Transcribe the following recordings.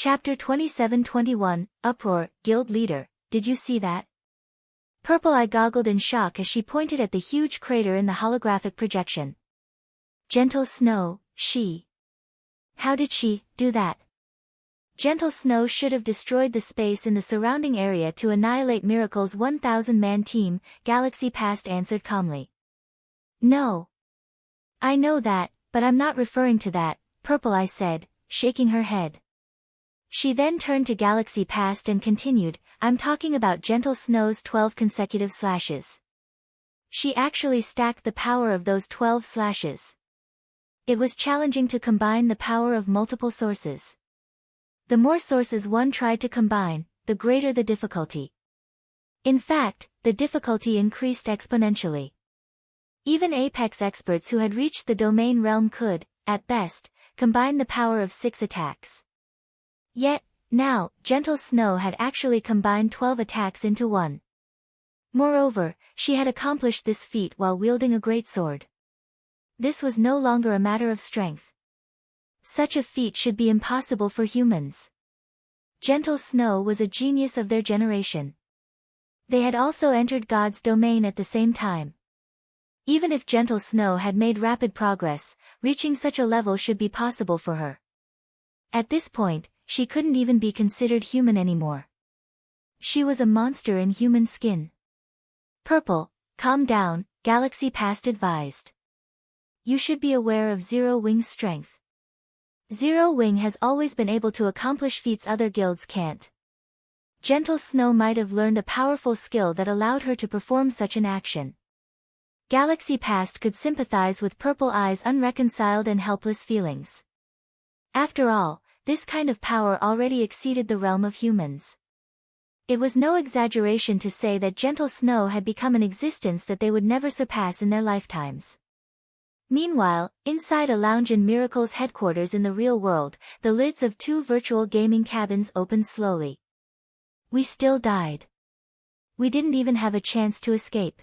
Chapter 27-21, Uproar, Guild Leader, did you see that? Purple Eye goggled in shock as she pointed at the huge crater in the holographic projection. Gentle Snow, she. How did she do that? Gentle Snow should have destroyed the space in the surrounding area to annihilate Miracle's 1,000-man team, Galaxy Past answered calmly. No. I know that, but I'm not referring to that, Purple Eye said, shaking her head. She then turned to Galaxy Past and continued, I'm talking about Gentle Snow's 12 consecutive slashes. She actually stacked the power of those 12 slashes. It was challenging to combine the power of multiple sources. The more sources one tried to combine, the greater the difficulty. In fact, the difficulty increased exponentially. Even Apex experts who had reached the domain realm could, at best, combine the power of 6 attacks. Yet, now, Gentle Snow had actually combined 12 attacks into one. Moreover, she had accomplished this feat while wielding a greatsword. This was no longer a matter of strength. Such a feat should be impossible for humans. Gentle Snow was a genius of their generation. They had also entered God's domain at the same time. Even if Gentle Snow had made rapid progress, reaching such a level should be possible for her. At this point, she couldn't even be considered human anymore. She was a monster in human skin. Purple, calm down, Galaxy Past advised. You should be aware of Zero Wing's strength. Zero Wing has always been able to accomplish feats other guilds can't. Gentle Snow might have learned a powerful skill that allowed her to perform such an action. Galaxy Past could sympathize with Purple Eye's unreconciled and helpless feelings. After all, this kind of power already exceeded the realm of humans. It was no exaggeration to say that Gentle Snow had become an existence that they would never surpass in their lifetimes. Meanwhile, inside a lounge in Miracle's headquarters in the real world, the lids of 2 virtual gaming cabins opened slowly. We still died. We didn't even have a chance to escape.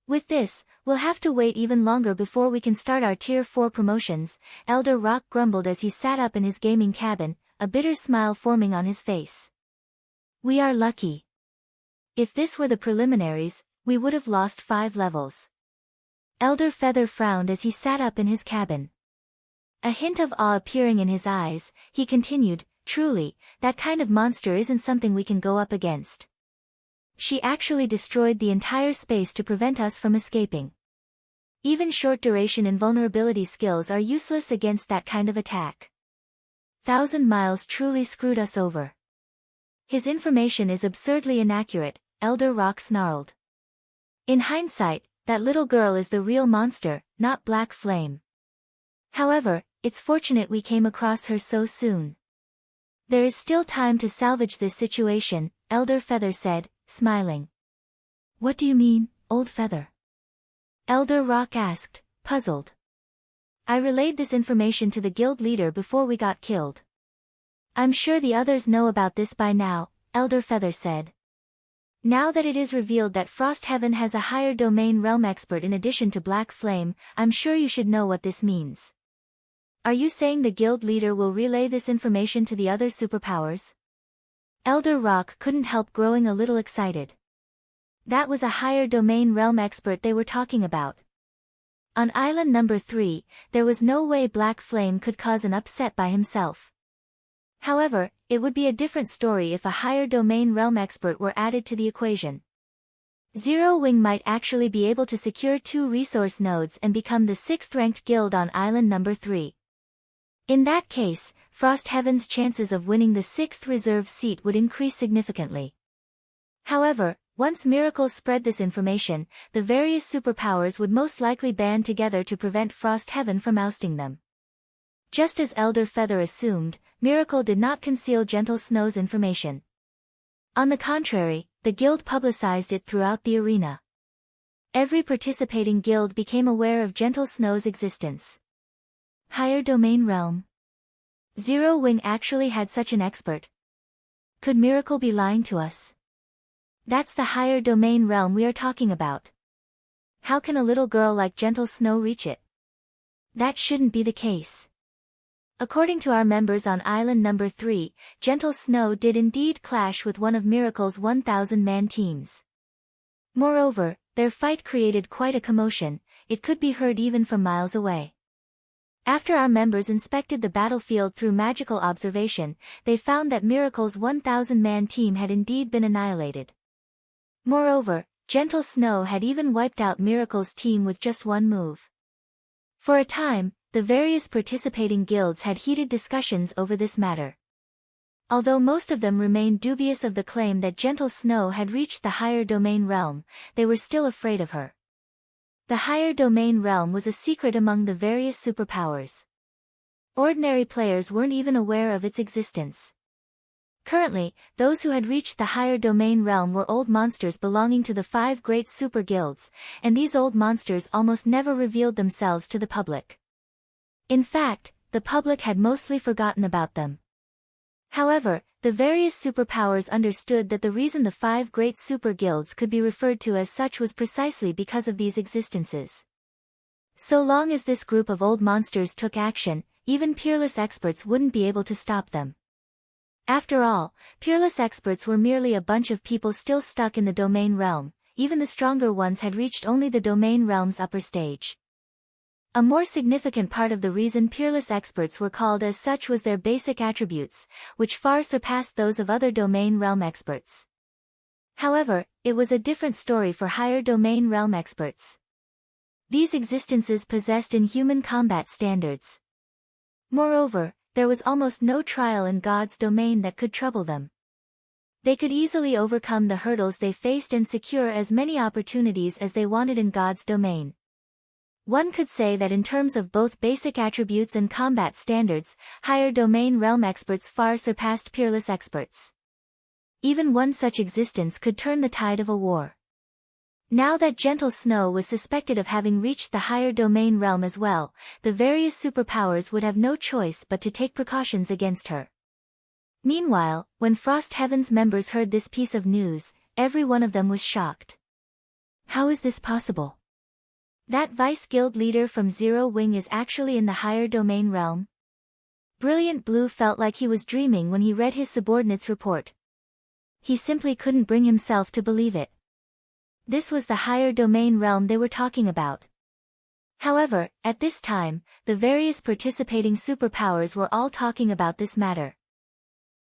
With this, we'll have to wait even longer before we can start our Tier 4 promotions, Elder Rock grumbled as he sat up in his gaming cabin, a bitter smile forming on his face. We are lucky. If this were the preliminaries, we would have lost 5 levels. Elder Feather frowned as he sat up in his cabin. A hint of awe appearing in his eyes, he continued, truly, that kind of monster isn't something we can go up against. She actually destroyed the entire space to prevent us from escaping. Even short-duration invulnerability skills are useless against that kind of attack. 1,000 miles truly screwed us over. His information is absurdly inaccurate, Elder Rock snarled. In hindsight, that little girl is the real monster, not Black Flame. However, it's fortunate we came across her so soon. There is still time to salvage this situation, Elder Feather said, smiling. What do you mean, Old Feather? Elder Rock asked, puzzled. I relayed this information to the guild leader before we got killed. I'm sure the others know about this by now, Elder Feather said. Now that it is revealed that Frost Heaven has a higher domain realm expert in addition to Black Flame, I'm sure you should know what this means. Are you saying the guild leader will relay this information to the other superpowers? Elder Rock couldn't help growing a little excited. That was a higher domain realm expert they were talking about. On island number 3, there was no way Black Flame could cause an upset by himself. However, it would be a different story if a higher domain realm expert were added to the equation. Zero Wing might actually be able to secure 2 resource nodes and become the 6th-ranked guild on island number 3. In that case, Frost Heaven's chances of winning the 6th reserve seat would increase significantly. However, once Miracle spread this information, the various superpowers would most likely band together to prevent Frost Heaven from ousting them. Just as Elder Feather assumed, Miracle did not conceal Gentle Snow's information. On the contrary, the guild publicized it throughout the arena. Every participating guild became aware of Gentle Snow's existence. Higher domain realm. Zero Wing actually had such an expert. Could Miracle be lying to us? That's the higher domain realm we are talking about. How can a little girl like Gentle Snow reach it? That shouldn't be the case. According to our members on Island number 3, Gentle Snow did indeed clash with one of Miracle's 1,000-man teams. Moreover, their fight created quite a commotion, it could be heard even from miles away. After our members inspected the battlefield through magical observation, they found that Miracle's 1,000-man team had indeed been annihilated. Moreover, Gentle Snow had even wiped out Miracle's team with just one move. For a time, the various participating guilds had heated discussions over this matter. Although most of them remained dubious of the claim that Gentle Snow had reached the higher domain realm, they were still afraid of her. The higher domain realm was a secret among the various superpowers. Ordinary players weren't even aware of its existence. Currently, those who had reached the higher domain realm were old monsters belonging to the 5 great super guilds, and these old monsters almost never revealed themselves to the public. In fact, the public had mostly forgotten about them. However, the various superpowers understood that the reason the 5 great super guilds could be referred to as such was precisely because of these existences. So long as this group of old monsters took action, even peerless experts wouldn't be able to stop them. After all, peerless experts were merely a bunch of people still stuck in the domain realm, even the stronger ones had reached only the domain realm's upper stage. A more significant part of the reason peerless experts were called as such was their basic attributes, which far surpassed those of other domain realm experts. However, it was a different story for higher domain realm experts. These existences possessed inhuman combat standards. Moreover, there was almost no trial in God's domain that could trouble them. They could easily overcome the hurdles they faced and secure as many opportunities as they wanted in God's domain. One could say that in terms of both basic attributes and combat standards, higher domain realm experts far surpassed peerless experts. Even one such existence could turn the tide of a war. Now that Gentle Snow was suspected of having reached the higher domain realm as well, the various superpowers would have no choice but to take precautions against her. Meanwhile, when Frost Heaven's members heard this piece of news, every one of them was shocked. How is this possible? That Vice Guild leader from Zero Wing is actually in the higher domain realm? Brilliant Blue felt like he was dreaming when he read his subordinate's report. He simply couldn't bring himself to believe it. This was the higher domain realm they were talking about. However, at this time, the various participating superpowers were all talking about this matter.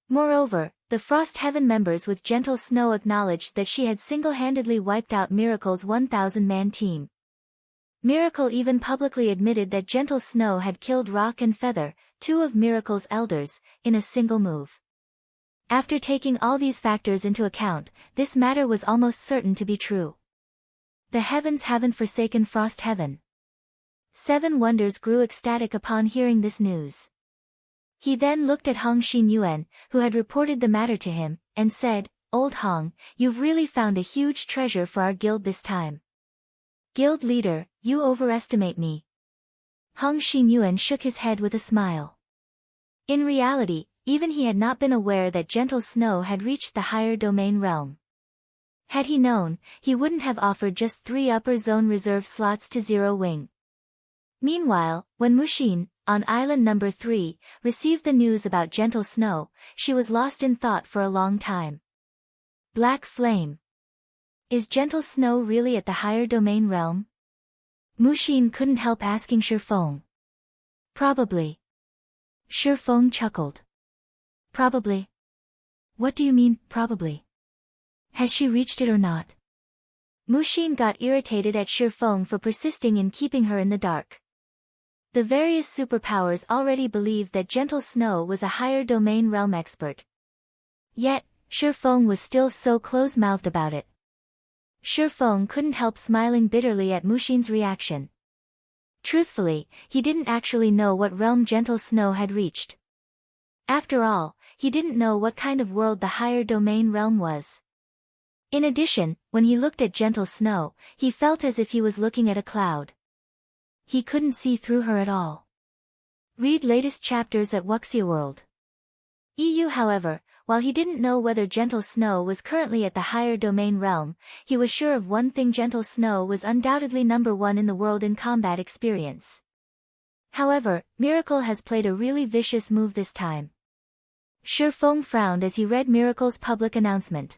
Moreover, the Frost Heaven members with Gentle Snow acknowledged that she had single-handedly wiped out Miracle's 1,000-man team. Miracle even publicly admitted that Gentle Snow had killed Rock and Feather, 2 of Miracle's elders, in a single move. After taking all these factors into account, this matter was almost certain to be true. The heavens haven't forsaken Frost Heaven. 7 Wonders grew ecstatic upon hearing this news. He then looked at Hong Xinyuan, who had reported the matter to him, and said, "Old Hong, you've really found a huge treasure for our guild this time." "Guild leader, you overestimate me." Hong Xinyuan shook his head with a smile. In reality, even he had not been aware that Gentle Snow had reached the higher domain realm. Had he known, he wouldn't have offered just 3 upper zone reserve slots to Zero Wing. Meanwhile, when Mushin, on island number 3, received the news about Gentle Snow, she was lost in thought for a long time. Black Flame. Is Gentle Snow really at the higher domain realm? Mushin couldn't help asking Shi Feng. Probably. Shi Feng chuckled. Probably? What do you mean, probably? Has she reached it or not? Mushin got irritated at Shi Feng for persisting in keeping her in the dark. The various superpowers already believed that Gentle Snow was a higher domain realm expert. Yet, Shi Feng was still so close-mouthed about it. Shi Feng couldn't help smiling bitterly at Mushin's reaction. Truthfully, he didn't actually know what realm Gentle Snow had reached. After all, he didn't know what kind of world the higher domain realm was. In addition, when he looked at Gentle Snow, he felt as if he was looking at a cloud. He couldn't see through her at all. Read latest chapters at Wuxia World. EU. However, while he didn't know whether Gentle Snow was currently at the higher domain realm, he was sure of one thing: Gentle Snow was undoubtedly number 1 in the world in combat experience. However, Miracle has played a really vicious move this time. Shi Feng frowned as he read Miracle's public announcement.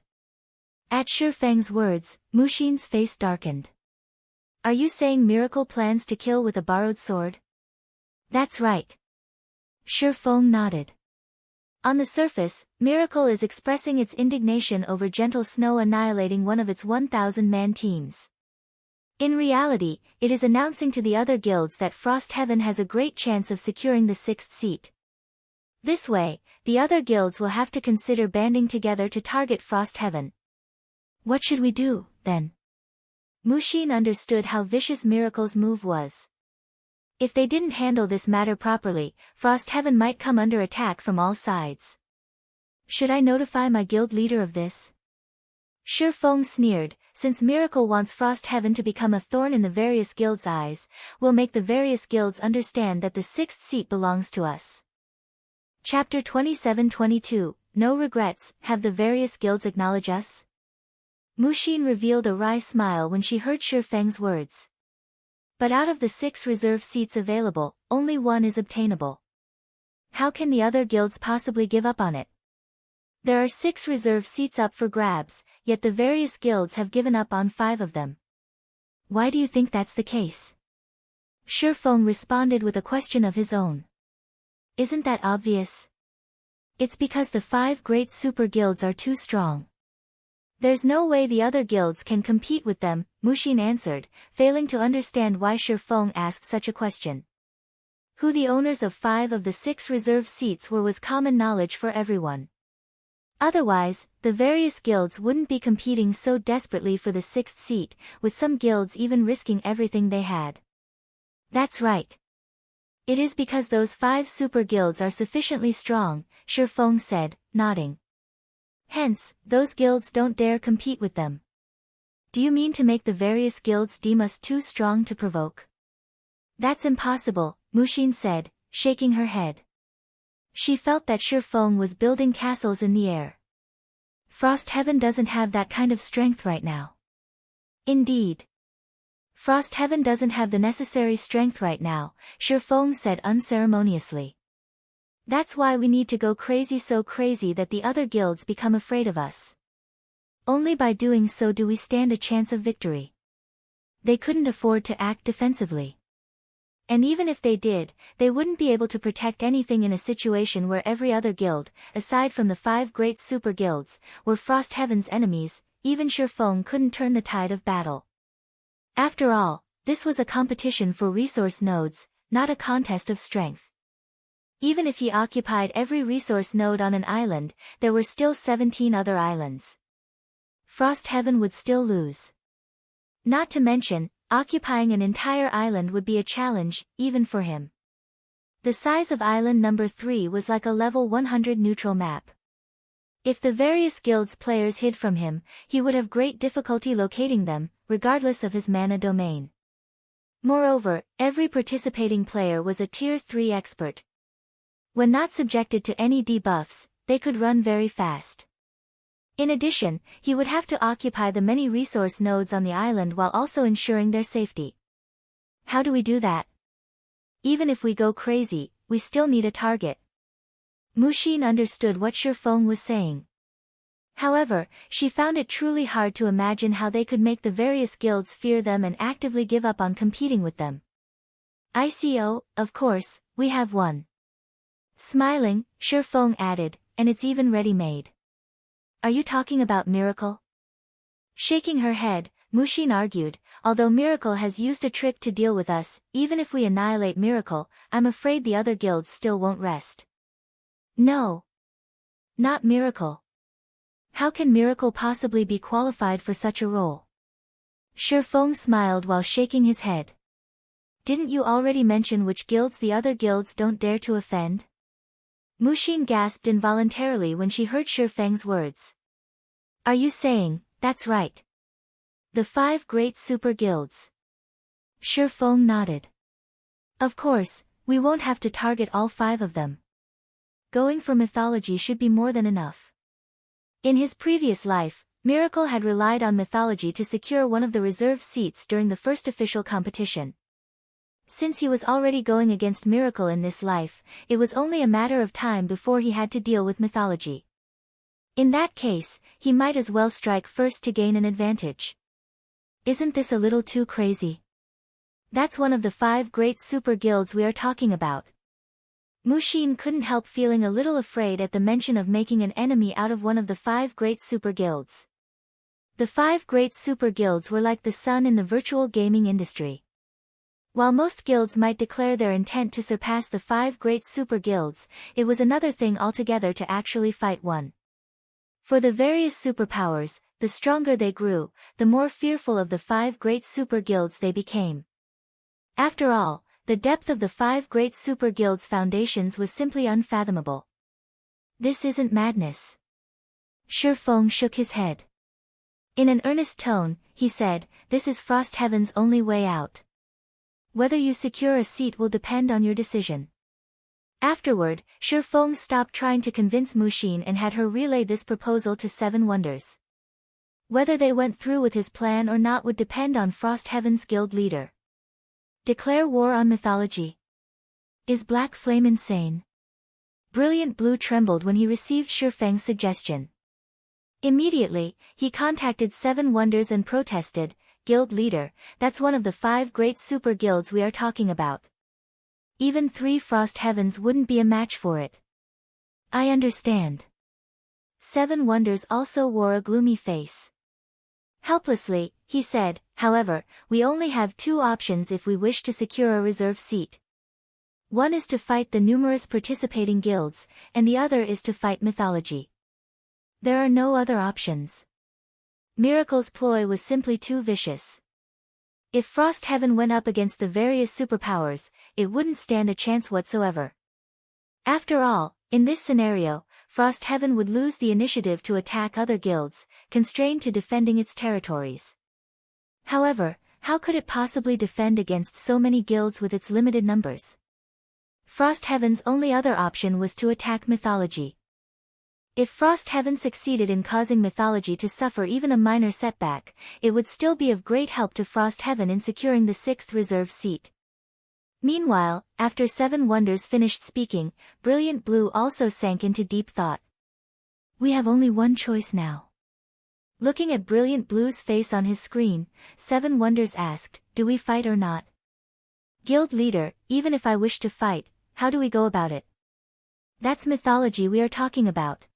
At Shi Feng's words, Muxin's face darkened. Are you saying Miracle plans to kill with a borrowed sword? That's right. Shi Feng nodded. On the surface, Miracle is expressing its indignation over Gentle Snow annihilating one of its 1,000-man teams. In reality, it is announcing to the other guilds that Frost Heaven has a great chance of securing the 6th seat. This way, the other guilds will have to consider banding together to target Frost Heaven. What should we do, then? Muxin understood how vicious Miracle's move was. If they didn't handle this matter properly, Frost Heaven might come under attack from all sides. Should I notify my guild leader of this? Shi Feng sneered, since Miracle wants Frost Heaven to become a thorn in the various guilds' eyes, we'll make the various guilds understand that the 6th seat belongs to us. Chapter 27-22, No Regrets, have the various guilds acknowledge us? Muxin revealed a wry smile when she heard Shi Feng's words. But out of the 6 reserve seats available, only one is obtainable. How can the other guilds possibly give up on it? There are 6 reserve seats up for grabs, yet the various guilds have given up on 5 of them. Why do you think that's the case? Shi Feng responded with a question of his own. Isn't that obvious? It's because the 5 great super guilds are too strong. There's no way the other guilds can compete with them, Muxin answered, failing to understand why Shi Feng asked such a question. Who the owners of 5 of the 6 reserve seats were was common knowledge for everyone. Otherwise, the various guilds wouldn't be competing so desperately for the 6th seat, with some guilds even risking everything they had. That's right. It is because those 5 super guilds are sufficiently strong, Shi Feng said, nodding. Hence, those guilds don't dare compete with them. Do you mean to make the various guilds deem us too strong to provoke? That's impossible, Muxin said, shaking her head. She felt that Shi Feng was building castles in the air. Frost Heaven doesn't have that kind of strength right now. Indeed. Frost Heaven doesn't have the necessary strength right now, Shi Feng said unceremoniously. That's why we need to go crazy, so crazy that the other guilds become afraid of us. Only by doing so do we stand a chance of victory. They couldn't afford to act defensively. And even if they did, they wouldn't be able to protect anything in a situation where every other guild, aside from the 5 great super guilds, were Frost Heaven's enemies. Even Shi Feng couldn't turn the tide of battle. After all, this was a competition for resource nodes, not a contest of strength. Even if he occupied every resource node on an island, there were still 17 other islands. Frost Heaven would still lose. Not to mention, occupying an entire island would be a challenge, even for him. The size of island number 3 was like a level 100 neutral map. If the various guilds' players hid from him, he would have great difficulty locating them, regardless of his mana domain. Moreover, every participating player was a Tier 3 expert. When not subjected to any debuffs, they could run very fast. In addition, he would have to occupy the many resource nodes on the island while also ensuring their safety. How do we do that? Even if we go crazy, we still need a target. Muxin understood what Shi Feng was saying. However, she found it truly hard to imagine how they could make the various guilds fear them and actively give up on competing with them. ICO, of course, we have one. Smiling, Shi Feng added, and it's even ready-made. Are you talking about Miracle? Shaking her head, Muxin argued, although Miracle has used a trick to deal with us, even if we annihilate Miracle, I'm afraid the other guilds still won't rest. No. Not Miracle. How can Miracle possibly be qualified for such a role? Shi Feng smiled while shaking his head. Didn't you already mention which guilds the other guilds don't dare to offend? Muxin gasped involuntarily when she heard Shi Feng's words. Are you saying, that's right? The 5 great super guilds. Shi Feng nodded. Of course, we won't have to target all 5 of them. Going for mythology should be more than enough. In his previous life, Miracle had relied on mythology to secure one of the reserve seats during the first official competition. Since he was already going against miracle in this life, it was only a matter of time before he had to deal with mythology. In that case, he might as well strike first to gain an advantage. Isn't this a little too crazy? That's one of the 5 great super guilds we are talking about. Mushin couldn't help feeling a little afraid at the mention of making an enemy out of one of the 5 great super guilds. The 5 great super guilds were like the sun in the virtual gaming industry. While most guilds might declare their intent to surpass the 5 great super guilds, it was another thing altogether to actually fight one. For the various superpowers, the stronger they grew, the more fearful of the 5 great super guilds they became. After all, the depth of the 5 great super guilds' foundations was simply unfathomable. This isn't madness. Shi Feng shook his head. In an earnest tone, he said, "This is Frost Heaven's only way out. Whether you secure a seat will depend on your decision." Afterward, Shi Feng stopped trying to convince Mushin and had her relay this proposal to 7 wonders. Whether they went through with his plan or not would depend on Frost Heaven's guild leader. Declare war on mythology. Is Black Flame insane? Brilliant Blue trembled when he received Shi Feng's suggestion. Immediately, he contacted 7 wonders and protested, "Guild leader, that's one of the 5 great super guilds we are talking about. Even 3 Frost Heavens wouldn't be a match for it." "I understand." 7 wonders also wore a gloomy face. Helplessly, he said, "However, we only have 2 options if we wish to secure a reserve seat. One is to fight the numerous participating guilds, and the other is to fight mythology. There are no other options." Miracle's ploy was simply too vicious. If Frost Heaven went up against the various superpowers, it wouldn't stand a chance whatsoever. After all, in this scenario, Frost Heaven would lose the initiative to attack other guilds, constrained to defending its territories. However, how could it possibly defend against so many guilds with its limited numbers? Frost Heaven's only other option was to attack mythology. If Frost Heaven succeeded in causing mythology to suffer even a minor setback, it would still be of great help to Frost Heaven in securing the 6th reserve seat. Meanwhile, after 7 wonders finished speaking, Brilliant Blue also sank into deep thought. "We have only one choice now." Looking at Brilliant Blue's face on his screen, 7 wonders asked, "Do we fight or not?" "Guild leader, even if I wish to fight, how do we go about it?" "That's mythology we are talking about."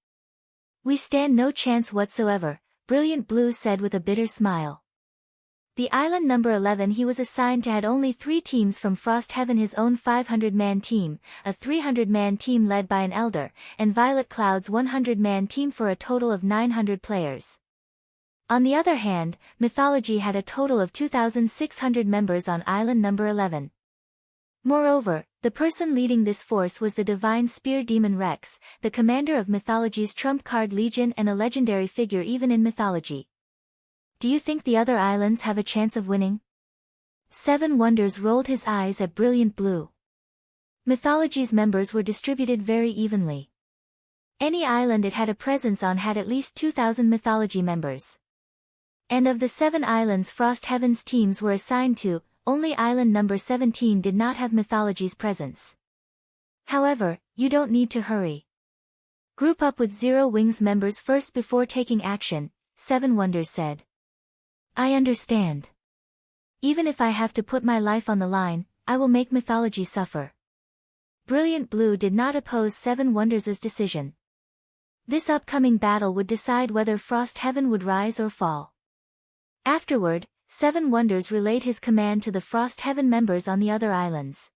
"We stand no chance whatsoever," Brilliant Blue said with a bitter smile. The island number 11 he was assigned to had only 3 teams from Frost Heaven, his own 500-man team, a 300-man team led by an elder, and Violet Cloud's 100-man team for a total of 900 players. On the other hand, mythology had a total of 2,600 members on island number 11. Moreover, the person leading this force was the divine spear demon Rex, the commander of mythology's trump card legion and a legendary figure even in mythology. "Do you think the other islands have a chance of winning?" 7 wonders rolled his eyes at Brilliant Blue. Mythology's members were distributed very evenly. Any island it had a presence on had at least 2,000 mythology members. And of the 7 islands Frost Heaven's teams were assigned to, only island number 17 did not have mythology's presence. However, you don't need to hurry. Group up with Zero Wings members first before taking action, 7 wonders said. "I understand. Even if I have to put my life on the line, I will make mythology suffer." Brilliant Blue did not oppose 7 wonders' decision. This upcoming battle would decide whether Frost Heaven would rise or fall. Afterward, 7 wonders relayed his command to the Frost Heaven members on the other islands.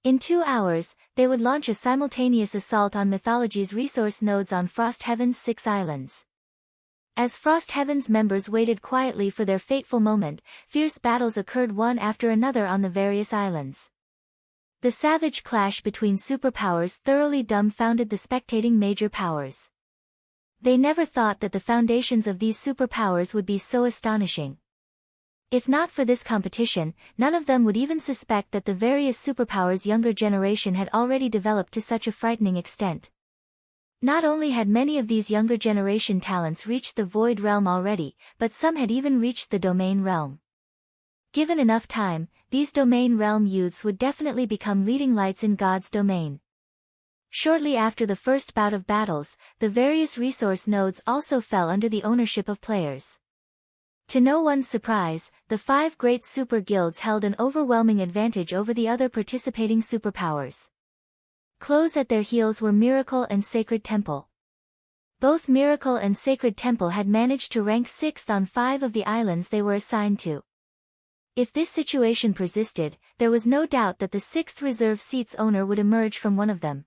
In 2 hours, they would launch a simultaneous assault on mythology's resource nodes on Frost Heaven's 6 islands. As Frost Heaven's members waited quietly for their fateful moment, fierce battles occurred one after another on the various islands. The savage clash between superpowers thoroughly dumbfounded the spectating major powers. They never thought that the foundations of these superpowers would be so astonishing. If not for this competition, none of them would even suspect that the various superpowers' younger generation had already developed to such a frightening extent. Not only had many of these younger generation talents reached the Void Realm already, but some had even reached the Domain Realm. Given enough time, these domain realm youths would definitely become leading lights in God's domain. Shortly after the first bout of battles, the various resource nodes also fell under the ownership of players. To no one's surprise, the 5 great super guilds held an overwhelming advantage over the other participating superpowers. Close at their heels were Miracle and Sacred Temple. Both Miracle and Sacred Temple had managed to rank 6th on 5 of the islands they were assigned to. If this situation persisted, there was no doubt that the 6th reserve seat's owner would emerge from one of them.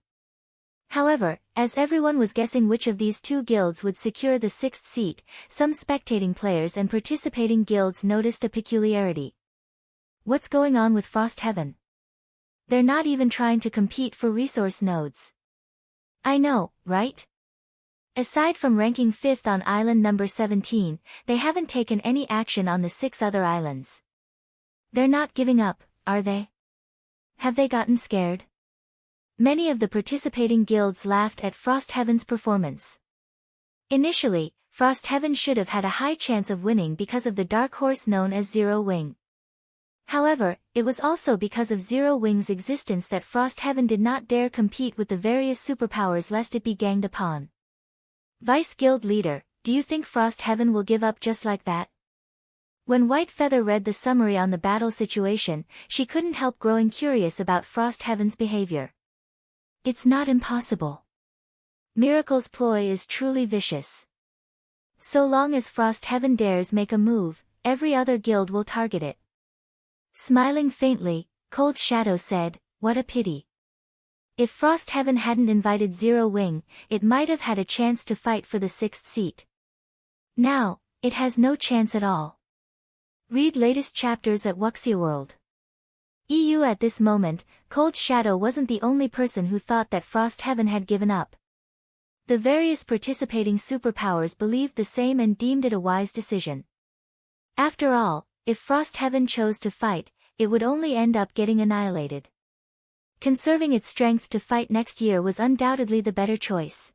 However, as everyone was guessing which of these 2 guilds would secure the 6th seat, some spectating players and participating guilds noticed a peculiarity. What's going on with Frostheaven? They're not even trying to compete for resource nodes. I know, right? Aside from ranking 5th on island number 17, they haven't taken any action on the 6 other islands. They're not giving up, are they? Have they gotten scared? Many of the participating guilds laughed at Frostheaven's performance. Initially, Frostheaven should have had a high chance of winning because of the dark horse known as Zero Wing. However, it was also because of Zero Wing's existence that Frostheaven did not dare compete with the various superpowers lest it be ganged upon. Vice Guild Leader, do you think Frostheaven will give up just like that? When Whitefeather read the summary on the battle situation, she couldn't help growing curious about Frostheaven's behavior. It's not impossible. Miracle's ploy is truly vicious. So long as Frostheaven dares make a move, every other guild will target it. Smiling faintly, Cold Shadow said, "What a pity. If Frostheaven hadn't invited Zero Wing, it might have had a chance to fight for the 6th seat. Now, it has no chance at all." Read latest chapters at Wuxia EU. At this moment, Cold Shadow wasn't the only person who thought that Frostheaven had given up. The various participating superpowers believed the same and deemed it a wise decision. After all, if Frostheaven chose to fight, it would only end up getting annihilated. Conserving its strength to fight next year was undoubtedly the better choice.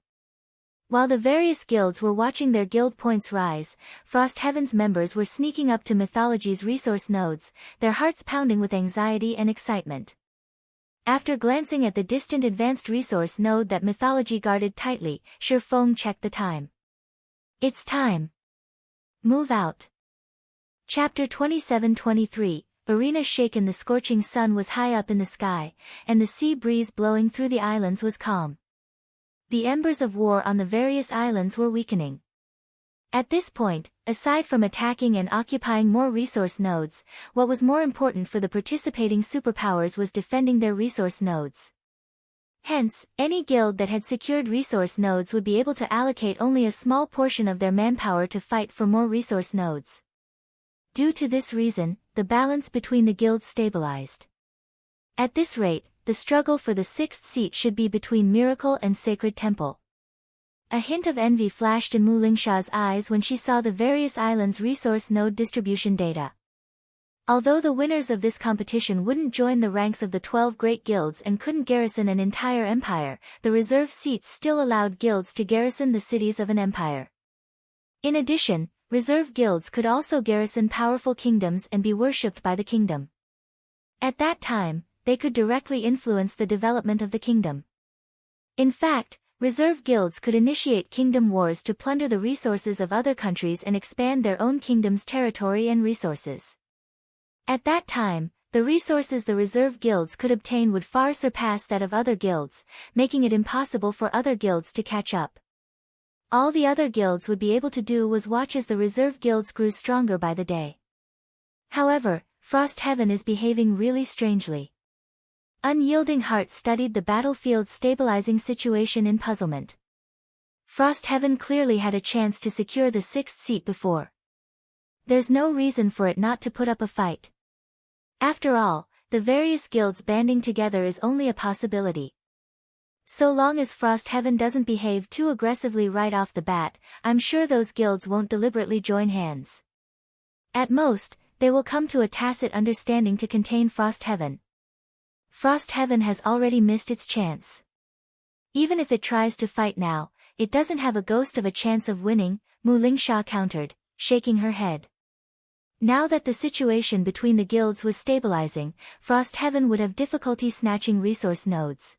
While the various guilds were watching their guild points rise, Frostheaven's members were sneaking up to Mythology's resource nodes, their hearts pounding with anxiety and excitement. After glancing at the distant advanced resource node that Mythology guarded tightly, Shi Feng checked the time. It's time. Move out. Chapter 27-23, Arena shaken. The scorching sun was high up in the sky, and the sea breeze blowing through the islands was calm. The embers of war on the various islands were weakening. At this point, aside from attacking and occupying more resource nodes, what was more important for the participating superpowers was defending their resource nodes. Hence, any guild that had secured resource nodes would be able to allocate only a small portion of their manpower to fight for more resource nodes. Due to this reason, the balance between the guilds stabilized. At this rate, the struggle for the 6th seat should be between Miracle and Sacred Temple. A hint of envy flashed in Mu Lingsha's eyes when she saw the various islands' resource node distribution data. Although the winners of this competition wouldn't join the ranks of the 12 great guilds and couldn't garrison an entire empire, the reserve seats still allowed guilds to garrison the cities of an empire. In addition, reserve guilds could also garrison powerful kingdoms and be worshipped by the kingdom. At that time, they could directly influence the development of the kingdom. In fact, reserve guilds could initiate kingdom wars to plunder the resources of other countries and expand their own kingdom's territory and resources. At that time, the resources the reserve guilds could obtain would far surpass that of other guilds, making it impossible for other guilds to catch up. All the other guilds would be able to do was watch as the reserve guilds grew stronger by the day. However, Frostheaven is behaving really strangely. Unyielding Heart studied the battlefield stabilizing situation in puzzlement. Frostheaven clearly had a chance to secure the 6th seat before. There's no reason for it not to put up a fight. After all, the various guilds banding together is only a possibility. So long as Frostheaven doesn't behave too aggressively right off the bat, I'm sure those guilds won't deliberately join hands. At most, they will come to a tacit understanding to contain Frostheaven. Frostheaven has already missed its chance. Even if it tries to fight now, it doesn't have a ghost of a chance of winning, Mu Lingsha countered, shaking her head. Now that the situation between the guilds was stabilizing, Frost Heaven would have difficulty snatching resource nodes.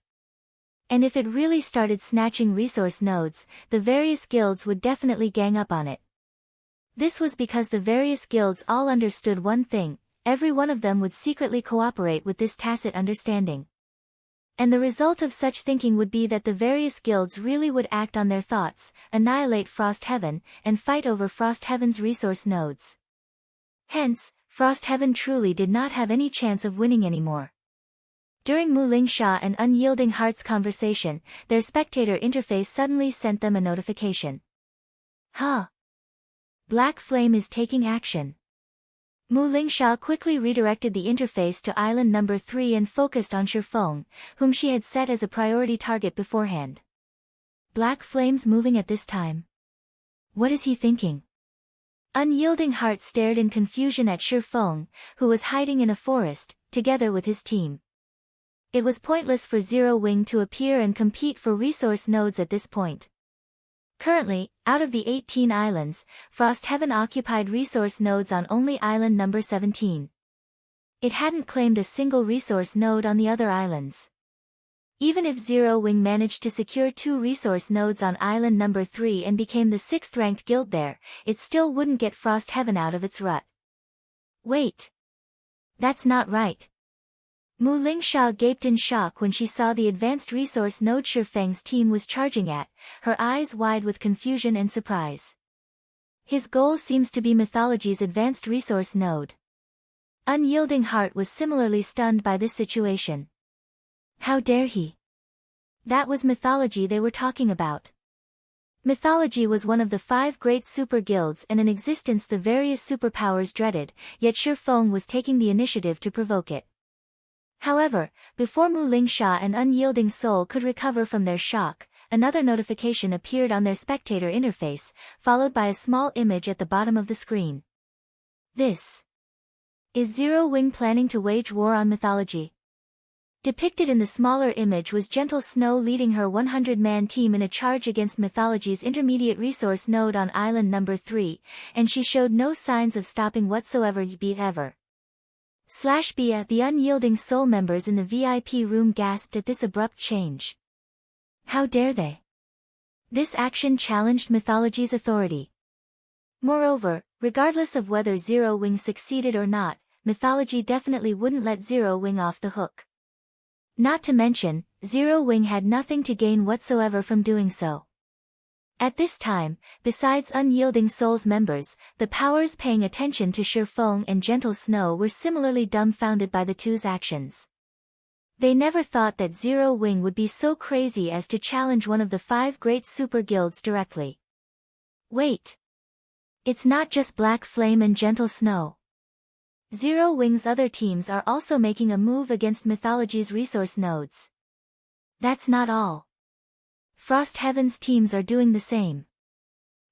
And if it really started snatching resource nodes, the various guilds would definitely gang up on it. This was because the various guilds all understood one thing: every one of them would secretly cooperate with this tacit understanding. And the result of such thinking would be that the various guilds really would act on their thoughts, annihilate Frost Heaven, and fight over Frost Heaven's resource nodes. Hence, Frost Heaven truly did not have any chance of winning anymore. During Mu Lingsha and Unyielding Heart's conversation, their spectator interface suddenly sent them a notification. Black Flame is taking action. Mu Lingsha quickly redirected the interface to Island number 3 and focused on Shi Feng, whom she had set as a priority target beforehand. Black Flame's moving at this time. What is he thinking? Unyielding Heart stared in confusion at Shi Feng, who was hiding in a forest, together with his team. It was pointless for Zero Wing to appear and compete for resource nodes at this point. Currently, out of the 18 islands, Frost Heaven occupied resource nodes on only island number 17. It hadn't claimed a single resource node on the other islands. Even if Zero Wing managed to secure 2 resource nodes on island number 3 and became the 6th-ranked guild there, it still wouldn't get Frost Heaven out of its rut. Wait. That's not right. Mu Lingsha gaped in shock when she saw the advanced resource node Shi Feng's team was charging at, her eyes wide with confusion and surprise. His goal seems to be mythology's advanced resource node. Unyielding Heart was similarly stunned by this situation. How dare he? That was mythology they were talking about. Mythology was one of the 5 great super guilds and an existence the various superpowers dreaded, yet Shi Feng was taking the initiative to provoke it. However, before Mu Lingsha and Unyielding Soul could recover from their shock, another notification appeared on their spectator interface, followed by a small image at the bottom of the screen. This is Zero Wing planning to wage war on mythology. Depicted in the smaller image was Gentle Snow leading her 100-man team in a charge against mythology's intermediate resource node on island number 3, and she showed no signs of stopping whatsoever. The Unyielding Soul members in the VIP room gasped at this abrupt change. How dare they? This action challenged mythology's authority. Moreover, regardless of whether Zero Wing succeeded or not, mythology definitely wouldn't let Zero Wing off the hook. Not to mention, Zero Wing had nothing to gain whatsoever from doing so. At this time, besides Unyielding Soul's members, the powers paying attention to Shi Feng and Gentle Snow were similarly dumbfounded by the two's actions. They never thought that Zero Wing would be so crazy as to challenge one of the 5 great super guilds directly. Wait. It's not just Black Flame and Gentle Snow. Zero Wing's other teams are also making a move against mythology's resource nodes. That's not all. Frost Heaven's teams are doing the same.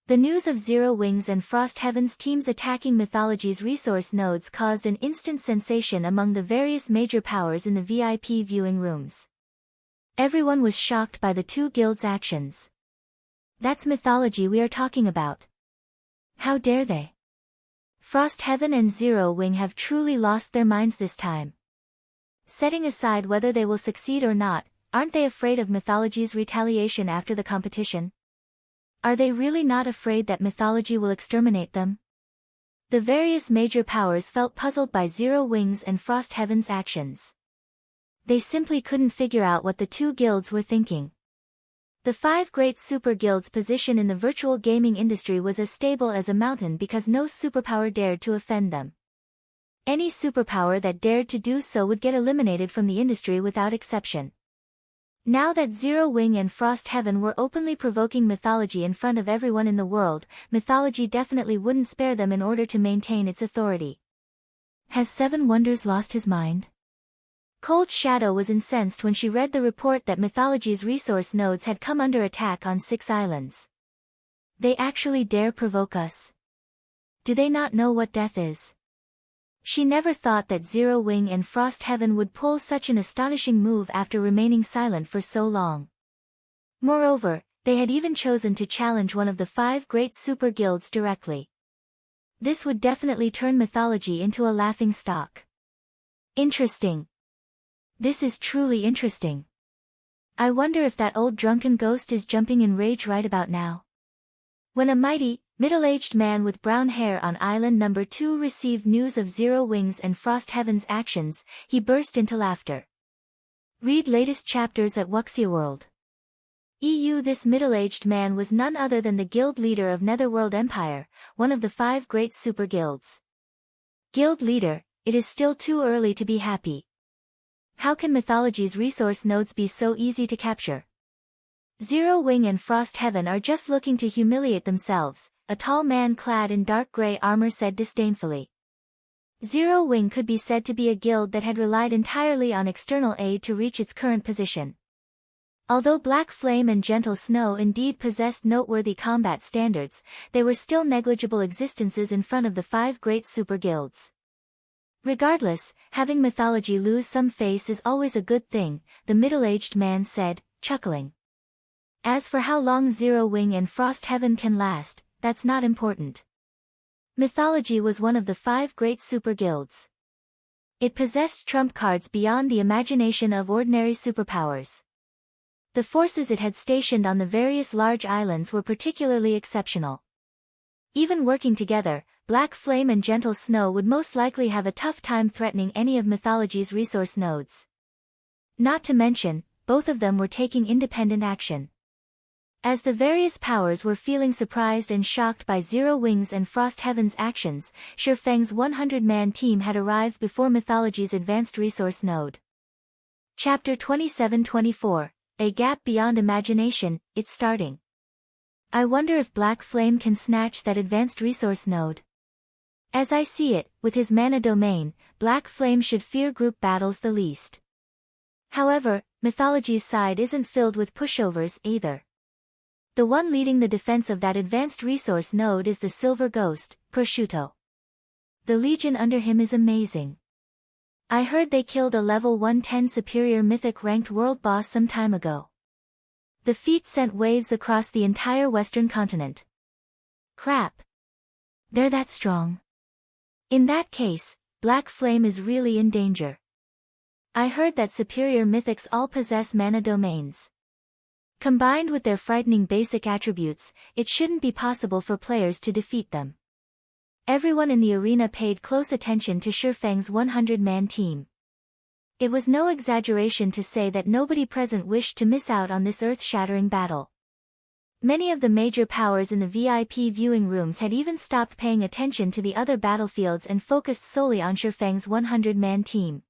The news of Zero Wing's and Frost Heaven's teams attacking mythology's resource nodes caused an instant sensation among the various major powers in the VIP viewing rooms. Everyone was shocked by the 2 guilds' actions. That's mythology we are talking about. How dare they? Frost Heaven and Zero Wing have truly lost their minds this time. Setting aside whether they will succeed or not, aren't they afraid of mythology's retaliation after the competition? Are they really not afraid that mythology will exterminate them? The various major powers felt puzzled by Zero Wing's and Frost Heaven's actions. They simply couldn't figure out what the 2 guilds were thinking. The 5 great super guilds' position in the virtual gaming industry was as stable as a mountain because no superpower dared to offend them. Any superpower that dared to do so would get eliminated from the industry without exception. Now that Zero Wing and Frost Heaven were openly provoking mythology in front of everyone in the world, mythology definitely wouldn't spare them in order to maintain its authority. Has Seven Wonders lost his mind? Cold Shadow was incensed when she read the report that mythology's resource nodes had come under attack on 6 islands. They actually dare provoke us. Do they not know what death is? She never thought that Zero Wing and Frost Heaven would pull such an astonishing move after remaining silent for so long. Moreover, they had even chosen to challenge one of the 5 great super guilds directly. This would definitely turn mythology into a laughing stock. Interesting. This is truly interesting. I wonder if that old drunken ghost is jumping in rage right about now. When a mighty, middle-aged man with brown hair on island number 2 received news of Zero Wings and Frost Heaven's actions, he burst into laughter. Read latest chapters at Wuxia World. This middle-aged man was none other than the guild leader of Netherworld Empire, one of the 5 great super guilds. Guild leader, it is still too early to be happy. How can mythology's resource nodes be so easy to capture? Zero Wing and Frost Heaven are just looking to humiliate themselves, a tall man clad in dark gray armor said disdainfully. Zero Wing could be said to be a guild that had relied entirely on external aid to reach its current position. Although Black Flame and Gentle Snow indeed possessed noteworthy combat standards, they were still negligible existences in front of the 5 great super guilds. Regardless, having mythology lose some face is always a good thing, the middle-aged man said, chuckling. As for how long Zero Wing and Frost Heaven can last, that's not important. Mythology was one of the 5 great super guilds. It possessed trump cards beyond the imagination of ordinary superpowers. The forces it had stationed on the various large islands were particularly exceptional. Even working together, Black Flame and Gentle Snow would most likely have a tough time threatening any of mythology's resource nodes. Not to mention, both of them were taking independent action. As the various powers were feeling surprised and shocked by Zero Wings and Frost Heaven's actions, Shi Feng's 100-man team had arrived before mythology's advanced resource node. Chapter 27-24, A Gap Beyond Imagination, it's starting. I wonder if Black Flame can snatch that advanced resource node. As I see it, with his mana domain, Black Flame should fear group battles the least. However, mythology's side isn't filled with pushovers either. The one leading the defense of that advanced resource node is the Silver Ghost, Prosciutto. The legion under him is amazing. I heard they killed a level 110 superior mythic ranked world boss some time ago. The feat sent waves across the entire western continent. Crap. They're that strong. In that case, Black Flame is really in danger. I heard that superior mythics all possess mana domains. Combined with their frightening basic attributes, it shouldn't be possible for players to defeat them. Everyone in the arena paid close attention to Shi Feng's 100-man team. It was no exaggeration to say that nobody present wished to miss out on this earth-shattering battle. Many of the major powers in the VIP viewing rooms had even stopped paying attention to the other battlefields and focused solely on Shi Feng's 100-man team.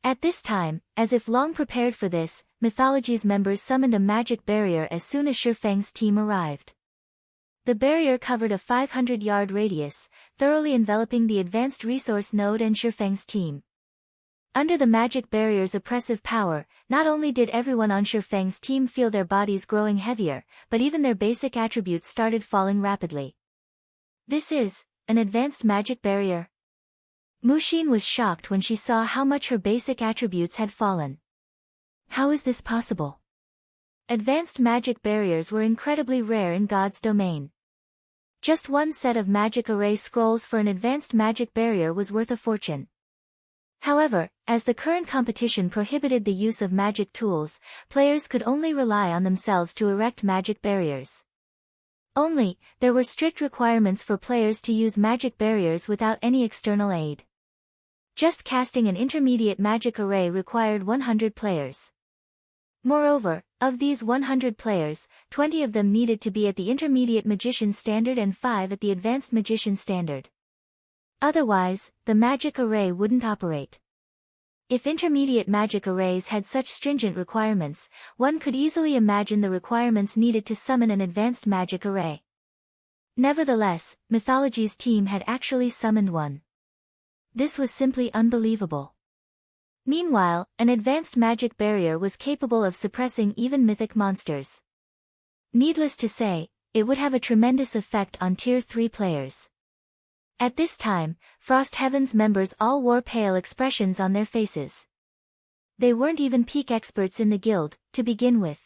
At this time, as if long prepared for this, mythology's members summoned a magic barrier as soon as Shi Feng's team arrived. The barrier covered a 500-yard radius, thoroughly enveloping the advanced resource node and Shi Feng's team. Under the magic barrier's oppressive power, not only did everyone on Shi Feng's team feel their bodies growing heavier, but even their basic attributes started falling rapidly. This is an advanced magic barrier. Mushin was shocked when she saw how much her basic attributes had fallen. How is this possible? Advanced magic barriers were incredibly rare in God's domain. Just one set of magic array scrolls for an advanced magic barrier was worth a fortune. However, as the current competition prohibited the use of magic tools, players could only rely on themselves to erect magic barriers. There were strict requirements for players to use magic barriers without any external aid. Just casting an intermediate magic array required 100 players. Moreover, of these 100 players, 20 of them needed to be at the intermediate magician standard and 5 at the advanced magician standard. Otherwise, the magic array wouldn't operate. If intermediate magic arrays had such stringent requirements, one could easily imagine the requirements needed to summon an advanced magic array. Nevertheless, mythology's team had actually summoned one. This was simply unbelievable. Meanwhile, an advanced magic barrier was capable of suppressing even mythic monsters. Needless to say, it would have a tremendous effect on Tier 3 players. At this time, Frost Heaven's members all wore pale expressions on their faces. They weren't even peak experts in the guild, to begin with.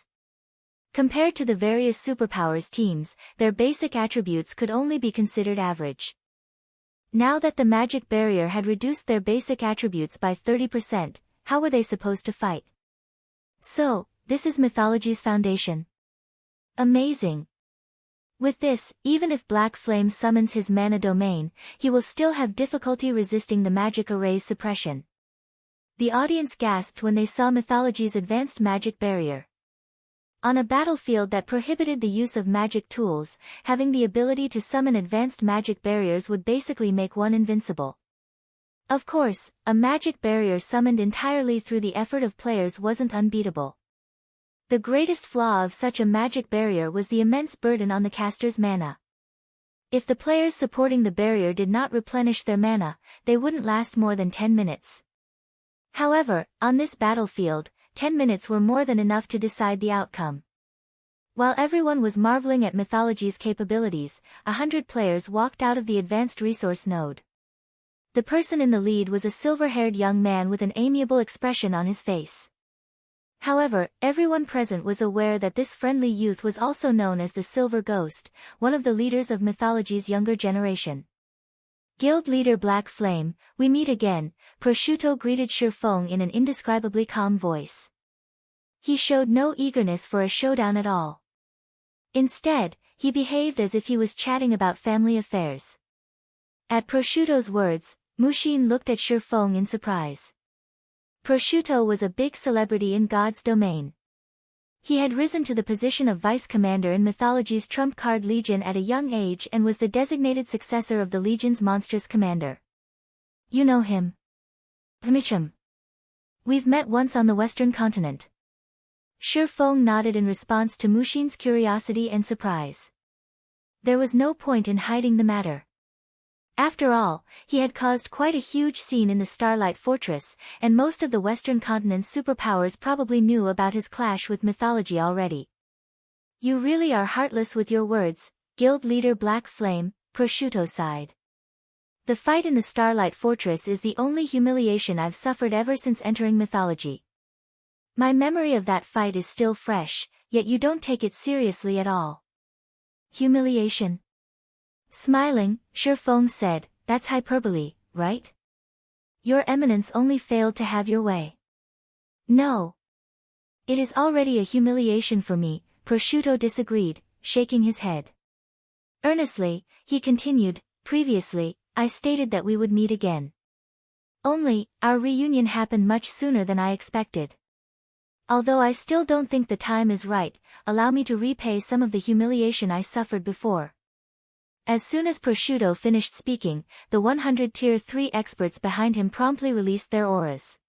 Compared to the various superpowers teams, their basic attributes could only be considered average. Now that the magic barrier had reduced their basic attributes by 30%, how were they supposed to fight? So, this is mythology's foundation. Amazing. With this, even if Black Flame summons his mana domain, he will still have difficulty resisting the magic array's suppression. The audience gasped when they saw mythology's advanced magic barrier. On a battlefield that prohibited the use of magic tools, having the ability to summon advanced magic barriers would basically make one invincible. Of course, a magic barrier summoned entirely through the effort of players wasn't unbeatable. The greatest flaw of such a magic barrier was the immense burden on the caster's mana. If the players supporting the barrier did not replenish their mana, they wouldn't last more than 10 minutes. However, on this battlefield, 10 minutes were more than enough to decide the outcome. While everyone was marveling at mythology's capabilities, 100 players walked out of the advanced resource node. The person in the lead was a silver-haired young man with an amiable expression on his face. However, everyone present was aware that this friendly youth was also known as the Silver Ghost, one of the leaders of mythology's younger generation. Guild leader Black Flame, we meet again, Prosciutto greeted Shi Feng in an indescribably calm voice. He showed no eagerness for a showdown at all. Instead, he behaved as if he was chatting about family affairs. At Prosciutto's words, Mushin looked at Shi Feng in surprise. Prosciutto was a big celebrity in God's domain. He had risen to the position of vice commander in mythology's trump card legion at a young age and was the designated successor of the legion's monstrous commander. You know him? Micham. We've met once on the western continent. Shi Feng nodded in response to Mushin's curiosity and surprise. There was no point in hiding the matter. After all, he had caused quite a huge scene in the Starlight Fortress, and most of the Western Continent's superpowers probably knew about his clash with mythology already. You really are heartless with your words, Guild leader Black Flame, Prosciutto sighed. The fight in the Starlight Fortress is the only humiliation I've suffered ever since entering mythology. My memory of that fight is still fresh, yet you don't take it seriously at all. Humiliation? Smiling, Shi Feng said, that's hyperbole, right? Your Eminence only failed to have your way. No. It is already a humiliation for me, Prosciutto disagreed, shaking his head. Earnestly, he continued, previously, I stated that we would meet again. Only, our reunion happened much sooner than I expected. Although I still don't think the time is right, allow me to repay some of the humiliation I suffered before. As soon as Prosciutto finished speaking, the 100 Tier 3 experts behind him promptly released their auras.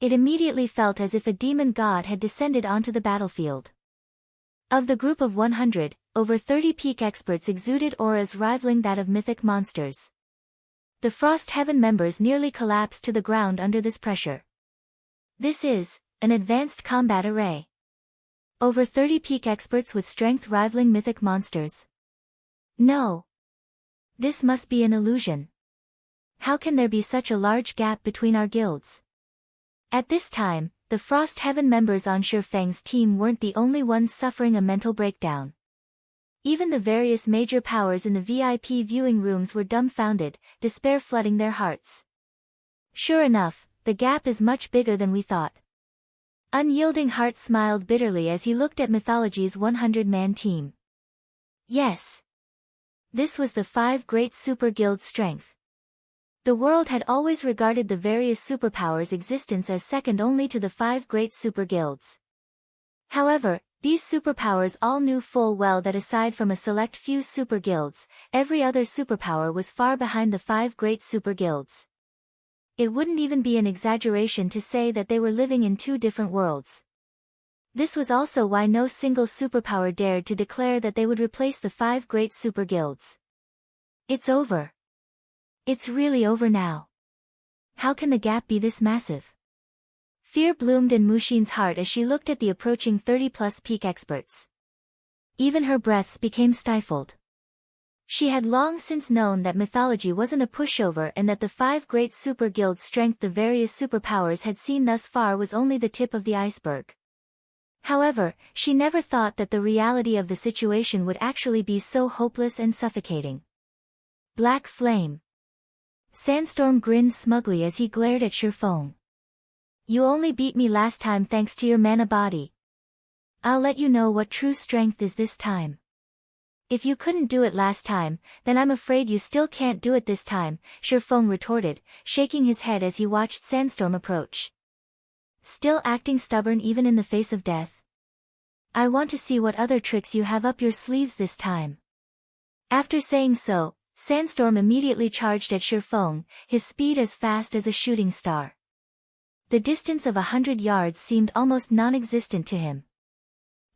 It immediately felt as if a demon god had descended onto the battlefield. Of the group of 100, over 30 peak experts exuded auras rivaling that of mythic monsters. The Frost Heaven members nearly collapsed to the ground under this pressure. This is an advanced combat array. Over 30 peak experts with strength rivaling mythic monsters. No. This must be an illusion. How can there be such a large gap between our guilds? At this time, the Frost Heaven members on Shi Feng's team weren't the only ones suffering a mental breakdown. Even the various major powers in the VIP viewing rooms were dumbfounded, despair flooding their hearts. Sure enough, the gap is much bigger than we thought. Unyielding Heart smiled bitterly as he looked at mythology's 100-man team. Yes. This was the 5 great super guilds' strength. The world had always regarded the various superpowers' existence as second only to the 5 great super guilds. However, these superpowers all knew full well that aside from a select few super guilds, every other superpower was far behind the 5 great super guilds. It wouldn't even be an exaggeration to say that they were living in 2 different worlds. This was also why no single superpower dared to declare that they would replace the 5 great super guilds. It's over. It's really over now. How can the gap be this massive? Fear bloomed in Mushin's heart as she looked at the approaching 30-plus peak experts. Even her breaths became stifled. She had long since known that mythology wasn't a pushover and that the 5 great super guilds' strength the various superpowers had seen thus far was only the tip of the iceberg. However, she never thought that the reality of the situation would actually be so hopeless and suffocating. Black Flame. Sandstorm grinned smugly as he glared at Shi Feng. You only beat me last time thanks to your mana body. I'll let you know what true strength is this time. If you couldn't do it last time, then I'm afraid you still can't do it this time, Shi Feng retorted, shaking his head as he watched Sandstorm approach. Still acting stubborn even in the face of death? I want to see what other tricks you have up your sleeves this time. After saying so, Sandstorm immediately charged at Shi Feng, his speed as fast as a shooting star. The distance of 100 yards seemed almost non-existent to him.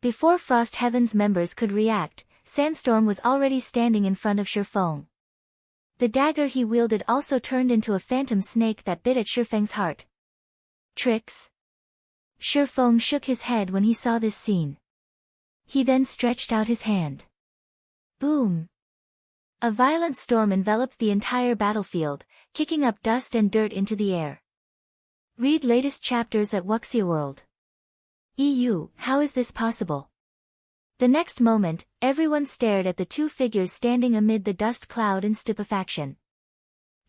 Before Frost Heaven's members could react, Sandstorm was already standing in front of Shi Feng. The dagger he wielded also turned into a phantom snake that bit at Shi Feng's heart. Tricks? Shi Feng shook his head when he saw this scene. He then stretched out his hand. Boom! A violent storm enveloped the entire battlefield, kicking up dust and dirt into the air. Read latest chapters at Wuxia World. EU, how is this possible? The next moment, everyone stared at the two figures standing amid the dust cloud in stupefaction.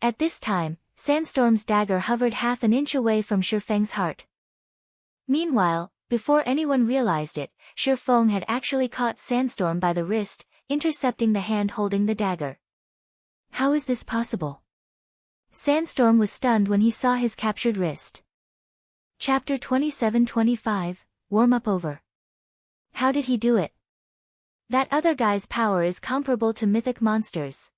At this time, Sandstorm's dagger hovered half an inch away from Shi Feng's heart. Meanwhile, before anyone realized it, Shi Feng had actually caught Sandstorm by the wrist, intercepting the hand holding the dagger. How is this possible? Sandstorm was stunned when he saw his captured wrist. Chapter 27-25, Warm-up over. How did he do it? That other guy's power is comparable to mythic monsters.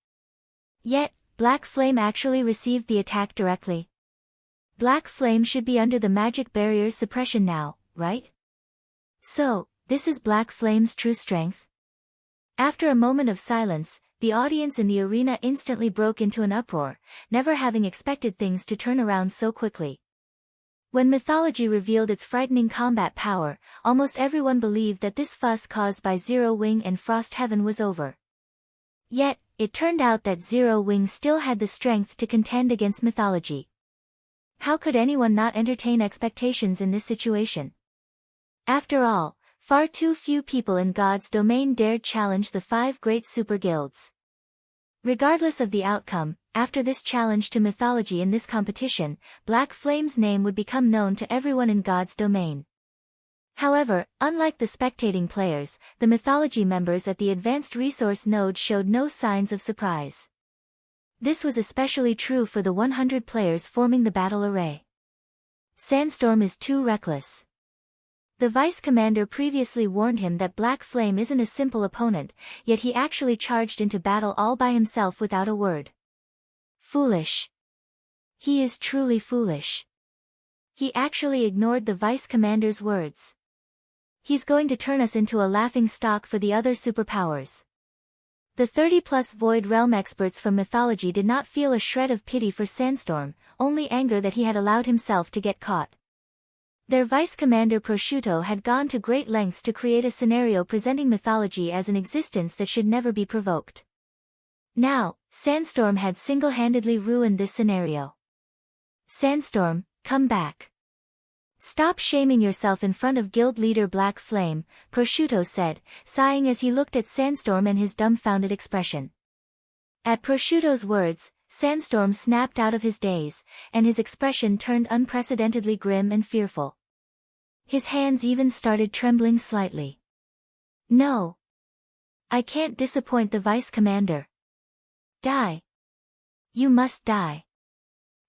Yet, Black Flame actually received the attack directly. Black Flame should be under the magic barrier's suppression now, right? So, this is Black Flame's true strength? After a moment of silence, the audience in the arena instantly broke into an uproar, never having expected things to turn around so quickly. When mythology revealed its frightening combat power, almost everyone believed that this fuss caused by Zero Wing and Frost Heaven was over. Yet, it turned out that Zero Wing still had the strength to contend against mythology. How could anyone not entertain expectations in this situation? After all, far too few people in God's domain dared challenge the 5 great super guilds. Regardless of the outcome, after this challenge to mythology in this competition, Black Flame's name would become known to everyone in God's domain. However, unlike the spectating players, the mythology members at the advanced resource node showed no signs of surprise. This was especially true for the 100 players forming the battle array. Sandstorm is too reckless. The vice commander previously warned him that Black Flame isn't a simple opponent, yet he actually charged into battle all by himself without a word. Foolish. He is truly foolish. He actually ignored the vice commander's words. He's going to turn us into a laughing stock for the other superpowers. The 30-plus Void Realm experts from mythology did not feel a shred of pity for Sandstorm, only anger that he had allowed himself to get caught. Their vice commander Prosciutto had gone to great lengths to create a scenario presenting mythology as an existence that should never be provoked. Now, Sandstorm had single-handedly ruined this scenario. Sandstorm, come back. Stop shaming yourself in front of guild leader Black Flame, Prosciutto said, sighing as he looked at Sandstorm and his dumbfounded expression. At Prosciutto's words, Sandstorm snapped out of his daze, and his expression turned unprecedentedly grim and fearful. His hands even started trembling slightly. No. I can't disappoint the vice commander. Die. You must die.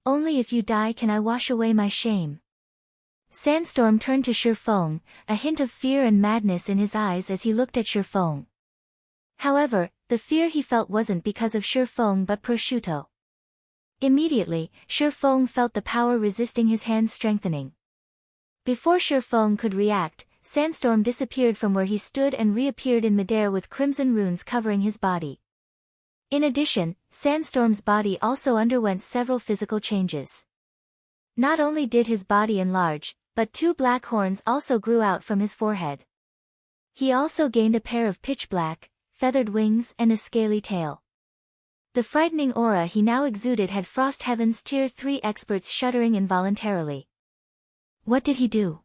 Only if you die can I wash away my shame. Sandstorm turned to Shi Feng, a hint of fear and madness in his eyes as he looked at Shi Feng. However, the fear he felt wasn't because of Shi Feng but Prosciutto. Immediately, Shi Feng felt the power resisting his hands strengthening. Before Shi Feng could react, Sandstorm disappeared from where he stood and reappeared in midair with crimson runes covering his body. In addition, Sandstorm's body also underwent several physical changes. Not only did his body enlarge, but 2 black horns also grew out from his forehead. He also gained a pair of pitch black, feathered wings and a scaly tail. The frightening aura he now exuded had Frost Heaven's Tier 3 experts shuddering involuntarily. What did he do?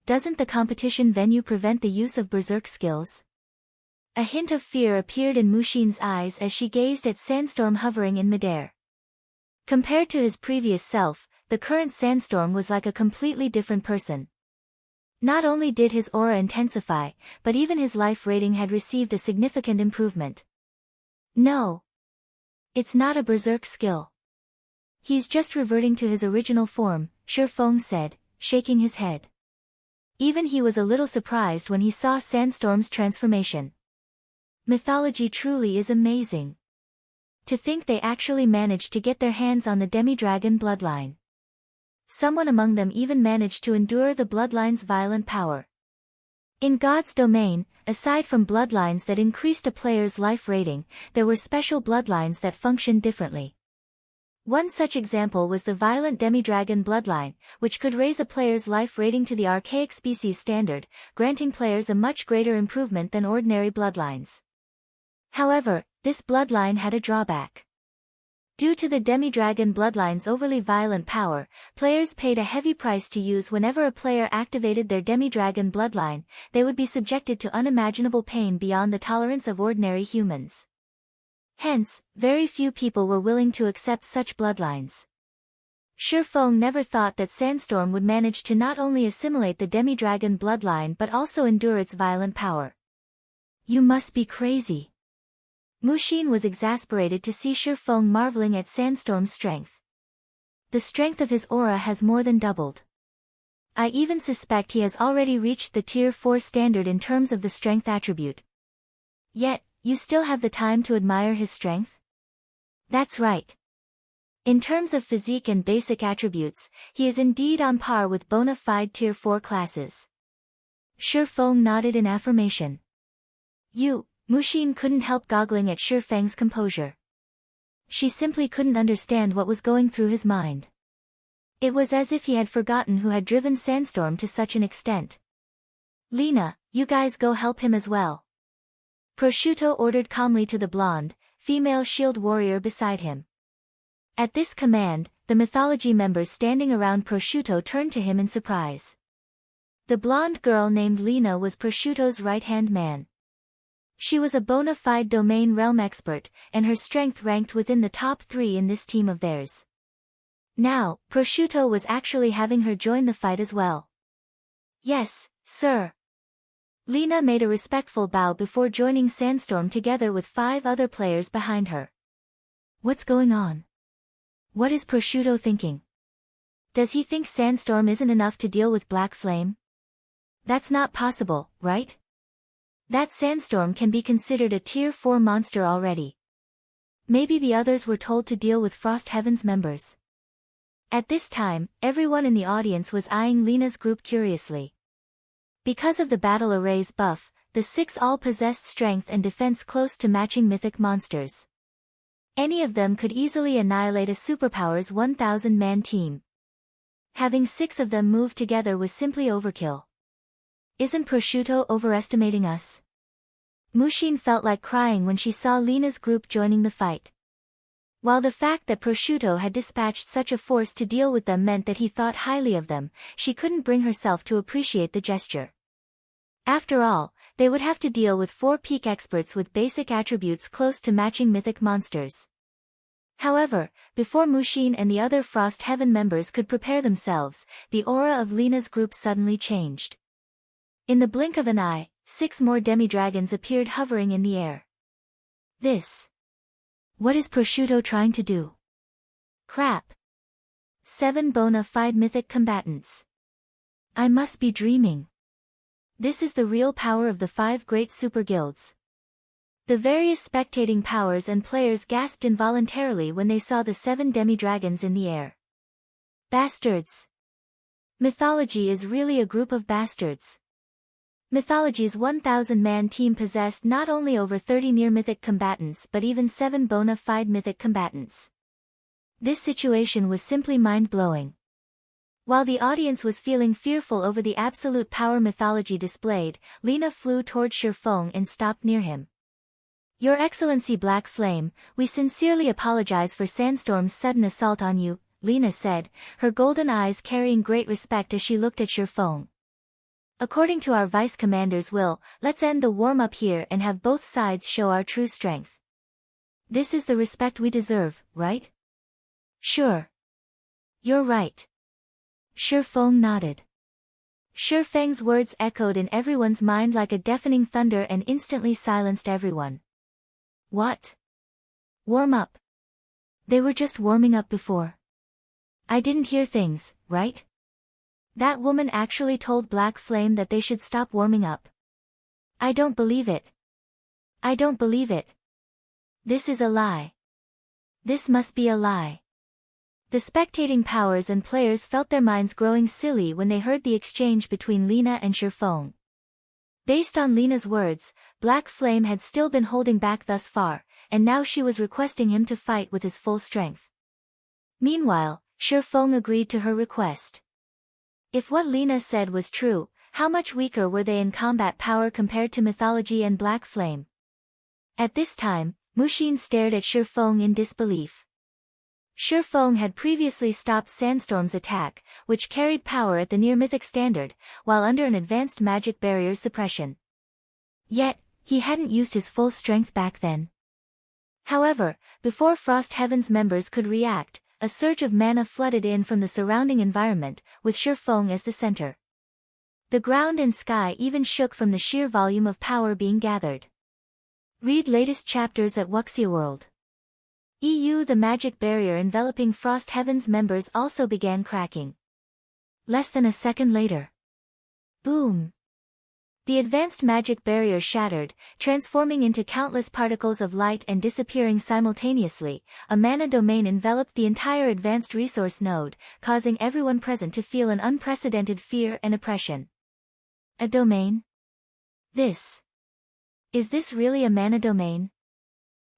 Doesn't the competition venue prevent the use of berserk skills? A hint of fear appeared in Mushin's eyes as she gazed at Sandstorm hovering in midair. Compared to his previous self, the current Sandstorm was like a completely different person. Not only did his aura intensify, but even his life rating had received a significant improvement. No. It's not a berserk skill. He's just reverting to his original form, Shi Feng said, shaking his head. Even he was a little surprised when he saw Sandstorm's transformation. Mythology truly is amazing. To think they actually managed to get their hands on the demi-dragon bloodline. Someone among them even managed to endure the bloodline's violent power. In God's domain, aside from bloodlines that increased a player's life rating, there were special bloodlines that functioned differently. One such example was the violent demi-dragon bloodline, which could raise a player's life rating to the archaic species standard, granting players a much greater improvement than ordinary bloodlines. However, this bloodline had a drawback. Due to the demi-dragon bloodline's overly violent power, players paid a heavy price to use whenever a player activated their demi-dragon bloodline. They would be subjected to unimaginable pain beyond the tolerance of ordinary humans. Hence, very few people were willing to accept such bloodlines. Shi Feng never thought that Sandstorm would manage to not only assimilate the demi-dragon bloodline but also endure its violent power. You must be crazy. Mushin was exasperated to see Shi Feng marveling at Sandstorm's strength. The strength of his aura has more than doubled. I even suspect he has already reached the Tier 4 standard in terms of the strength attribute. Yet, you still have the time to admire his strength? That's right. In terms of physique and basic attributes, he is indeed on par with bona fide Tier 4 classes. Shi Feng nodded in affirmation. Mushin couldn't help goggling at Shi Feng's composure. She simply couldn't understand what was going through his mind. It was as if he had forgotten who had driven Sandstorm to such an extent. Lena, you guys go help him as well. Prosciutto ordered calmly to the blonde, female shield warrior beside him. At this command, the mythology members standing around Prosciutto turned to him in surprise. The blonde girl named Lena was Prosciutto's right-hand man. She was a bona fide domain realm expert, and her strength ranked within the top 3 in this team of theirs. Now, Prosciutto was actually having her join the fight as well. Yes, sir. Lena made a respectful bow before joining Sandstorm together with 5 other players behind her. What's going on? What is Prosciutto thinking? Does he think Sandstorm isn't enough to deal with Black Flame? That's not possible, right? That Sandstorm can be considered a Tier 4 monster already. Maybe the others were told to deal with Frost Heaven's members. At this time, everyone in the audience was eyeing Lena's group curiously. Because of the battle array's buff, the 6 all possessed strength and defense close to matching mythic monsters. Any of them could easily annihilate a superpower's 1,000-man team. Having 6 of them move together was simply overkill. Isn't Prosciutto overestimating us? Mushin felt like crying when she saw Lena's group joining the fight. While the fact that Prosciutto had dispatched such a force to deal with them meant that he thought highly of them, she couldn't bring herself to appreciate the gesture. After all, they would have to deal with 4 peak experts with basic attributes close to matching mythic monsters. However, before Mushin and the other Frost Heaven members could prepare themselves, the aura of Lena's group suddenly changed. In the blink of an eye, 6 more demi-dragons appeared hovering in the air. What is Prosciutto trying to do? Crap. 7 bona fide mythic combatants. I must be dreaming. This is the real power of the 5 great super guilds. The various spectating powers and players gasped involuntarily when they saw the 7 demi-dragons in the air. Bastards. Mythology is really a group of bastards. Mythology's 1,000-man team possessed not only over 30 near-mythic combatants but even 7 bona fide mythic combatants. This situation was simply mind-blowing. While the audience was feeling fearful over the absolute power Mythology displayed, Lena flew toward Shi Feng and stopped near him. Your Excellency Black Flame, we sincerely apologize for Sandstorm's sudden assault on you, Lena said, her golden eyes carrying great respect as she looked at Shi Feng. According to our Vice Commander's will, let's end the warm-up here and have both sides show our true strength. This is the respect we deserve, right? Sure. You're right. Shi Feng nodded. Shi Feng's words echoed in everyone's mind like a deafening thunder and instantly silenced everyone. What? Warm up. They were just warming up before. I didn't hear things, right? That woman actually told Black Flame that they should stop warming up. I don't believe it. I don't believe it. This is a lie. This must be a lie. The spectating powers and players felt their minds growing silly when they heard the exchange between Lina and Shi Feng. Based on Lina's words, Black Flame had still been holding back thus far, and now she was requesting him to fight with his full strength. Meanwhile, Shi Feng agreed to her request. If what Lina said was true, how much weaker were they in combat power compared to Mythology and Black Flame? At this time, Mushin stared at Shi Feng in disbelief. Shi Feng had previously stopped Sandstorm's attack, which carried power at the near-mythic standard, while under an advanced magic barrier's suppression. Yet, he hadn't used his full strength back then. However, before Frost Heaven's members could react, a surge of mana flooded in from the surrounding environment, with Shi Feng as the center. The ground and sky even shook from the sheer volume of power being gathered. Read latest chapters at Wuxia World. The magic barrier enveloping Frost Heaven's members also began cracking. Less than a second later. Boom! The advanced magic barrier shattered, transforming into countless particles of light and disappearing simultaneously. A mana domain enveloped the entire advanced resource node, causing everyone present to feel an unprecedented fear and oppression. A domain? Is this really a mana domain?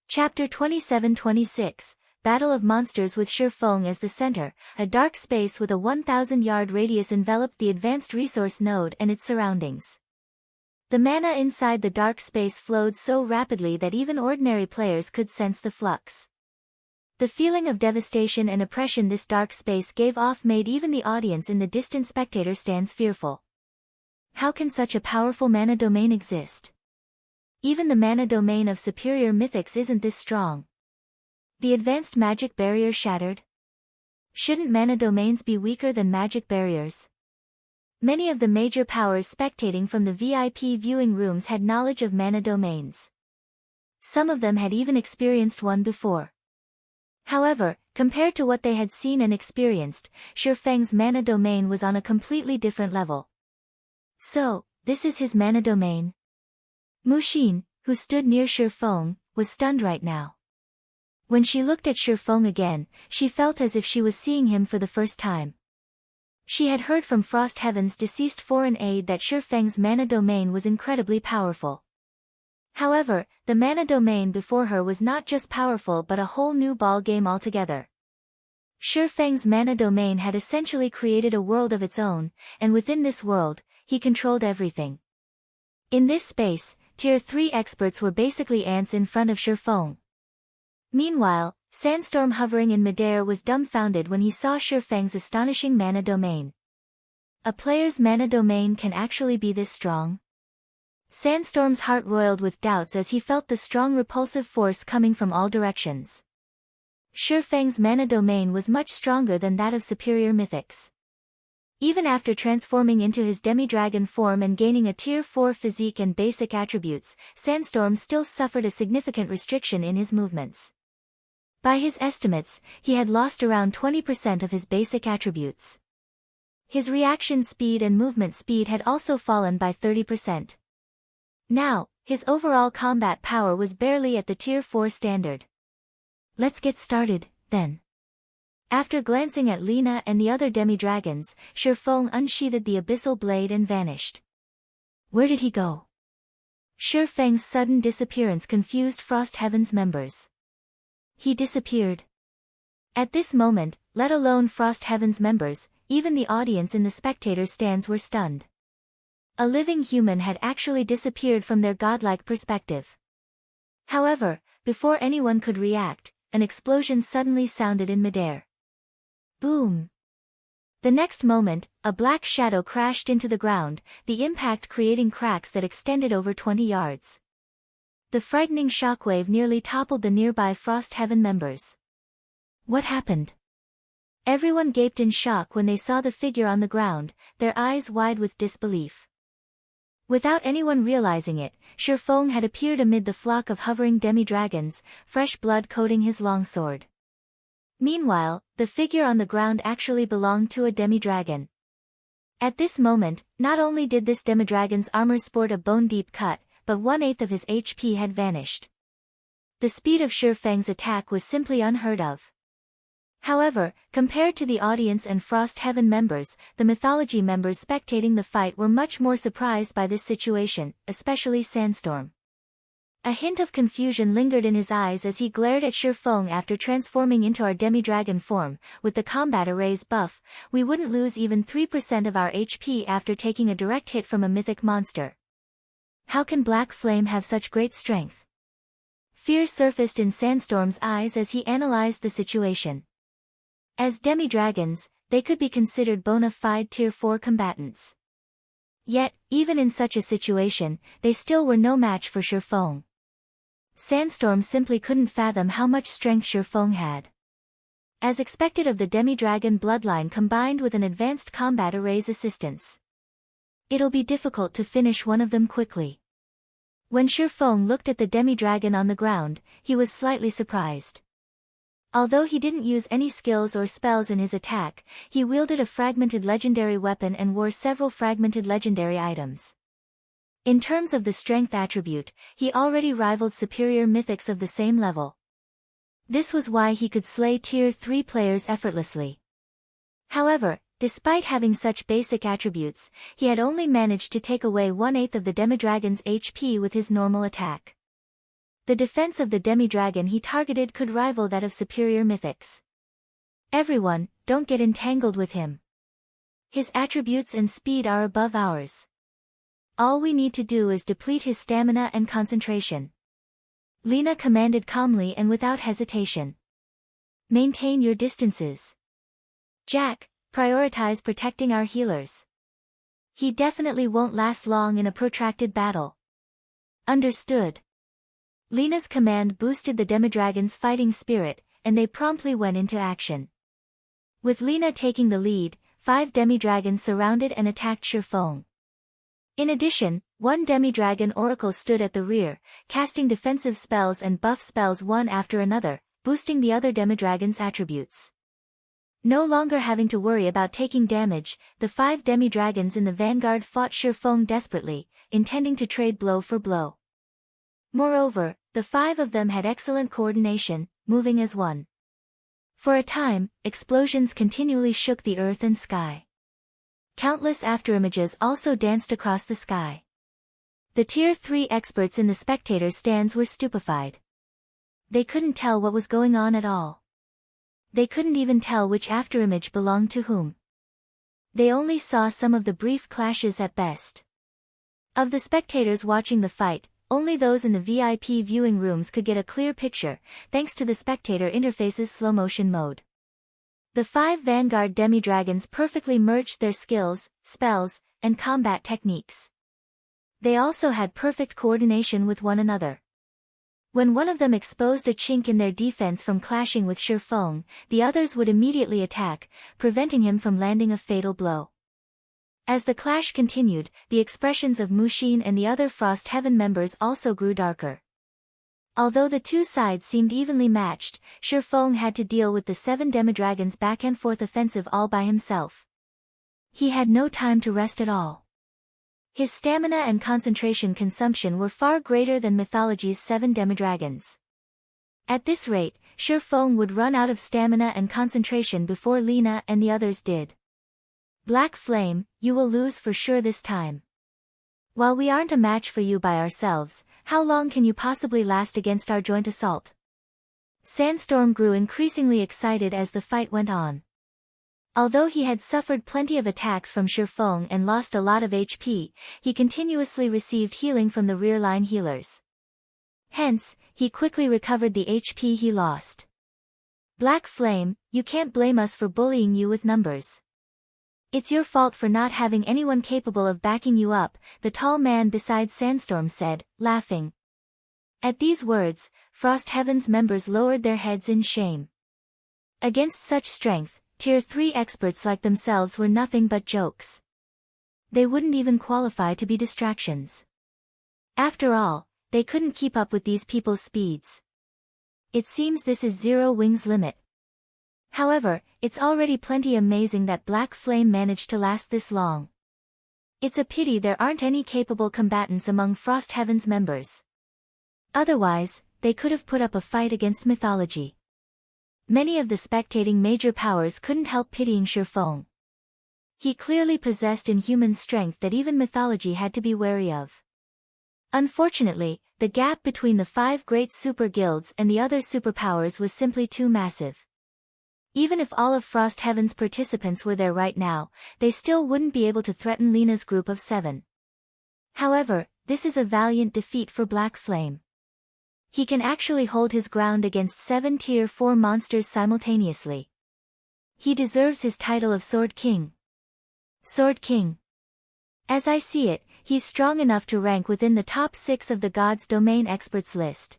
Chapter 27-26, Battle of Monsters with Shi Feng as the center. A dark space with a 1,000-yard radius enveloped the advanced resource node and its surroundings. The mana inside the dark space flowed so rapidly that even ordinary players could sense the flux. The feeling of devastation and oppression this dark space gave off made even the audience in the distant spectator stands fearful. How can such a powerful mana domain exist? Even the mana domain of superior mythics isn't this strong. The advanced magic barrier shattered? Shouldn't mana domains be weaker than magic barriers? Many of the major powers spectating from the VIP viewing rooms had knowledge of mana domains. Some of them had even experienced one before. However, compared to what they had seen and experienced, Shi Feng's mana domain was on a completely different level. So, this is his mana domain? Mushin, who stood near Shi Feng, was stunned right now. When she looked at Shi Feng again, she felt as if she was seeing him for the first time. She had heard from Frost Heaven's deceased foreign aide that Shi Feng's mana domain was incredibly powerful. However, the mana domain before her was not just powerful but a whole new ball game altogether. Shi Feng's mana domain had essentially created a world of its own, and within this world, he controlled everything. In this space, Tier 3 experts were basically ants in front of Shi Feng. Meanwhile, Sandstorm hovering in midair was dumbfounded when he saw Shi Feng's astonishing mana domain. A player's mana domain can actually be this strong? Sandstorm's heart roiled with doubts as he felt the strong repulsive force coming from all directions. Shi Feng's mana domain was much stronger than that of superior mythics. Even after transforming into his demi-dragon form and gaining a Tier 4 physique and basic attributes, Sandstorm still suffered a significant restriction in his movements. By his estimates, he had lost around 20% of his basic attributes. His reaction speed and movement speed had also fallen by 30%. Now, his overall combat power was barely at the Tier 4 standard. Let's get started, then. After glancing at Lina and the other demi-dragons, Shi Feng unsheathed the abyssal blade and vanished. Where did he go? Shi Feng's sudden disappearance confused Frost Heaven's members. He disappeared. At this moment, let alone Frost Heaven's members, even the audience in the spectator stands were stunned. A living human had actually disappeared from their godlike perspective. However, before anyone could react, an explosion suddenly sounded in midair. Boom! The next moment, a black shadow crashed into the ground, the impact creating cracks that extended over 20 yards. The frightening shockwave nearly toppled the nearby Frost Heaven members. What happened? Everyone gaped in shock when they saw the figure on the ground, their eyes wide with disbelief. Without anyone realizing it, Shi Feng had appeared amid the flock of hovering demi-dragons, fresh blood coating his longsword. Meanwhile, the figure on the ground actually belonged to a demi-dragon. At this moment, not only did this demi-dragon's armor sport a bone-deep cut, but 1/8 of his HP had vanished. The speed of Shi Feng's attack was simply unheard of. However, compared to the audience and Frost Heaven members, the mythology members spectating the fight were much more surprised by this situation, especially Sandstorm. A hint of confusion lingered in his eyes as he glared at Shi Feng after transforming into our demi-dragon form. With the combat arrays buff, we wouldn't lose even 3% of our HP after taking a direct hit from a mythic monster. How can Black Flame have such great strength? Fear surfaced in Sandstorm's eyes as he analyzed the situation. As demi-dragons, they could be considered bona fide Tier 4 combatants. Yet, even in such a situation, they still were no match for Shi Feng. Sandstorm simply couldn't fathom how much strength Shi Feng had. As expected of the demi-dragon bloodline combined with an advanced combat array's assistance, it'll be difficult to finish one of them quickly. When Shi Feng looked at the demi-dragon on the ground, he was slightly surprised. Although he didn't use any skills or spells in his attack, he wielded a fragmented legendary weapon and wore several fragmented legendary items. In terms of the strength attribute, he already rivaled superior mythics of the same level. This was why he could slay Tier 3 players effortlessly. However, despite having such basic attributes, he had only managed to take away 1/8 of the demi-dragon's HP with his normal attack. The defense of the demi-dragon he targeted could rival that of superior mythics. Everyone, don't get entangled with him. His attributes and speed are above ours. All we need to do is deplete his stamina and concentration. Lina commanded calmly and without hesitation. Maintain your distances. Jack, prioritize protecting our healers. He definitely won't last long in a protracted battle. Understood. Lina's command boosted the demi-dragon's fighting spirit, and they promptly went into action. With Lina taking the lead, 5 demi-dragons surrounded and attacked Shi Feng. In addition, 1 demi-dragon oracle stood at the rear, casting defensive spells and buff spells one after another, boosting the other demi-dragon's attributes. No longer having to worry about taking damage, the 5 demi-dragons in the vanguard fought Shi Feng desperately, intending to trade blow for blow. Moreover, the 5 of them had excellent coordination, moving as one. For a time, explosions continually shook the earth and sky. Countless afterimages also danced across the sky. The Tier 3 experts in the spectator stands were stupefied. They couldn't tell what was going on at all. They couldn't even tell which afterimage belonged to whom. They only saw some of the brief clashes at best. Of the spectators watching the fight, only those in the VIP viewing rooms could get a clear picture, thanks to the spectator interface's slow-motion mode. The 5 Vanguard demi-dragons perfectly merged their skills, spells, and combat techniques. They also had perfect coordination with one another. When one of them exposed a chink in their defense from clashing with Shi Feng, the others would immediately attack, preventing him from landing a fatal blow. As the clash continued, the expressions of Mushin and the other Frost Heaven members also grew darker. Although the two sides seemed evenly matched, Shi Feng had to deal with the 7 demi-dragons' back-and-forth offensive all by himself. He had no time to rest at all. His stamina and concentration consumption were far greater than mythology's 7 demi-dragons. At this rate, Shi Feng would run out of stamina and concentration before Lina and the others did. Black Flame, you will lose for sure this time. While we aren't a match for you by ourselves, how long can you possibly last against our joint assault? Sandstorm grew increasingly excited as the fight went on. Although he had suffered plenty of attacks from Shi Feng and lost a lot of HP, he continuously received healing from the rear-line healers. Hence, he quickly recovered the HP he lost. Black Flame, you can't blame us for bullying you with numbers. It's your fault for not having anyone capable of backing you up, the tall man beside Sandstorm said, laughing. At these words, Frost Heaven's members lowered their heads in shame. Against such strength, Tier 3 experts like themselves were nothing but jokes. They wouldn't even qualify to be distractions. After all, they couldn't keep up with these people's speeds. It seems this is Zero Wing's limit. However, it's already plenty amazing that Black Flame managed to last this long. It's a pity there aren't any capable combatants among Frost Heaven's members. Otherwise, they could have put up a fight against mythology. Many of the spectating major powers couldn't help pitying Shi Feng. He clearly possessed inhuman strength that even mythology had to be wary of. Unfortunately, the gap between the 5 great super guilds and the other superpowers was simply too massive. Even if all of Frost Heaven's participants were there right now, they still wouldn't be able to threaten Lena's group of 7. However, this is a valiant defeat for Black Flame. He can actually hold his ground against 7 Tier 4 monsters simultaneously. He deserves his title of Sword King. Sword King. As I see it, he's strong enough to rank within the top 6 of the God's Domain experts list.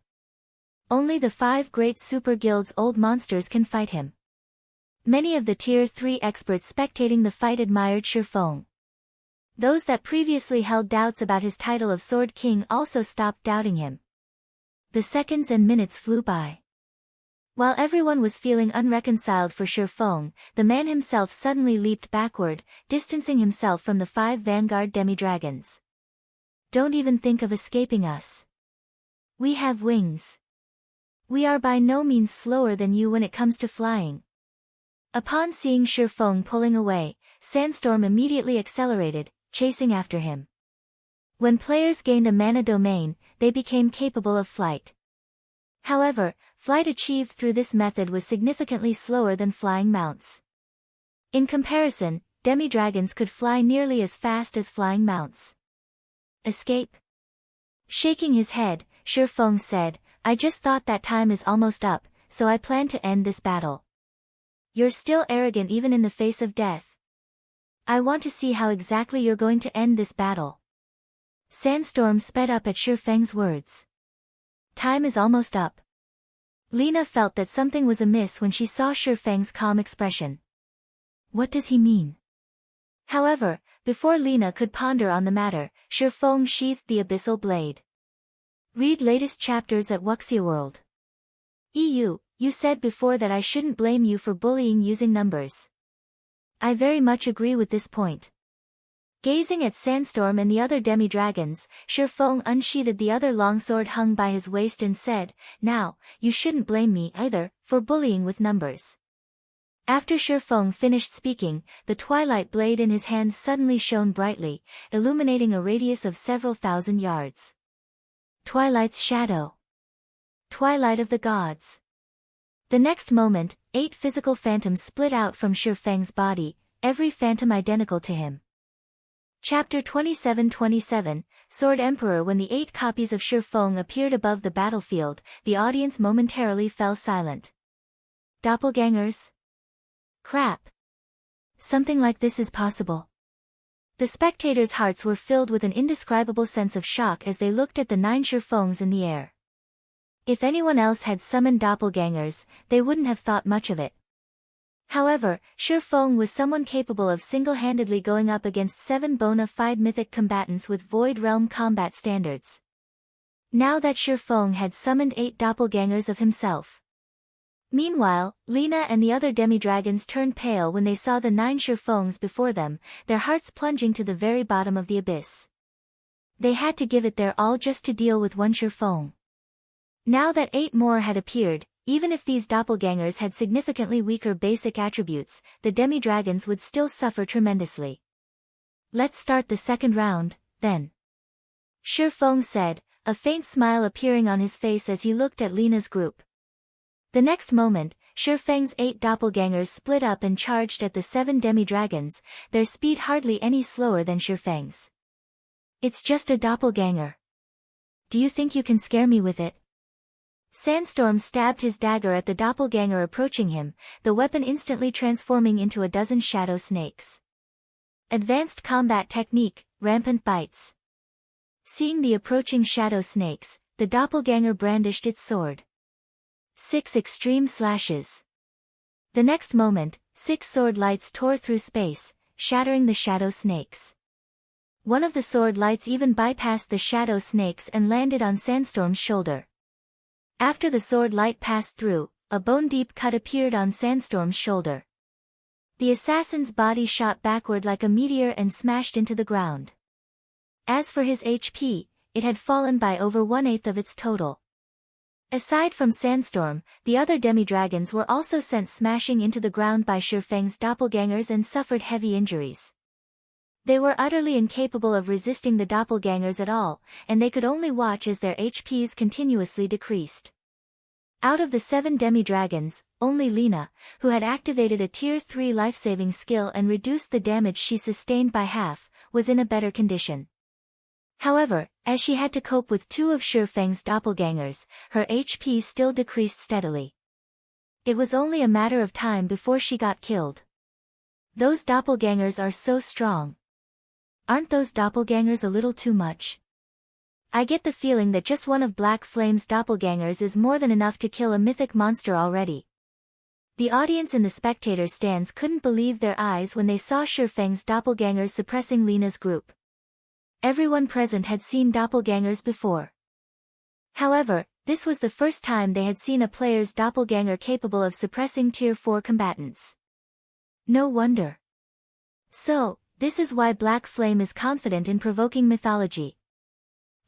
Only the 5 great super guilds old monsters can fight him. Many of the Tier 3 experts spectating the fight admired Shi Feng. Those that previously held doubts about his title of Sword King also stopped doubting him. The seconds and minutes flew by. While everyone was feeling unreconciled for Shi Feng, the man himself suddenly leaped backward, distancing himself from the 5 vanguard demi-dragons. Don't even think of escaping us. We have wings. We are by no means slower than you when it comes to flying. Upon seeing Shi Feng pulling away, Sandstorm immediately accelerated, chasing after him. When players gained a mana domain, they became capable of flight. However, flight achieved through this method was significantly slower than flying mounts. In comparison, demi-dragons could fly nearly as fast as flying mounts. Escape? Shaking his head, Shi Feng said, I just thought that time is almost up, so I plan to end this battle. You're still arrogant even in the face of death. I want to see how exactly you're going to end this battle. Sandstorm sped up at Shi Feng's words. Time is almost up. Lena felt that something was amiss when she saw Shi Feng's calm expression. What does he mean? However, before Lena could ponder on the matter, Shi Feng sheathed the abyssal blade. Read latest chapters at Wuxia World. You said before that I shouldn't blame you for bullying using numbers. I very much agree with this point. Gazing at Sandstorm and the other demi-dragons, Shi Feng unsheathed the other longsword hung by his waist and said, Now, you shouldn't blame me either, for bullying with numbers. After Shi Feng finished speaking, the twilight blade in his hand suddenly shone brightly, illuminating a radius of several thousand yards. Twilight's shadow. Twilight of the gods. The next moment, 8 physical phantoms split out from Shi Feng's body, every phantom identical to him. Chapter 27-27, Sword Emperor. When the 8 copies of Shi Feng appeared above the battlefield, the audience momentarily fell silent. Doppelgangers? Crap. Something like this is possible. The spectators' hearts were filled with an indescribable sense of shock as they looked at the 9 Shi Fengs in the air. If anyone else had summoned doppelgangers, they wouldn't have thought much of it. However, Shi Feng was someone capable of single-handedly going up against 7 bona fide mythic combatants with Void Realm combat standards. Now that Shi Feng had summoned 8 doppelgangers of himself. Meanwhile, Lena and the other demi-dragons turned pale when they saw the 9 Shi Fengs before them, their hearts plunging to the very bottom of the abyss. They had to give it their all just to deal with 1 Shi Feng. Now that 8 more had appeared, even if these doppelgangers had significantly weaker basic attributes, the demi-dragons would still suffer tremendously. Let's start the second round, then. Shi Feng said, a faint smile appearing on his face as he looked at Lena's group. The next moment, Shi Feng's 8 doppelgangers split up and charged at the 7 demi-dragons, their speed hardly any slower than Shi Feng's. It's just a doppelganger. Do you think you can scare me with it? Sandstorm stabbed his dagger at the doppelganger approaching him, the weapon instantly transforming into a dozen shadow snakes. Advanced combat technique, rampant bites. Seeing the approaching shadow snakes, the doppelganger brandished its sword. 6 extreme slashes. The next moment, 6 sword lights tore through space, shattering the shadow snakes. One of the sword lights even bypassed the shadow snakes and landed on Sandstorm's shoulder. After the sword light passed through, a bone-deep cut appeared on Sandstorm's shoulder. The assassin's body shot backward like a meteor and smashed into the ground. As for his HP, it had fallen by over 1/8 of its total. Aside from Sandstorm, the other demi-dragons were also sent smashing into the ground by Shi Feng's doppelgangers and suffered heavy injuries. They were utterly incapable of resisting the doppelgangers at all, and they could only watch as their HPs continuously decreased. Out of the 7 demi-dragons, only Lena, who had activated a Tier 3 life-saving skill and reduced the damage she sustained by half, was in a better condition. However, as she had to cope with 2 of Shi Feng's doppelgangers, her HP still decreased steadily. It was only a matter of time before she got killed. Those doppelgangers are so strong. Aren't those doppelgangers a little too much? I get the feeling that just one of Black Flame's doppelgangers is more than enough to kill a mythic monster already. The audience in the spectator stands couldn't believe their eyes when they saw Shi Feng's doppelgangers suppressing Lena's group. Everyone present had seen doppelgangers before. However, this was the first time they had seen a player's doppelganger capable of suppressing Tier 4 combatants. No wonder. So, this is why Black Flame is confident in provoking mythology.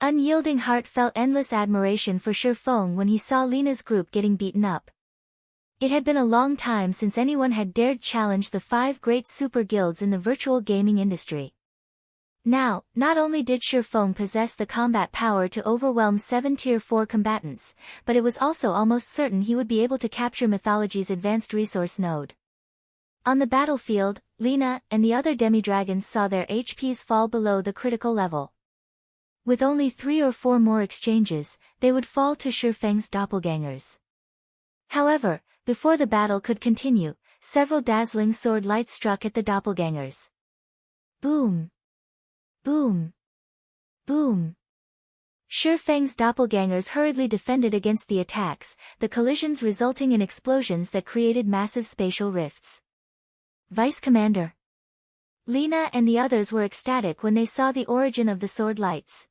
Unyielding Heart felt endless admiration for Shi Feng when he saw Lena's group getting beaten up. It had been a long time since anyone had dared challenge the 5 great super guilds in the virtual gaming industry. Now, not only did Shi Feng possess the combat power to overwhelm 7 Tier 4 combatants, but it was also almost certain he would be able to capture mythology's advanced resource node. On the battlefield, Lena and the other demi-dragons saw their HPs fall below the critical level. With only 3 or 4 more exchanges, they would fall to Shi Feng's doppelgangers. However, before the battle could continue, several dazzling sword lights struck at the doppelgangers. Boom! Boom! Boom! Shi Feng's doppelgangers hurriedly defended against the attacks, the collisions resulting in explosions that created massive spatial rifts. Vice Commander! Lena and the others were ecstatic when they saw the origin of the sword lights.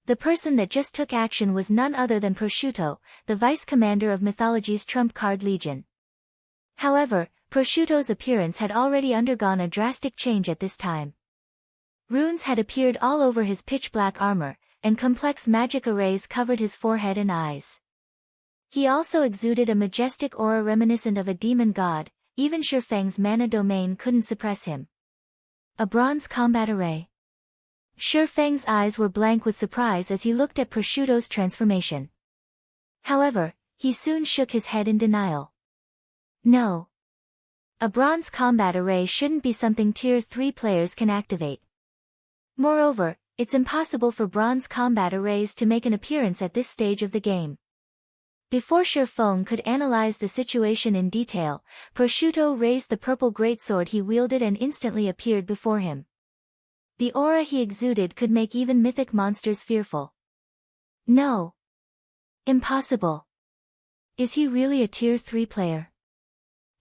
The person that just took action was none other than Prosciutto, the vice commander of mythology's trump card legion. However, Prosciutto's appearance had already undergone a drastic change at this time. Runes had appeared all over his pitch-black armor, and complex magic arrays covered his forehead and eyes. He also exuded a majestic aura reminiscent of a demon god, even Shi Feng's mana domain couldn't suppress him. A bronze combat array. Shi Feng's eyes were blank with surprise as he looked at Prosciutto's transformation. However, he soon shook his head in denial. No. A bronze combat array shouldn't be something Tier 3 players can activate. Moreover, it's impossible for bronze combat arrays to make an appearance at this stage of the game. Before Shi Feng could analyze the situation in detail, Prosciutto raised the purple greatsword he wielded and instantly appeared before him. The aura he exuded could make even mythic monsters fearful. No. Impossible. Is he really a Tier 3 player?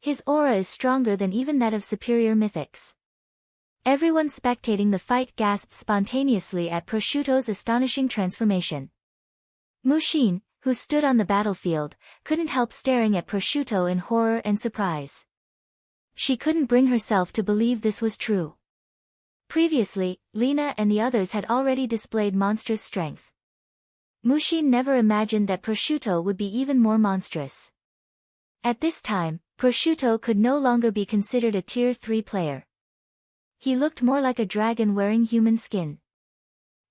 His aura is stronger than even that of superior mythics. Everyone spectating the fight gasped spontaneously at Prosciutto's astonishing transformation. Mushin, who stood on the battlefield, couldn't help staring at Prosciutto in horror and surprise. She couldn't bring herself to believe this was true. Previously, Lena and the others had already displayed monstrous strength. Mushin never imagined that Prosciutto would be even more monstrous. At this time, Prosciutto could no longer be considered a Tier 3 player. He looked more like a dragon wearing human skin.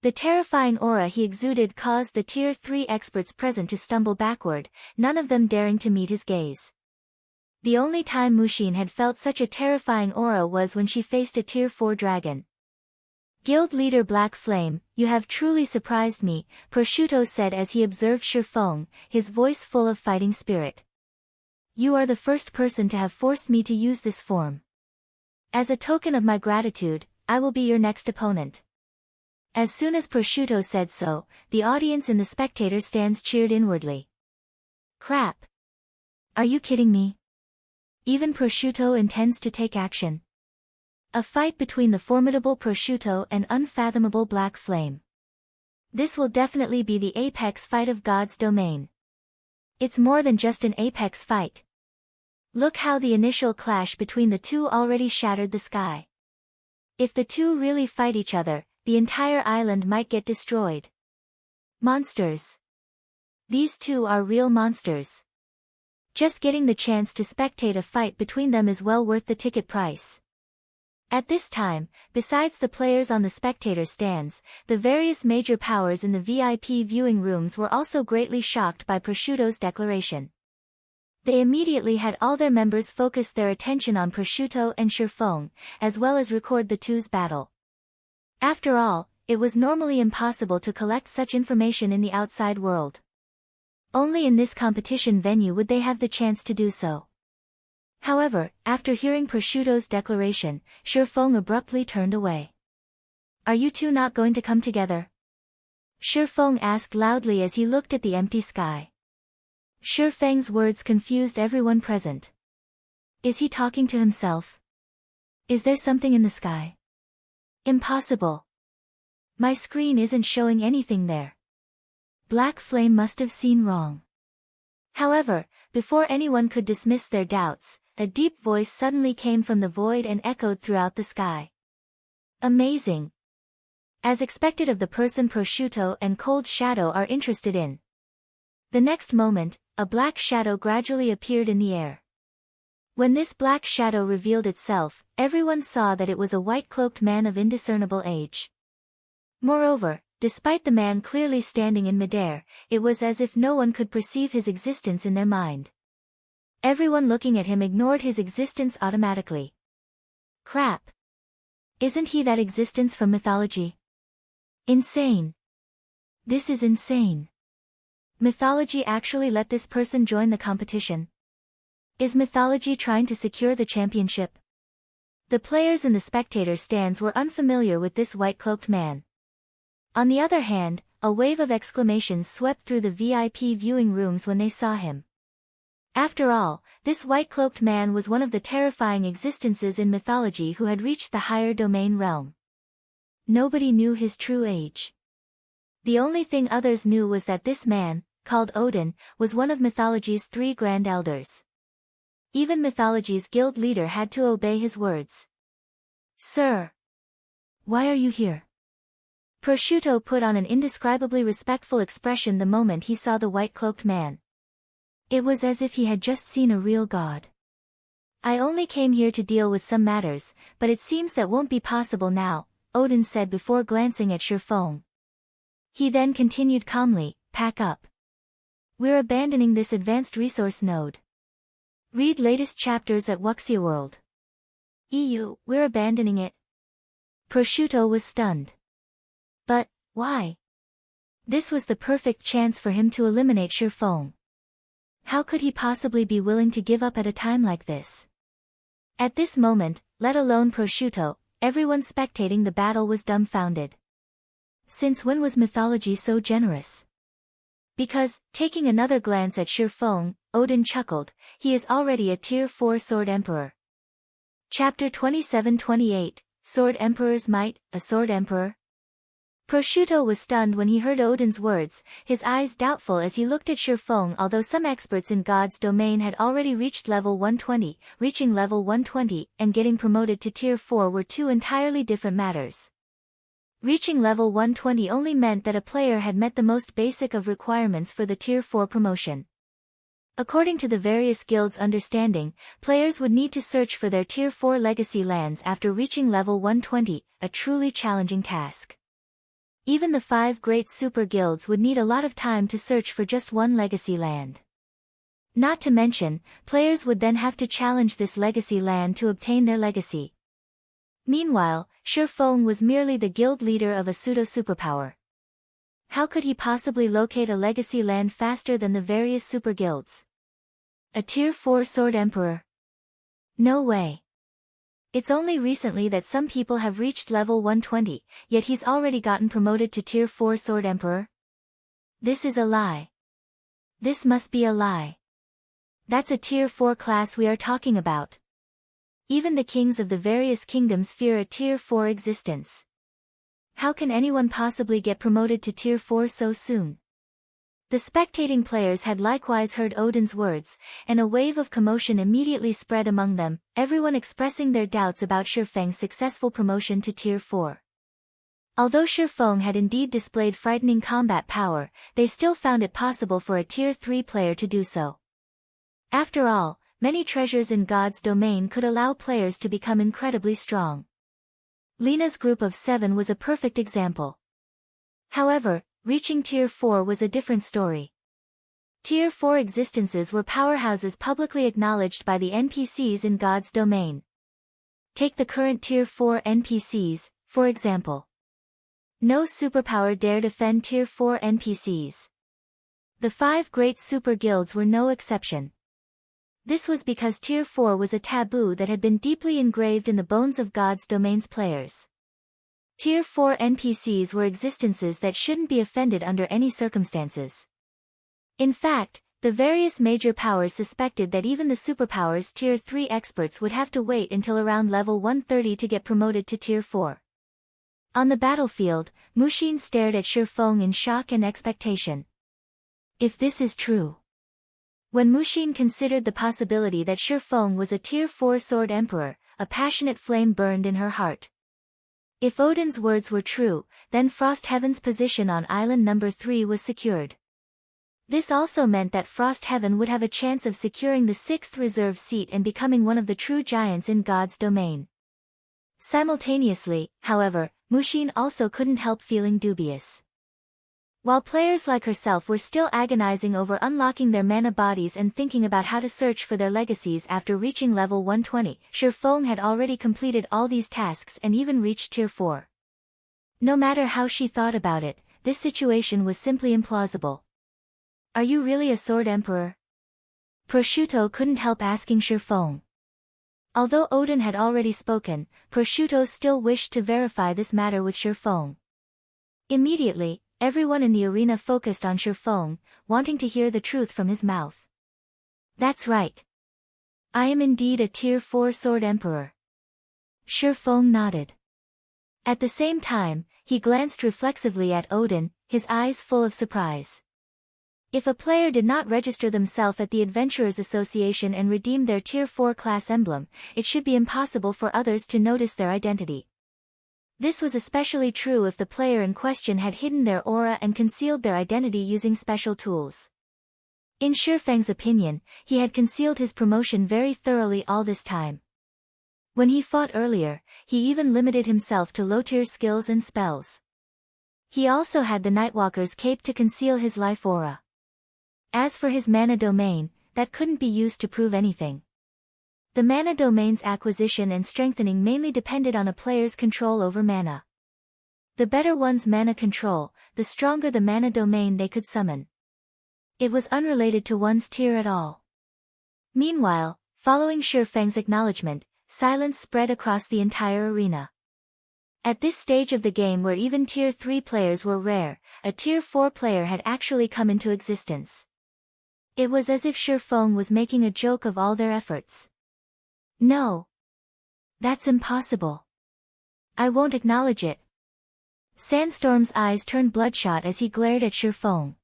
The terrifying aura he exuded caused the Tier 3 experts present to stumble backward, none of them daring to meet his gaze. The only time Mushin had felt such a terrifying aura was when she faced a Tier 4 dragon. Guild leader Black Flame, you have truly surprised me, Prosciutto said as he observed Shi Feng, his voice full of fighting spirit. You are the first person to have forced me to use this form. As a token of my gratitude, I will be your next opponent. As soon as Prosciutto said so, the audience in the spectator stands cheered inwardly. Crap. Are you kidding me? Even Prosciutto intends to take action. A fight between the formidable Prosciutto and Unfathomable Black Flame. This will definitely be the apex fight of God's domain. It's more than just an apex fight. Look how the initial clash between the two already shattered the sky. If the two really fight each other, the entire island might get destroyed. Monsters. These two are real monsters. Just getting the chance to spectate a fight between them is well worth the ticket price. At this time, besides the players on the spectator stands, the various major powers in the VIP viewing rooms were also greatly shocked by Prosciutto's declaration. They immediately had all their members focus their attention on Prosciutto and Shi Feng, as well as record the two's battle. After all, it was normally impossible to collect such information in the outside world. Only in this competition venue would they have the chance to do so. However, after hearing Prosciutto's declaration, Shi Feng abruptly turned away. "Are you two not going to come together?" Shi Feng asked loudly as he looked at the empty sky. Shi Feng's words confused everyone present. Is he talking to himself? Is there something in the sky? Impossible. My screen isn't showing anything there. Black Flame must have seen wrong. However, before anyone could dismiss their doubts, a deep voice suddenly came from the void and echoed throughout the sky. Amazing. As expected of the person Prosciutto and Cold Shadow are interested in. The next moment, a black shadow gradually appeared in the air. When this black shadow revealed itself, everyone saw that it was a white-cloaked man of indiscernible age. Moreover, despite the man clearly standing in midair, it was as if no one could perceive his existence in their mind. Everyone looking at him ignored his existence automatically. Crap. Isn't he that existence from mythology? Insane. This is insane. Mythology actually let this person join the competition. Is mythology trying to secure the championship? The players in the spectator stands were unfamiliar with this white-cloaked man. On the other hand, a wave of exclamations swept through the VIP viewing rooms when they saw him. After all, this white-cloaked man was one of the terrifying existences in mythology who had reached the higher domain realm. Nobody knew his true age. The only thing others knew was that this man, called Odin, was one of mythology's 3 grand elders. Even mythology's guild leader had to obey his words. "Sir. Why are you here?" Prosciutto put on an indescribably respectful expression the moment he saw the white-cloaked man. It was as if he had just seen a real god. "I only came here to deal with some matters, but it seems that won't be possible now," Odin said before glancing at Shi Feng. He then continued calmly, "Pack up. We're abandoning this advanced resource node. Read latest chapters at Wuxia World. EU, we're abandoning it." Prosciutto was stunned. But, why? This was the perfect chance for him to eliminate Shi Feng. How could he possibly be willing to give up at a time like this? At this moment, let alone Prosciutto, everyone spectating the battle was dumbfounded. Since when was mythology so generous? Because, taking another glance at Shi Feng, Odin chuckled, he is already a Tier 4 Sword Emperor. Chapter 27-28, Sword Emperor's Might, a Sword Emperor? Prosciutto was stunned when he heard Odin's words, his eyes doubtful as he looked at Shi Feng. Although some experts in God's domain had already reached level 120, reaching level 120 and getting promoted to Tier 4 were two entirely different matters. Reaching level 120 only meant that a player had met the most basic of requirements for the Tier 4 promotion. According to the various guilds' understanding, players would need to search for their Tier 4 legacy lands after reaching level 120, a truly challenging task. Even the 5 great super guilds would need a lot of time to search for just one legacy land. Not to mention, players would then have to challenge this legacy land to obtain their legacy. Meanwhile, Shi Feng was merely the guild leader of a pseudo-superpower. How could he possibly locate a legacy land faster than the various super guilds? A Tier 4 Sword Emperor? No way. It's only recently that some people have reached level 120, yet he's already gotten promoted to Tier 4 Sword Emperor? This is a lie. This must be a lie. That's a Tier 4 class we are talking about. Even the kings of the various kingdoms fear a Tier 4 existence. How can anyone possibly get promoted to Tier 4 so soon? The spectating players had likewise heard Odin's words, and a wave of commotion immediately spread among them, everyone expressing their doubts about Shi Feng's successful promotion to Tier 4. Although Shi Feng had indeed displayed frightening combat power, they still found it possible for a Tier 3 player to do so. After all, many treasures in God's domain could allow players to become incredibly strong. Lena's group of 7 was a perfect example. However, reaching Tier 4 was a different story. Tier 4 existences were powerhouses publicly acknowledged by the NPCs in God's domain. Take the current Tier 4 NPCs, for example. No superpower dare defend Tier 4 NPCs. The 5 great super guilds were no exception. This was because Tier 4 was a taboo that had been deeply engraved in the bones of God's domain's players. Tier 4 NPCs were existences that shouldn't be offended under any circumstances. In fact, the various major powers suspected that even the superpowers Tier 3 experts would have to wait until around level 130 to get promoted to Tier 4. On the battlefield, Mushin stared at Shi Feng in shock and expectation. If this is true. When Mushin considered the possibility that Shi Feng was a Tier 4 Sword Emperor, a passionate flame burned in her heart. If Odin's words were true, then Frost Heaven's position on island number 3 was secured. This also meant that Frost Heaven would have a chance of securing the 6th reserve seat and becoming one of the true giants in God's domain. Simultaneously, however, Mushin also couldn't help feeling dubious. While players like herself were still agonizing over unlocking their mana bodies and thinking about how to search for their legacies after reaching level 120, Shi Feng had already completed all these tasks and even reached Tier 4. No matter how she thought about it, this situation was simply implausible. Are you really a Sword Emperor? Prosciutto couldn't help asking Shi Feng. Although Odin had already spoken, Prosciutto still wished to verify this matter with Shi Feng. Immediately, everyone in the arena focused on Shi Feng, wanting to hear the truth from his mouth. That's right. I am indeed a Tier 4 Sword Emperor. Shi Feng nodded. At the same time, he glanced reflexively at Odin, his eyes full of surprise. If a player did not register themselves at the Adventurers Association and redeem their Tier 4 class emblem, it should be impossible for others to notice their identity. This was especially true if the player in question had hidden their aura and concealed their identity using special tools. In Shi Feng's opinion, he had concealed his promotion very thoroughly all this time. When he fought earlier, he even limited himself to low-tier skills and spells. He also had the Nightwalker's cape to conceal his life aura. As for his mana domain, that couldn't be used to prove anything. The mana domain's acquisition and strengthening mainly depended on a player's control over mana. The better one's mana control, the stronger the mana domain they could summon. It was unrelated to one's tier at all. Meanwhile, following Shi Feng's acknowledgement, silence spread across the entire arena. At this stage of the game where even Tier 3 players were rare, a Tier 4 player had actually come into existence. It was as if Shi Feng was making a joke of all their efforts. No. That's impossible. I won't acknowledge it. Sandstorm's eyes turned bloodshot as he glared at Shi Feng.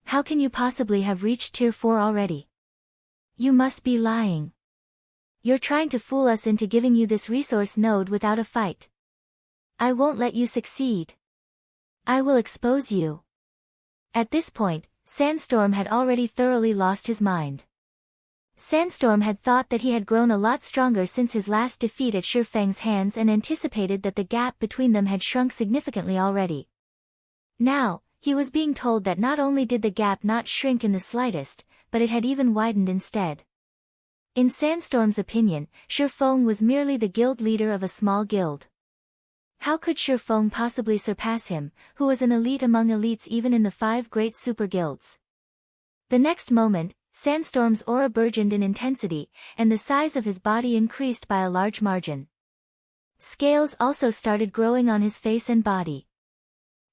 How can you possibly have reached Tier 4 already? You must be lying. You're trying to fool us into giving you this resource node without a fight. I won't let you succeed. I will expose you. At this point, Sandstorm had already thoroughly lost his mind. Sandstorm had thought that he had grown a lot stronger since his last defeat at Shi Feng's hands and anticipated that the gap between them had shrunk significantly already. Now, he was being told that not only did the gap not shrink in the slightest, but it had even widened instead. In Sandstorm's opinion, Shi Feng was merely the guild leader of a small guild. How could Shi Feng possibly surpass him, who was an elite among elites even in the 5 great super guilds? The next moment, Sandstorm's aura burgeoned in intensity, and the size of his body increased by a large margin. Scales also started growing on his face and body.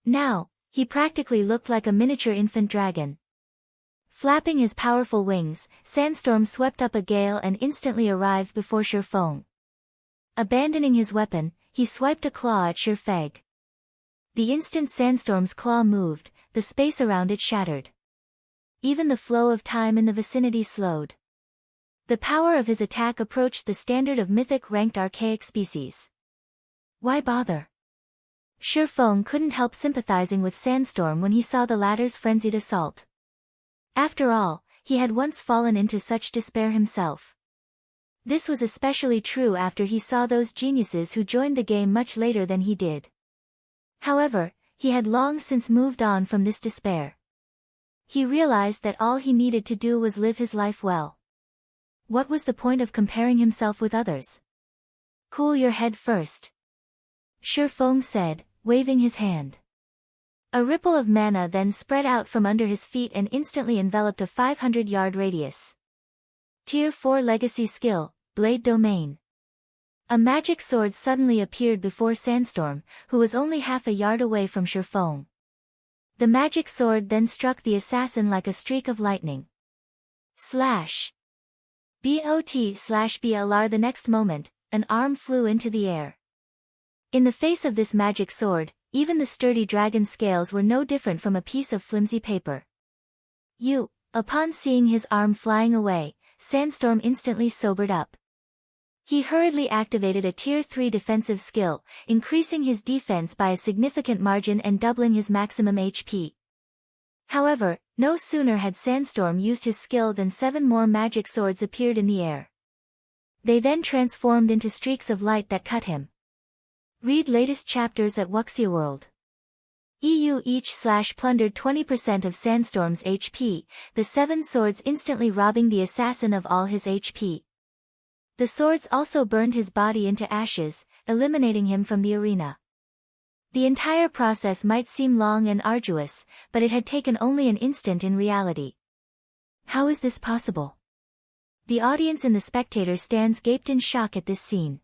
Now, he practically looked like a miniature infant dragon. Flapping his powerful wings, Sandstorm swept up a gale and instantly arrived before Shi Feng. Abandoning his weapon, he swiped a claw at Shi Feng. The instant Sandstorm's claw moved, the space around it shattered. Even the flow of time in the vicinity slowed. The power of his attack approached the standard of mythic-ranked archaic species. Why bother? Shi Feng couldn't help sympathizing with Sandstorm when he saw the latter's frenzied assault. After all, he had once fallen into such despair himself. This was especially true after he saw those geniuses who joined the game much later than he did. However, he had long since moved on from this despair. He realized that all he needed to do was live his life well. What was the point of comparing himself with others? Cool your head first, Shi Feng said, waving his hand. A ripple of mana then spread out from under his feet and instantly enveloped a 500-yard radius. Tier 4 Legacy Skill, Blade Domain. A magic sword suddenly appeared before Sandstorm, who was only half a yard away from Shi Feng. The magic sword then struck the assassin like a streak of lightning. Slash! BOT/BLR. The next moment, an arm flew into the air. In the face of this magic sword, even the sturdy dragon scales were no different from a piece of flimsy paper. Upon seeing his arm flying away, Sandstorm instantly sobered up. He hurriedly activated a Tier 3 defensive skill, increasing his defense by a significant margin and doubling his maximum HP. However, no sooner had Sandstorm used his skill than 7 more magic swords appeared in the air. They then transformed into streaks of light that cut him. Read latest chapters at Wuxia World. Each/plundered 20% of Sandstorm's HP, the 7 swords instantly robbing the assassin of all his HP. The swords also burned his body into ashes, eliminating him from the arena. The entire process might seem long and arduous, but it had taken only an instant in reality. How is this possible? The audience in the spectator stands gaped in shock at this scene.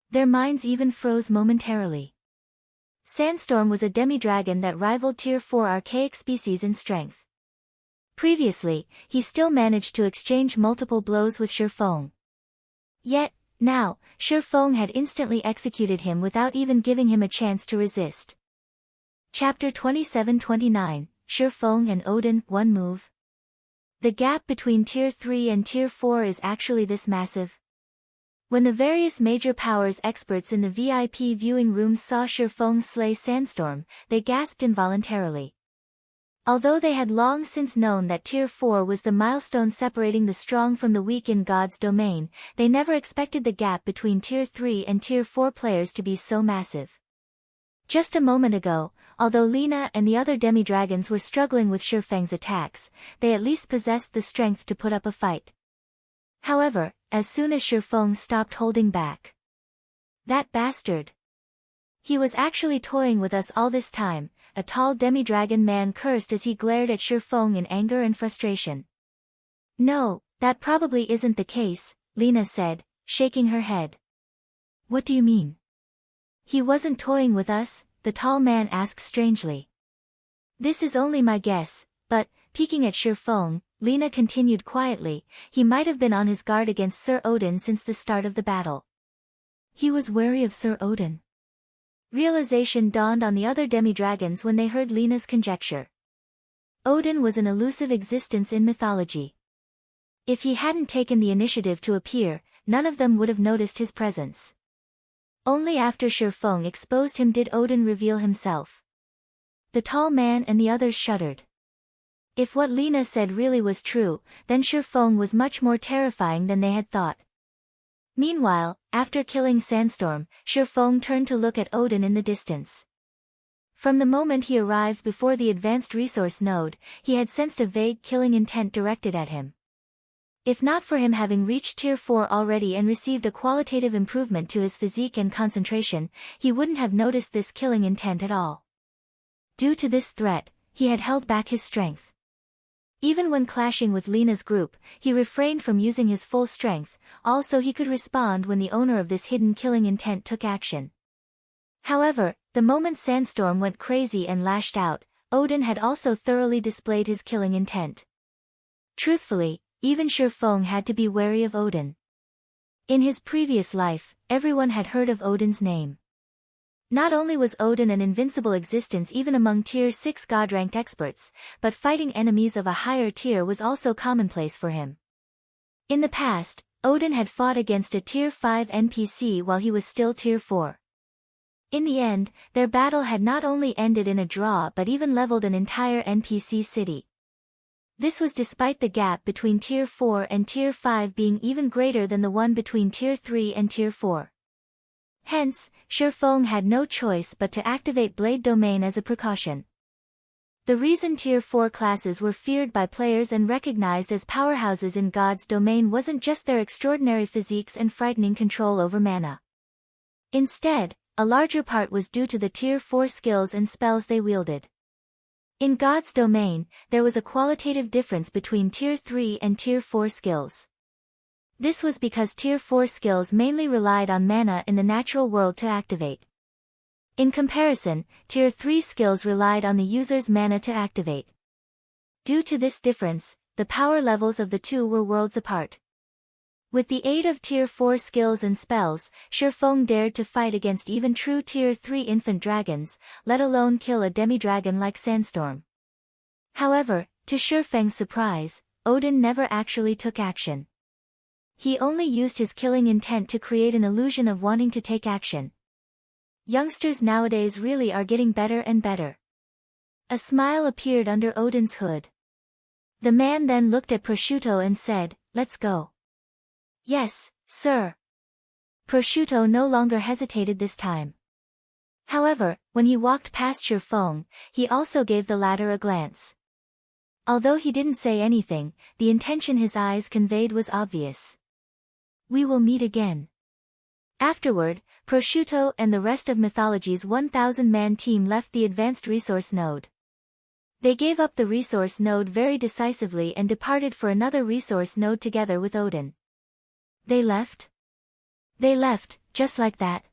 Their minds even froze momentarily. Sandstorm was a demi-dragon that rivaled Tier 4 archaic species in strength. Previously, he still managed to exchange multiple blows with Shi Feng. Yet, now, Shi Feng had instantly executed him without even giving him a chance to resist. Chapter 27-29, Shi Feng and Odin, One Move. The gap between Tier 3 and Tier 4 is actually this massive. When the various major powers experts in the VIP viewing rooms saw Shi Feng slay Sandstorm, they gasped involuntarily. Although they had long since known that Tier 4 was the milestone separating the strong from the weak in God's domain, they never expected the gap between Tier 3 and Tier 4 players to be so massive. Just a moment ago, although Lina and the other demi-dragons were struggling with Shi Feng's attacks, they at least possessed the strength to put up a fight. However, as soon as Shi Feng stopped holding back. That bastard! He was actually toying with us all this time, a tall demi-dragon man cursed as he glared at Shi Feng in anger and frustration. No, that probably isn't the case, Lina said, shaking her head. What do you mean? He wasn't toying with us, the tall man asked strangely. This is only my guess, but, peeking at Shi Feng, Lina continued quietly, he might have been on his guard against Sir Odin since the start of the battle. He was wary of Sir Odin. Realization dawned on the other demi-dragons when they heard Lina's conjecture. Odin was an elusive existence in mythology. If he hadn't taken the initiative to appear, none of them would have noticed his presence. Only after Shi Feng exposed him did Odin reveal himself. The tall man and the others shuddered. If what Lina said really was true, then Shi Feng was much more terrifying than they had thought. Meanwhile, after killing Sandstorm, Shi Feng turned to look at Odin in the distance. From the moment he arrived before the advanced resource node, he had sensed a vague killing intent directed at him. If not for him having reached Tier 4 already and received a qualitative improvement to his physique and concentration, he wouldn't have noticed this killing intent at all. Due to this threat, he had held back his strength. Even when clashing with Lina's group, he refrained from using his full strength, also he could respond when the owner of this hidden killing intent took action. However, the moment Sandstorm went crazy and lashed out, Odin had also thoroughly displayed his killing intent. Truthfully, even Shi Feng had to be wary of Odin. In his previous life, everyone had heard of Odin's name. Not only was Odin an invincible existence even among Tier 6 god-ranked experts, but fighting enemies of a higher tier was also commonplace for him. In the past, Odin had fought against a Tier 5 NPC while he was still Tier 4. In the end, their battle had not only ended in a draw but even leveled an entire NPC city. This was despite the gap between Tier 4 and Tier 5 being even greater than the one between Tier 3 and Tier 4. Hence, Shi Feng had no choice but to activate Blade Domain as a precaution. The reason Tier 4 classes were feared by players and recognized as powerhouses in God's domain wasn't just their extraordinary physiques and frightening control over mana. Instead, a larger part was due to the Tier 4 skills and spells they wielded. In God's domain, there was a qualitative difference between Tier 3 and Tier 4 skills. This was because Tier 4 skills mainly relied on mana in the natural world to activate. In comparison, Tier 3 skills relied on the user's mana to activate. Due to this difference, the power levels of the two were worlds apart. With the aid of Tier 4 skills and spells, Shi Feng dared to fight against even true Tier 3 infant dragons, let alone kill a demi-dragon like Sandstorm. However, to Shi Feng's surprise, Odin never actually took action. He only used his killing intent to create an illusion of wanting to take action. Youngsters nowadays really are getting better and better. A smile appeared under Odin's hood. The man then looked at Prosciutto and said, "Let's go." "Yes, sir." Prosciutto no longer hesitated this time. However, when he walked past Shi Feng, he also gave the latter a glance. Although he didn't say anything, the intention his eyes conveyed was obvious. "We will meet again." Afterward, Prosciutto and the rest of Mythology's 1,000-man team left the advanced resource node. They gave up the resource node very decisively and departed for another resource node together with Odin. They left? They left, just like that.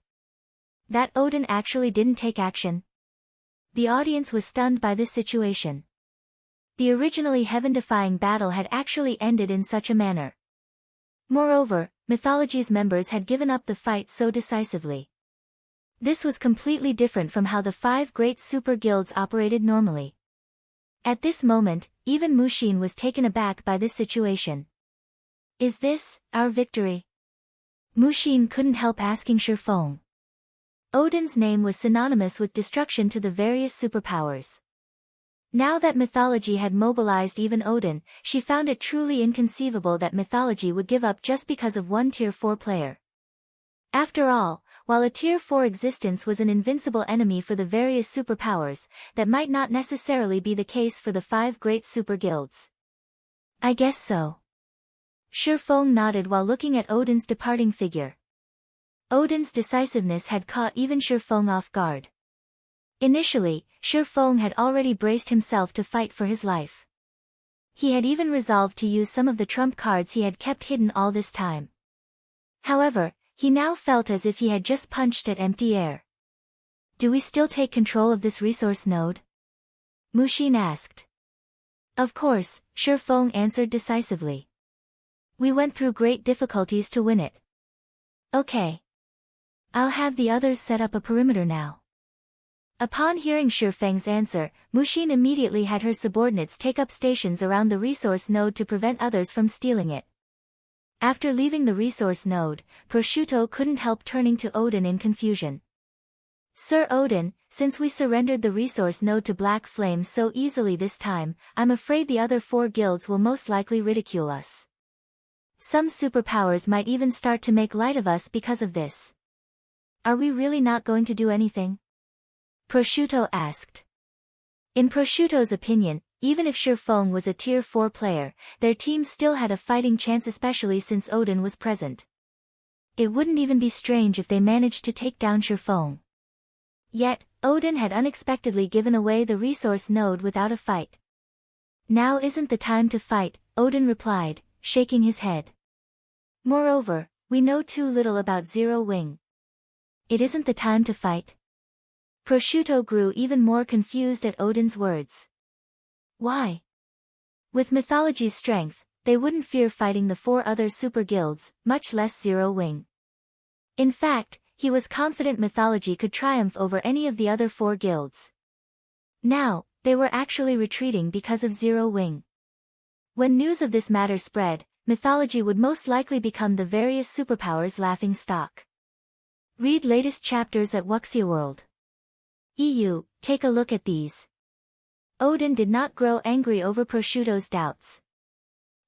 That Odin actually didn't take action. The audience was stunned by this situation. The originally heaven-defying battle had actually ended in such a manner. Moreover, Mythology's members had given up the fight so decisively. This was completely different from how the 5 great super guilds operated normally. At this moment, even Mushin was taken aback by this situation. "Is this our victory?" Mushin couldn't help asking Shi Feng. Odin's name was synonymous with destruction to the various superpowers. Now that Mythology had mobilized even Odin, she found it truly inconceivable that Mythology would give up just because of one Tier 4 player. After all, while a Tier 4 existence was an invincible enemy for the various superpowers, that might not necessarily be the case for the 5 great super guilds. "I guess so." Shi Feng nodded while looking at Odin's departing figure. Odin's decisiveness had caught even Shi Feng off guard. Initially, Shi Feng had already braced himself to fight for his life. He had even resolved to use some of the trump cards he had kept hidden all this time. However, he now felt as if he had just punched at empty air. "Do we still take control of this resource node?" Mushin asked. "Of course," Shi Feng answered decisively. "We went through great difficulties to win it." "Okay. I'll have the others set up a perimeter now." Upon hearing Shi Feng's answer, Mushin immediately had her subordinates take up stations around the resource node to prevent others from stealing it. After leaving the resource node, Prosciutto couldn't help turning to Odin in confusion. "Sir Odin, since we surrendered the resource node to Black Flame so easily this time, I'm afraid the other 4 guilds will most likely ridicule us. Some superpowers might even start to make light of us because of this. Are we really not going to do anything?" Prosciutto asked. In Prosciutto's opinion, even if Shi Feng was a Tier 4 player, their team still had a fighting chance, especially since Odin was present. It wouldn't even be strange if they managed to take down Shi Feng. Yet, Odin had unexpectedly given away the resource node without a fight. "Now isn't the time to fight," Odin replied, shaking his head. "Moreover, we know too little about Zero Wing." "It isn't the time to fight?" Prosciutto grew even more confused at Odin's words. "Why?" With mythology's strength, they wouldn't fear fighting the 4 other super guilds, much less Zero Wing. In fact, he was confident mythology could triumph over any of the other 4 guilds. Now, they were actually retreating because of Zero Wing. When news of this matter spread, mythology would most likely become the various superpowers' laughing stock. Read latest chapters at Wuxia World. EU, take a look at these. Odin did not grow angry over Prosciutto's doubts.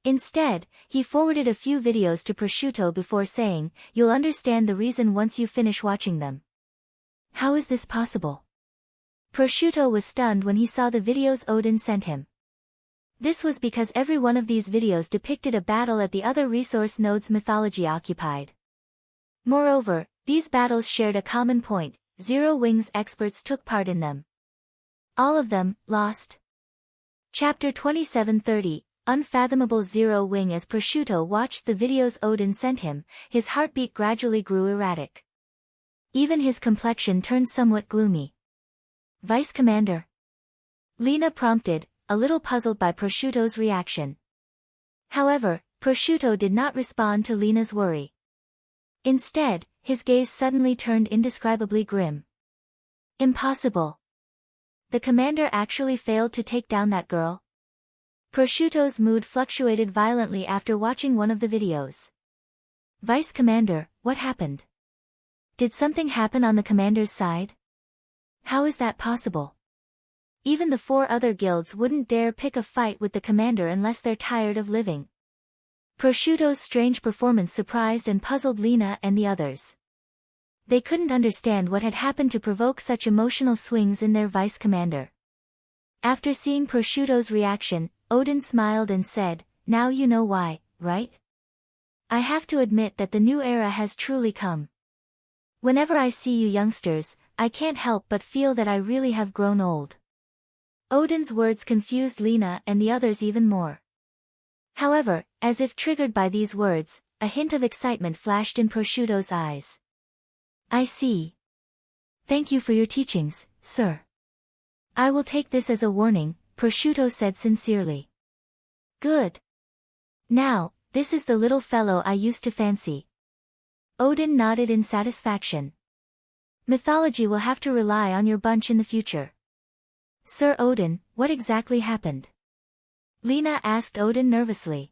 Instead, he forwarded a few videos to Prosciutto before saying, "You'll understand the reason once you finish watching them." How is this possible? Prosciutto was stunned when he saw the videos Odin sent him. This was because every one of these videos depicted a battle at the other resource node's mythology occupied. Moreover, these battles shared a common point: Zero Wing's experts took part in them. All of them lost. Chapter 2730, Unfathomable. Zero Wing. As Prosciutto watched the videos Odin sent him, his heartbeat gradually grew erratic. Even his complexion turned somewhat gloomy. "Vice Commander?" Lena prompted, a little puzzled by Prosciutto's reaction. However, Prosciutto did not respond to Lena's worry. Instead, his gaze suddenly turned indescribably grim. Impossible. The commander actually failed to take down that girl? Prosciutto's mood fluctuated violently after watching one of the videos. "Vice Commander, what happened? Did something happen on the commander's side? How is that possible? Even the 4 other guilds wouldn't dare pick a fight with the commander unless they're tired of living." Prosciutto's strange performance surprised and puzzled Lena and the others. They couldn't understand what had happened to provoke such emotional swings in their vice commander. After seeing Prosciutto's reaction, Odin smiled and said, "Now you know why, right? I have to admit that the new era has truly come. Whenever I see you youngsters, I can't help but feel that I really have grown old." Odin's words confused Lena and the others even more. However, as if triggered by these words, a hint of excitement flashed in Prosciutto's eyes. "I see. Thank you for your teachings, sir. I will take this as a warning," Prosciutto said sincerely. "Good. Now, this is the little fellow I used to fancy." Odin nodded in satisfaction. "Mythology will have to rely on your bunch in the future." "Sir Odin, what exactly happened?" Lena asked Odin nervously.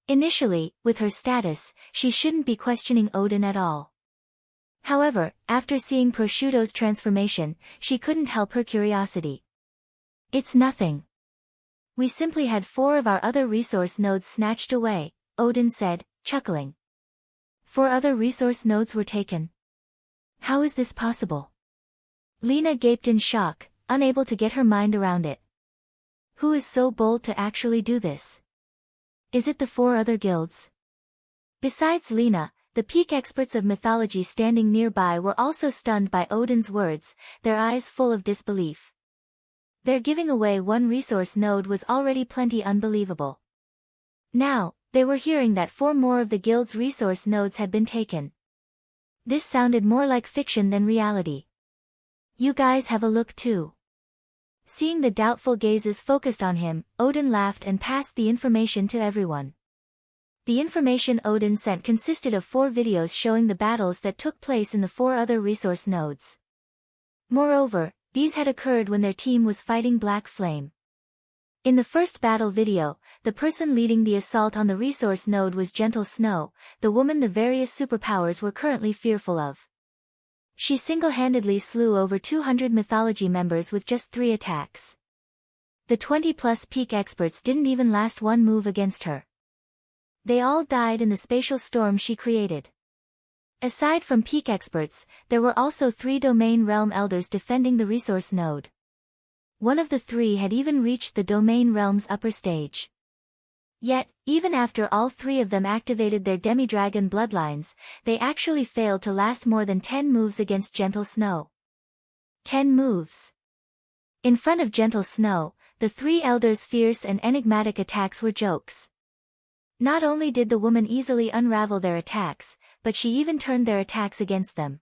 Initially, with her status, she shouldn't be questioning Odin at all. However, after seeing Prosciutto's transformation, she couldn't help her curiosity. "It's nothing. We simply had 4 of our other resource nodes snatched away," Odin said, chuckling. 4 other resource nodes were taken. How is this possible? Lena gaped in shock, unable to get her mind around it. Who is so bold to actually do this? Is it the 4 other guilds? Besides Lena, the peak experts of mythology standing nearby were also stunned by Odin's words, their eyes full of disbelief. Their giving away 1 resource node was already plenty unbelievable. Now, they were hearing that 4 more of the guild's resource nodes had been taken. This sounded more like fiction than reality. "You guys have a look too." Seeing the doubtful gazes focused on him, Odin laughed and passed the information to everyone. The information Odin sent consisted of 4 videos showing the battles that took place in the 4 other resource nodes. Moreover, these had occurred when their team was fighting Black Flame. In the first battle video, the person leading the assault on the resource node was Gentle Snow, the woman the various superpowers were currently fearful of. She single-handedly slew over 200 mythology members with just 3 attacks. The 20-plus peak experts didn't even last 1 move against her. They all died in the spatial storm she created. Aside from peak experts, there were also 3 domain realm elders defending the resource node. One of the 3 had even reached the domain realm's upper stage. Yet, even after all 3 of them activated their demi-dragon bloodlines, they actually failed to last more than 10 moves against Gentle Snow. 10 moves. In front of Gentle Snow, the 3 elders' fierce and enigmatic attacks were jokes. Not only did the woman easily unravel their attacks, but she even turned their attacks against them.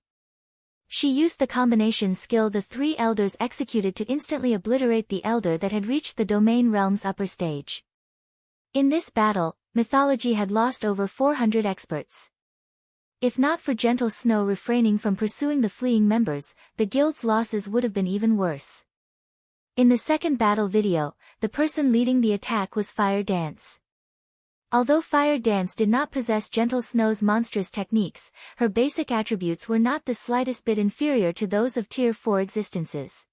She used the combination skill the 3 elders executed to instantly obliterate the elder that had reached the domain realm's upper stage. In this battle, mythology had lost over 400 experts. If not for Gentle Snow refraining from pursuing the fleeing members, the guild's losses would have been even worse. In the second battle video, the person leading the attack was Fire Dance. Although Fire Dance did not possess Gentle Snow's monstrous techniques, her basic attributes were not the slightest bit inferior to those of Tier 4 existences.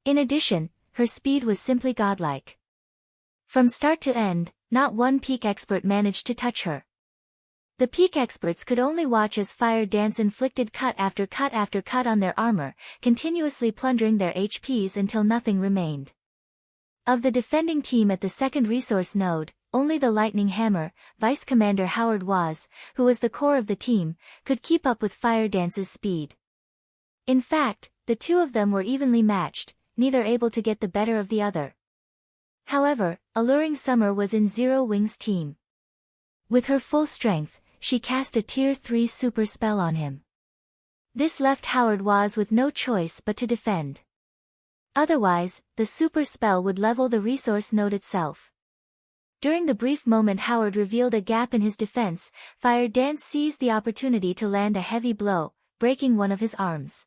In addition, her speed was simply godlike. From start to end, not one peak expert managed to touch her. The peak experts could only watch as Fire Dance inflicted cut after cut after cut on their armor, continuously plundering their HPs until nothing remained. Of the defending team at the second resource node, only the Lightning Hammer, Vice Commander Howard Waz, who was the core of the team, could keep up with Fire Dance's speed. In fact, the two of them were evenly matched, neither able to get the better of the other. However, Alluring Summer was in Zero Wing's team. With her full strength, she cast a Tier 3 super spell on him. This left Howard Waz with no choice but to defend. Otherwise, the super spell would level the resource node itself. During the brief moment Howard revealed a gap in his defense, Fire Dance seized the opportunity to land a heavy blow, breaking one of his arms.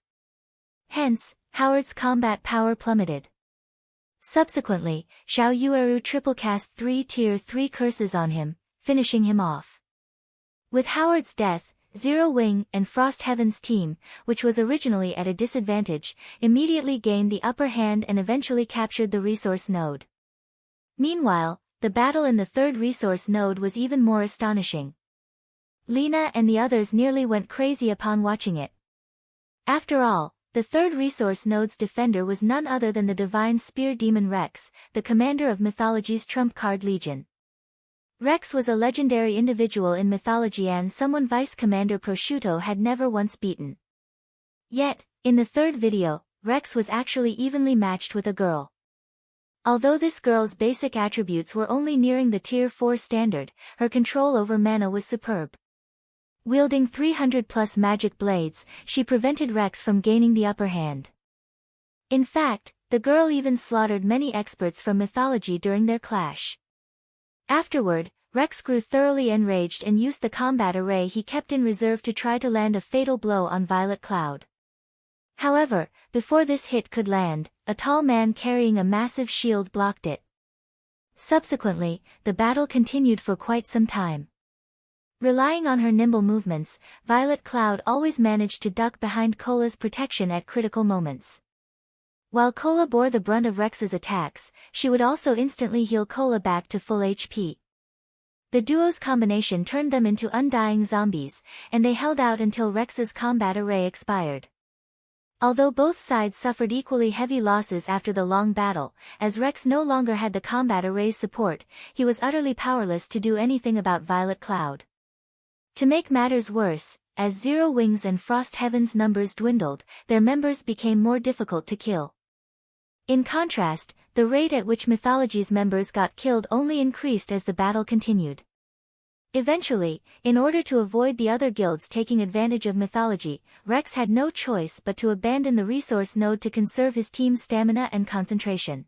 Hence, Howard's combat power plummeted. Subsequently, Xiao Yueru triple cast 3 Tier 3 curses on him, finishing him off. With Howard's death, Zero Wing and Frost Heaven's team, which was originally at a disadvantage, immediately gained the upper hand and eventually captured the resource node. Meanwhile, the battle in the third resource node was even more astonishing. Lena and the others nearly went crazy upon watching it. After all, the third resource node's defender was none other than the divine spear demon Rex, the commander of mythology's trump card legion. Rex was a legendary individual in mythology and someone Vice Commander Prosciutto had never once beaten. Yet, in the third video, Rex was actually evenly matched with a girl. Although this girl's basic attributes were only nearing the Tier 4 standard, her control over mana was superb. Wielding 300+ magic blades, she prevented Rex from gaining the upper hand. In fact, the girl even slaughtered many experts from mythology during their clash. Afterward, Rex grew thoroughly enraged and used the combat array he kept in reserve to try to land a fatal blow on Violet Cloud. However, before this hit could land, a tall man carrying a massive shield blocked it. Subsequently, the battle continued for quite some time. Relying on her nimble movements, Violet Cloud always managed to duck behind Cola's protection at critical moments. While Cola bore the brunt of Rex's attacks, she would also instantly heal Cola back to full HP. The duo's combination turned them into undying zombies, and they held out until Rex's combat array expired. Although both sides suffered equally heavy losses after the long battle, as Rex no longer had the combat array's support, he was utterly powerless to do anything about Violet Cloud. To make matters worse, as Zero Wings and Frost Heaven's numbers dwindled, their members became more difficult to kill. In contrast, the rate at which mythology's members got killed only increased as the battle continued. Eventually, in order to avoid the other guilds taking advantage of mythology, Rex had no choice but to abandon the resource node to conserve his team's stamina and concentration.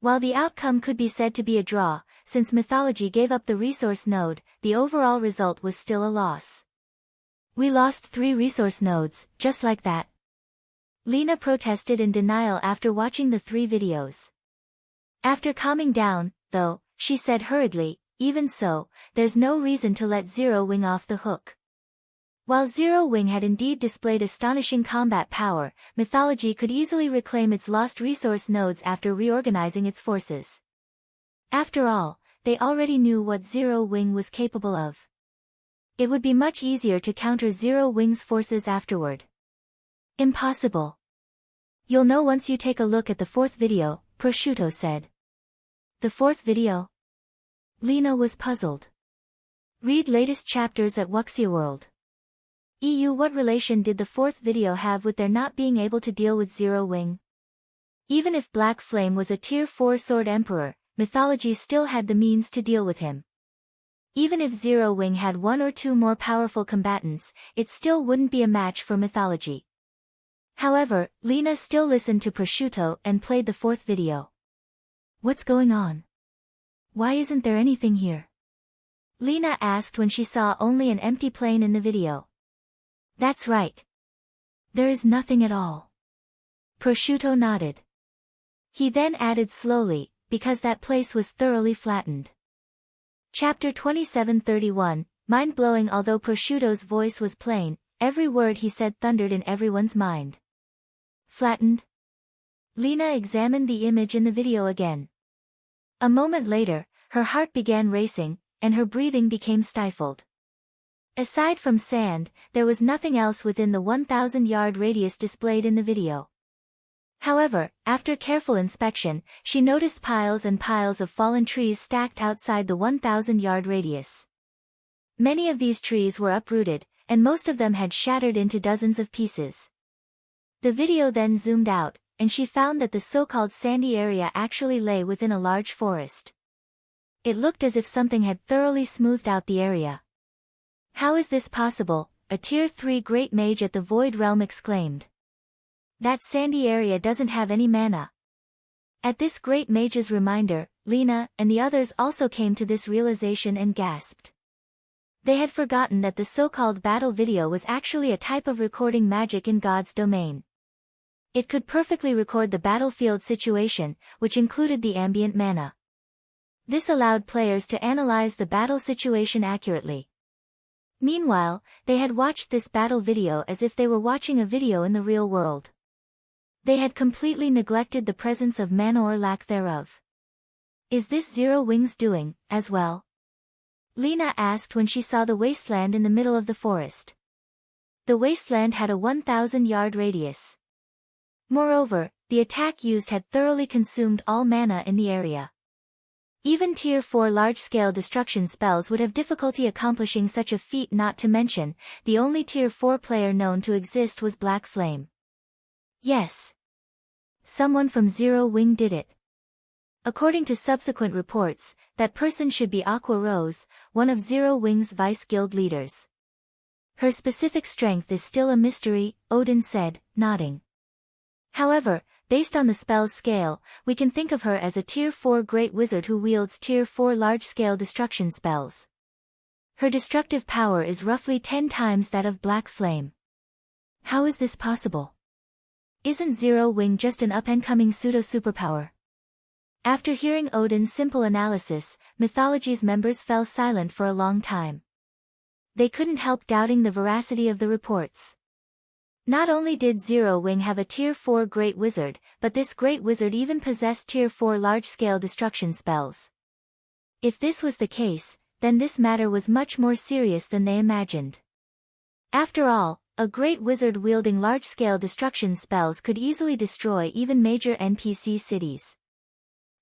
While the outcome could be said to be a draw, since mythology gave up the resource node, the overall result was still a loss. "We lost 3 resource nodes, just like that," Lena protested in denial after watching the 3 videos. After calming down, though, she said hurriedly, "Even so, there's no reason to let Zero Wing off the hook." While Zero Wing had indeed displayed astonishing combat power, mythology could easily reclaim its lost resource nodes after reorganizing its forces. After all, they already knew what Zero Wing was capable of. It would be much easier to counter Zero Wing's forces afterward. "Impossible. You'll know once you take a look at the 4th video," Prosciutto said. "The 4th video?" Lena was puzzled. Read latest chapters at Wuxia World. EU. What relation did the 4th video have with their not being able to deal with Zero Wing? Even if Black Flame was a Tier 4 Sword Emperor, mythology still had the means to deal with him. Even if Zero Wing had 1 or 2 more powerful combatants, it still wouldn't be a match for mythology. However, Lena still listened to Prosciutto and played the 4th video. "What's going on? Why isn't there anything here? Lena asked when she saw only an empty plane in the video. That's right. There is nothing at all. Prosciutto nodded. He then added slowly, because that place was thoroughly flattened. Chapter 27:31, mind-blowing. Although Prosciutto's voice was plain, every word he said thundered in everyone's mind. Flattened? Lena examined the image in the video again. A moment later, her heart began racing, and her breathing became stifled. Aside from sand, there was nothing else within the 1,000-yard radius displayed in the video. However, after careful inspection, she noticed piles and piles of fallen trees stacked outside the 1,000-yard radius. Many of these trees were uprooted, and most of them had shattered into dozens of pieces. The video then zoomed out, and she found that the so-called sandy area actually lay within a large forest. It looked as if something had thoroughly smoothed out the area. How is this possible? A Tier 3 Great Mage at the Void Realm exclaimed. That sandy area doesn't have any mana. At this Great Mage's reminder, Lena and the others also came to this realization and gasped. They had forgotten that the so-called battle video was actually a type of recording magic in God's domain. It could perfectly record the battlefield situation, which included the ambient mana. This allowed players to analyze the battle situation accurately. Meanwhile, they had watched this battle video as if they were watching a video in the real world. They had completely neglected the presence of mana or lack thereof. Is this Zero Wings doing, as well? Lena asked when she saw the wasteland in the middle of the forest. The wasteland had a 1,000-yard radius. Moreover, the attack used had thoroughly consumed all mana in the area. Even Tier 4 large-scale destruction spells would have difficulty accomplishing such a feat, not to mention, the only Tier 4 player known to exist was Black Flame. Yes. Someone from Zero Wing did it. According to subsequent reports, that person should be Aqua Rose, one of Zero Wing's vice guild leaders. Her specific strength is still a mystery, Odin said, nodding. However, based on the spell's scale, we can think of her as a Tier 4 Great Wizard who wields Tier 4 large-scale destruction spells. Her destructive power is roughly 10 times that of Black Flame. How is this possible? Isn't Zero Wing just an up-and-coming pseudo-superpower? After hearing Odin's simple analysis, Mythology's members fell silent for a long time. They couldn't help doubting the veracity of the reports. Not only did Zero Wing have a Tier 4 Great Wizard, but this Great Wizard even possessed Tier 4 large-scale destruction spells. If this was the case, then this matter was much more serious than they imagined. After all, a Great Wizard wielding large-scale destruction spells could easily destroy even major NPC cities.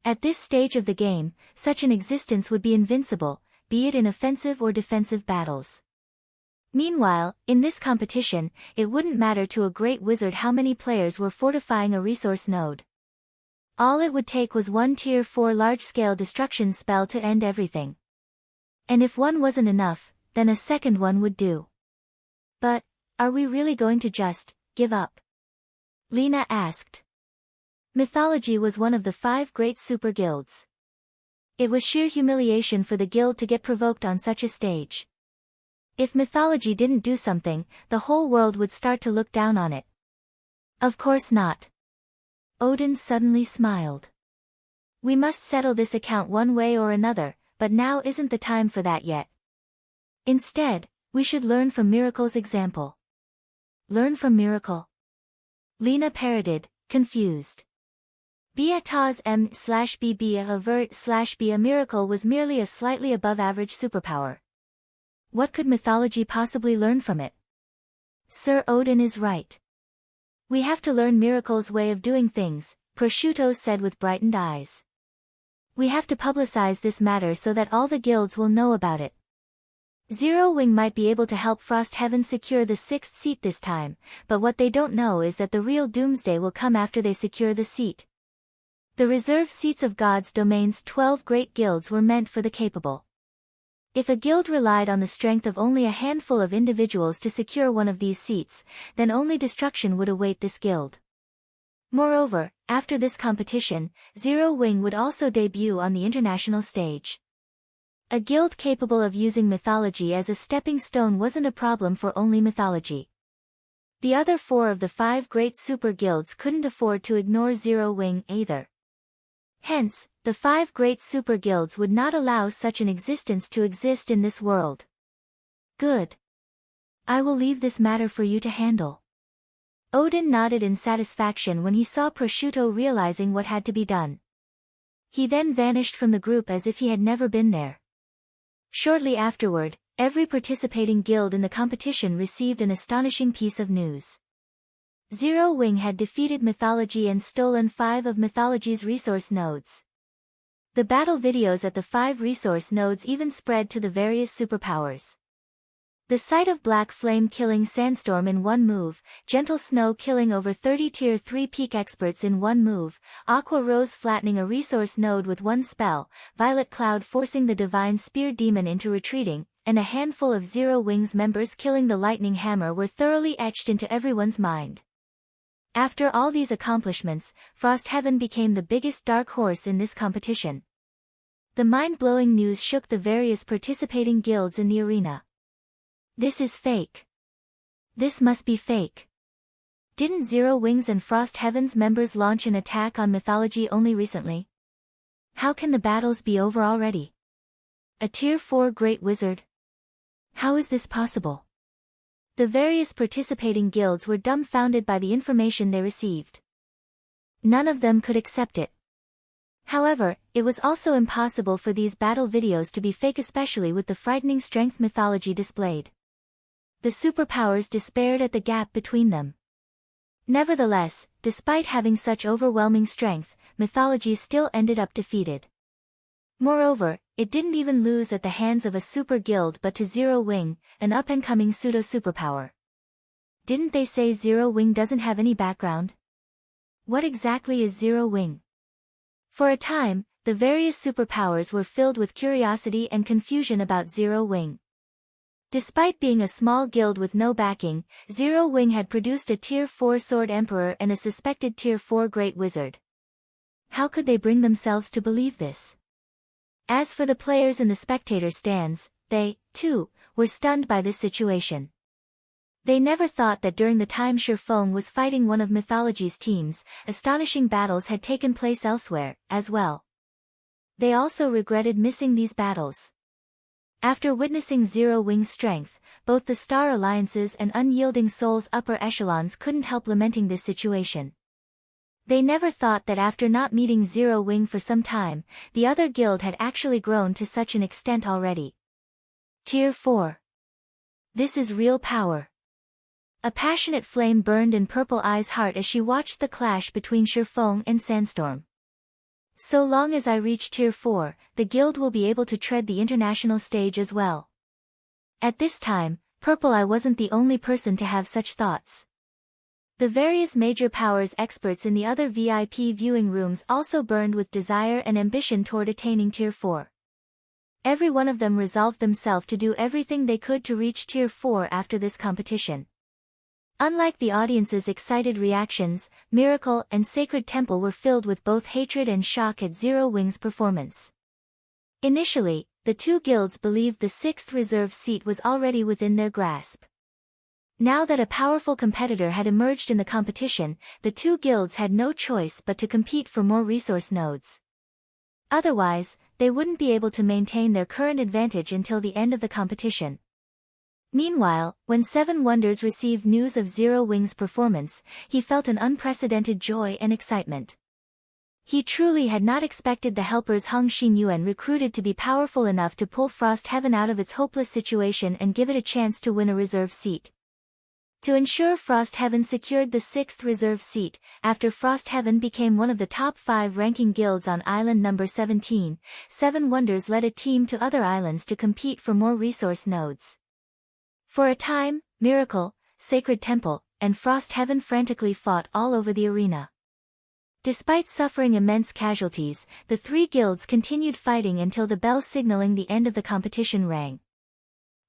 At this stage of the game, such an existence would be invincible, be it in offensive or defensive battles. Meanwhile, in this competition, it wouldn't matter to a Great Wizard how many players were fortifying a resource node. All it would take was one Tier 4 large-scale destruction spell to end everything. And if one wasn't enough, then a second one would do. But, are we really going to just give up? Lena asked. Mythology was one of the 5 great super guilds. It was sheer humiliation for the guild to get provoked on such a stage. If Mythology didn't do something, the whole world would start to look down on it. Of course not. Odin suddenly smiled. We must settle this account one way or another, but now isn't the time for that yet. Instead, we should learn from Miracle's example. Learn from Miracle? Lena parroted, confused. Beata's M/BB avert/B a miracle was merely a slightly above-average superpower. What could Mythology possibly learn from it? Sir Odin is right. We have to learn Miracle's way of doing things, Prosciutto said with brightened eyes. We have to publicize this matter so that all the guilds will know about it. Zero Wing might be able to help Frost Heaven secure the 6th seat this time, but what they don't know is that the real doomsday will come after they secure the seat. The reserved seats of God's domain's 12 great guilds were meant for the capable. If a guild relied on the strength of only a handful of individuals to secure one of these seats, then only destruction would await this guild. Moreover, after this competition, Zero Wing would also debut on the international stage. A guild capable of using mythology as a stepping stone wasn't a problem for only mythology. The other 4 of the 5 great super guilds couldn't afford to ignore Zero Wing either. Hence, the 5 great super guilds would not allow such an existence to exist in this world. Good. I will leave this matter for you to handle. Odin nodded in satisfaction when he saw Prosciutto realizing what had to be done. He then vanished from the group as if he had never been there. Shortly afterward, every participating guild in the competition received an astonishing piece of news. Zero Wing had defeated mythology and stolen 5 of mythology's resource nodes. The battle videos at the 5 resource nodes even spread to the various superpowers. The sight of Black Flame killing Sandstorm in one move, Gentle Snow killing over 30 Tier 3 peak experts in one move, Aqua Rose flattening a resource node with one spell, Violet Cloud forcing the Divine Spear Demon into retreating, and a handful of Zero Wing's members killing the Lightning Hammer were thoroughly etched into everyone's mind. After all these accomplishments, Frostheaven became the biggest dark horse in this competition. The mind-blowing news shook the various participating guilds in the arena. This is fake. This must be fake. Didn't Zero Wings and Frostheaven's members launch an attack on mythology only recently? How can the battles be over already? A Tier 4 Great Wizard? How is this possible? The various participating guilds were dumbfounded by the information they received. None of them could accept it. However, it was also impossible for these battle videos to be fake, especially with the frightening strength mythology displayed. The superpowers despaired at the gap between them. Nevertheless, despite having such overwhelming strength, mythology still ended up defeated. Moreover, it didn't even lose at the hands of a super guild but to Zero Wing, an up-and-coming pseudo-superpower. Didn't they say Zero Wing doesn't have any background? What exactly is Zero Wing? For a time, the various superpowers were filled with curiosity and confusion about Zero Wing. Despite being a small guild with no backing, Zero Wing had produced a Tier 4 Sword Emperor and a suspected Tier 4 Great Wizard. How could they bring themselves to believe this? As for the players in the spectator stands, they, too, were stunned by this situation. They never thought that during the time Shi Feng was fighting one of mythology's teams, astonishing battles had taken place elsewhere, as well. They also regretted missing these battles. After witnessing Zero Wing's strength, both the Star Alliances and Unyielding Soul's upper echelons couldn't help lamenting this situation. They never thought that after not meeting Zero Wing for some time, the other guild had actually grown to such an extent already. Tier 4. This is real power. A passionate flame burned in Purple Eye's heart as she watched the clash between Shi Feng and Sandstorm. So long as I reach Tier 4, the guild will be able to tread the international stage as well. At this time, Purple Eye wasn't the only person to have such thoughts. The various major powers experts in the other VIP viewing rooms also burned with desire and ambition toward attaining Tier 4. Every one of them resolved themselves to do everything they could to reach Tier 4 after this competition. Unlike the audience's excited reactions, Miracle and Sacred Temple were filled with both hatred and shock at Zero Wing's performance. Initially, the two guilds believed the 6th reserve seat was already within their grasp. Now that a powerful competitor had emerged in the competition, the two guilds had no choice but to compete for more resource nodes. Otherwise, they wouldn't be able to maintain their current advantage until the end of the competition. Meanwhile, when Seven Wonders received news of Zero Wing's performance, he felt an unprecedented joy and excitement. He truly had not expected the helpers Hung Xinyuan recruited to be powerful enough to pull Frostheaven out of its hopeless situation and give it a chance to win a reserve seat. To ensure Frostheaven secured the 6th reserve seat, after Frostheaven became one of the top 5 ranking guilds on island number 17, Seven Wonders led a team to other islands to compete for more resource nodes. For a time, Miracle, Sacred Temple, and Frostheaven frantically fought all over the arena. Despite suffering immense casualties, the three guilds continued fighting until the bell signaling the end of the competition rang.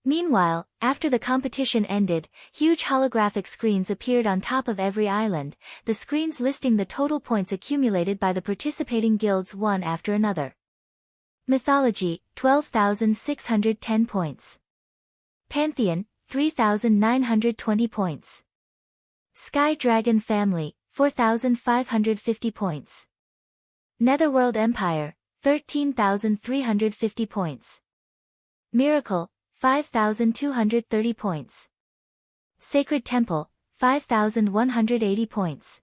Meanwhile, after the competition ended, huge holographic screens appeared on top of every island, the screens listing the total points accumulated by the participating guilds one after another. Mythology, 12,610 points. Pantheon, 3,920 points. Sky Dragon Family, 4,550 points. Netherworld Empire, 13,350 points. Miracle, 5,230 points. Sacred Temple, 5,180 points.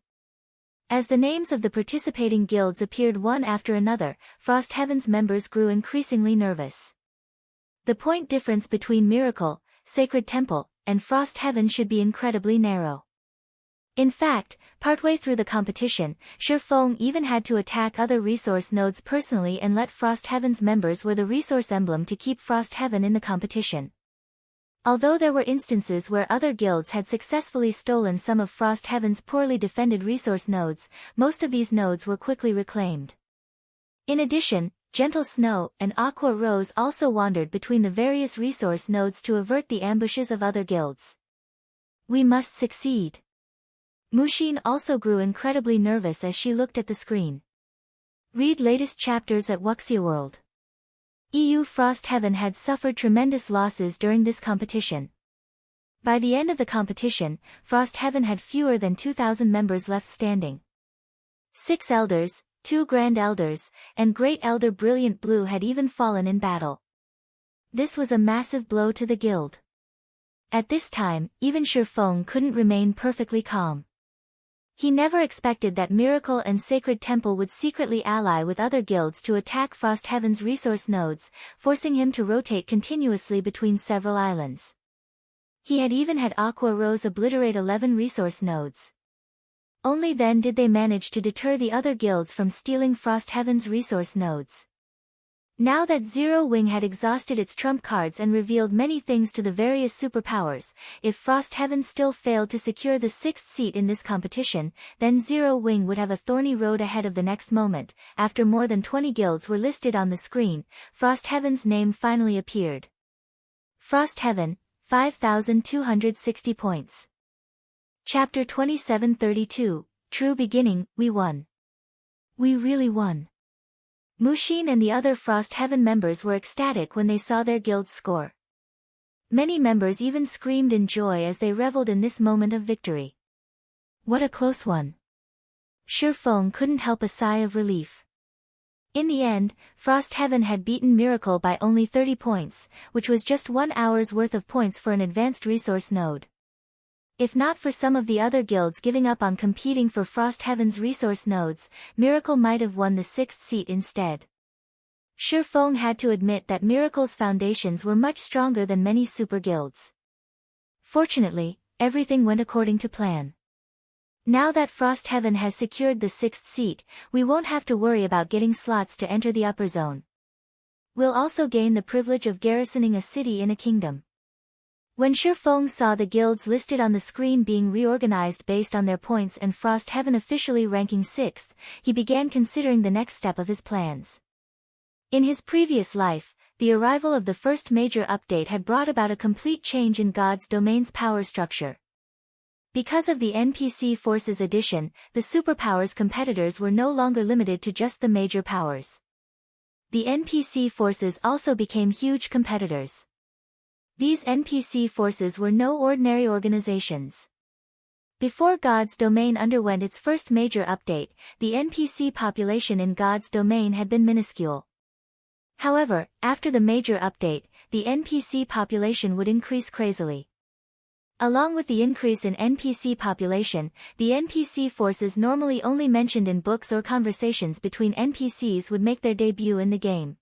As the names of the participating guilds appeared one after another, Frost Heaven's members grew increasingly nervous. The point difference between Miracle, Sacred Temple, and Frost Heaven should be incredibly narrow. In fact, partway through the competition, Shi Feng even had to attack other resource nodes personally and let Frost Heaven's members wear the resource emblem to keep Frost Heaven in the competition. Although there were instances where other guilds had successfully stolen some of Frost Heaven's poorly defended resource nodes, most of these nodes were quickly reclaimed. In addition, Gentle Snow and Aqua Rose also wandered between the various resource nodes to avert the ambushes of other guilds. We must succeed. Mushin also grew incredibly nervous as she looked at the screen. Read latest chapters at Wuxia World. EU Frost Heaven had suffered tremendous losses during this competition. By the end of the competition, Frost Heaven had fewer than 2,000 members left standing. 6 elders, 2 Grand Elders, and Great Elder Brilliant Blue had even fallen in battle. This was a massive blow to the guild. At this time, even Shi Feng couldn't remain perfectly calm. He never expected that Miracle and Sacred Temple would secretly ally with other guilds to attack Frost Heaven's resource nodes, forcing him to rotate continuously between several islands. He had even had Aqua Rose obliterate 11 resource nodes. Only then did they manage to deter the other guilds from stealing Frost Heaven's resource nodes. Now that Zero Wing had exhausted its trump cards and revealed many things to the various superpowers, if Frost Heaven still failed to secure the 6th seat in this competition, then Zero Wing would have a thorny road ahead of the next moment. After more than 20 guilds were listed on the screen, Frost Heaven's name finally appeared. Frost Heaven, 5,260 points. Chapter 2732, True Beginning, we won. We really won. Mushin and the other Frost Heaven members were ecstatic when they saw their guild's score. Many members even screamed in joy as they reveled in this moment of victory. What a close one. Shi Feng couldn't help a sigh of relief. In the end, Frost Heaven had beaten Miracle by only 30 points, which was just 1 hour's worth of points for an advanced resource node. If not for some of the other guilds giving up on competing for Frost Heaven's resource nodes, Miracle might have won the 6th seat instead. Shi Feng had to admit that Miracle's foundations were much stronger than many super guilds. Fortunately, everything went according to plan. Now that Frost Heaven has secured the 6th seat, we won't have to worry about getting slots to enter the upper zone. We'll also gain the privilege of garrisoning a city in a kingdom. When Shi Feng saw the guilds listed on the screen being reorganized based on their points and Frost Heaven officially ranking 6th, he began considering the next step of his plans. In his previous life, the arrival of the first major update had brought about a complete change in God's domain's power structure. Because of the NPC Forces addition, the superpowers competitors were no longer limited to just the major powers. The NPC Forces also became huge competitors. These NPC forces were no ordinary organizations. Before God's domain underwent its first major update, the NPC population in God's domain had been minuscule. However, after the major update, the NPC population would increase crazily. Along with the increase in NPC population, the NPC forces normally only mentioned in books or conversations between NPCs would make their debut in the game.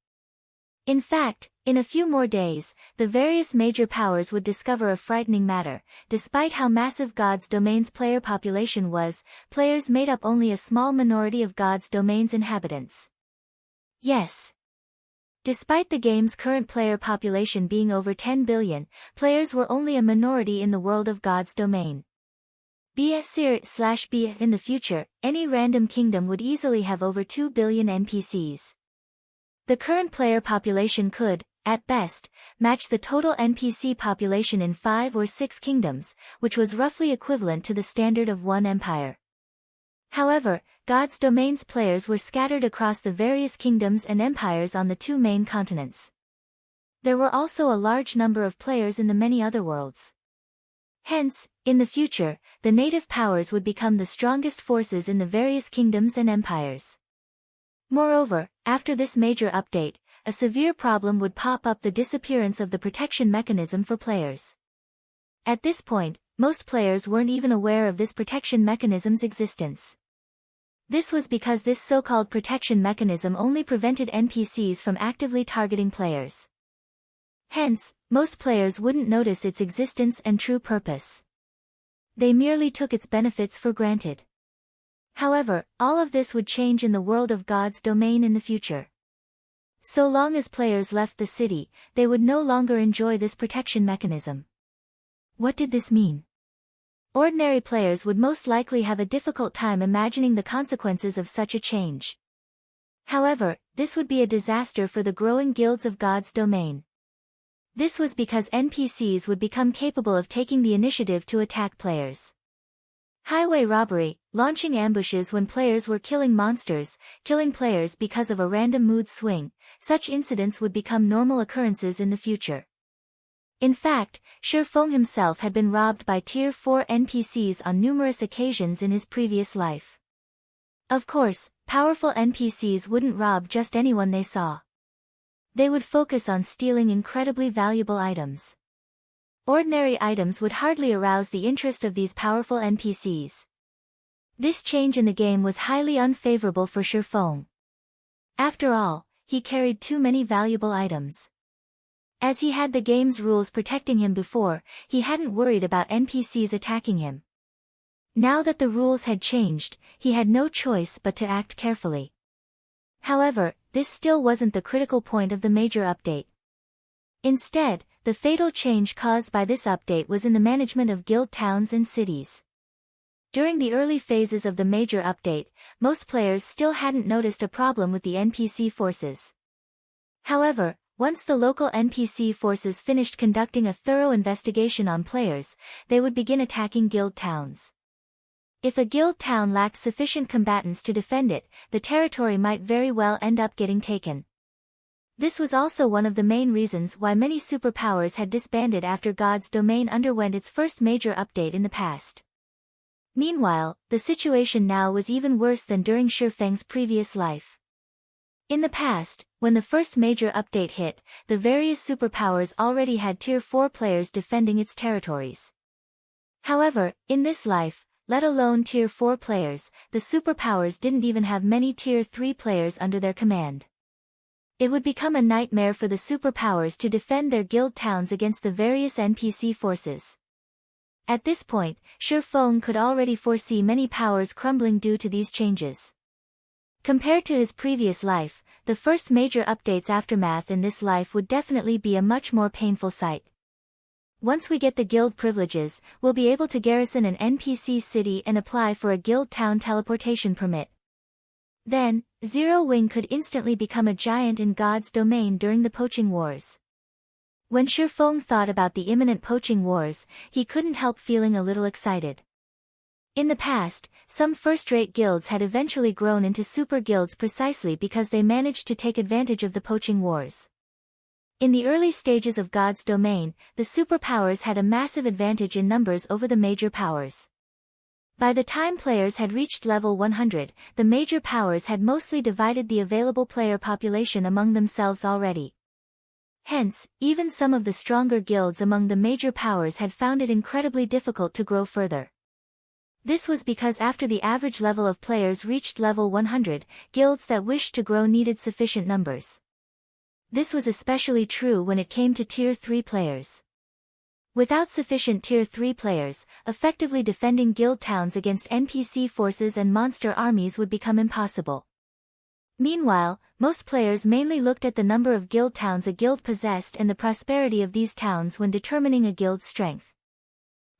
In fact, in a few more days, the various major powers would discover a frightening matter. Despite how massive God's domain's player population was, players made up only a small minority of God's domain's inhabitants. Yes. Despite the game's current player population being over 10 billion, players were only a minority in the world of God's domain. BSir/B in the future, any random kingdom would easily have over 2 billion NPCs. The current player population could, at best, match the total NPC population in 5 or 6 kingdoms, which was roughly equivalent to the standard of one empire. However, God's Domain's players were scattered across the various kingdoms and empires on the 2 main continents. There were also a large number of players in the many other worlds. Hence, in the future, the native powers would become the strongest forces in the various kingdoms and empires. Moreover, after this major update, a severe problem would pop up: the disappearance of the protection mechanism for players. At this point, most players weren't even aware of this protection mechanism's existence. This was because this so-called protection mechanism only prevented NPCs from actively targeting players. Hence, most players wouldn't notice its existence and true purpose. They merely took its benefits for granted. However, all of this would change in the world of God's Domain in the future. So long as players left the city, they would no longer enjoy this protection mechanism. What did this mean? Ordinary players would most likely have a difficult time imagining the consequences of such a change. However, this would be a disaster for the growing guilds of God's Domain. This was because NPCs would become capable of taking the initiative to attack players. Highway robbery, launching ambushes when players were killing monsters, killing players because of a random mood swing, such incidents would become normal occurrences in the future. In fact, Shi Feng himself had been robbed by Tier 4 NPCs on numerous occasions in his previous life. Of course, powerful NPCs wouldn't rob just anyone they saw. They would focus on stealing incredibly valuable items. Ordinary items would hardly arouse the interest of these powerful NPCs. This change in the game was highly unfavorable for Shi Feng. After all, he carried too many valuable items. As he had the game's rules protecting him before, he hadn't worried about NPCs attacking him. Now that the rules had changed, he had no choice but to act carefully. However, this still wasn't the critical point of the major update. Instead, the fatal change caused by this update was in the management of guild towns and cities. During the early phases of the major update, most players still hadn't noticed a problem with the NPC forces. However, once the local NPC forces finished conducting a thorough investigation on players, they would begin attacking guild towns. If a guild town lacked sufficient combatants to defend it, the territory might very well end up getting taken. This was also one of the main reasons why many superpowers had disbanded after God's Domain underwent its first major update in the past. Meanwhile, the situation now was even worse than during Shi Feng's previous life. In the past, when the first major update hit, the various superpowers already had Tier 4 players defending its territories. However, in this life, let alone Tier 4 players, the superpowers didn't even have many Tier 3 players under their command. It would become a nightmare for the superpowers to defend their guild towns against the various NPC forces. At this point, Shi Feng could already foresee many powers crumbling due to these changes. Compared to his previous life, the first major update's aftermath in this life would definitely be a much more painful sight. Once we get the guild privileges, we'll be able to garrison an NPC city and apply for a guild town teleportation permit. Then, Zero Wing could instantly become a giant in God's Domain during the poaching wars. When Shi Feng thought about the imminent poaching wars, he couldn't help feeling a little excited. In the past, some first-rate guilds had eventually grown into super guilds precisely because they managed to take advantage of the poaching wars. In the early stages of God's Domain, the superpowers had a massive advantage in numbers over the major powers. By the time players had reached level 100, the major powers had mostly divided the available player population among themselves already. Hence, even some of the stronger guilds among the major powers had found it incredibly difficult to grow further. This was because after the average level of players reached level 100, guilds that wished to grow needed sufficient numbers. This was especially true when it came to Tier 3 players. Without sufficient Tier 3 players, effectively defending guild towns against NPC forces and monster armies would become impossible. Meanwhile, most players mainly looked at the number of guild towns a guild possessed and the prosperity of these towns when determining a guild's strength.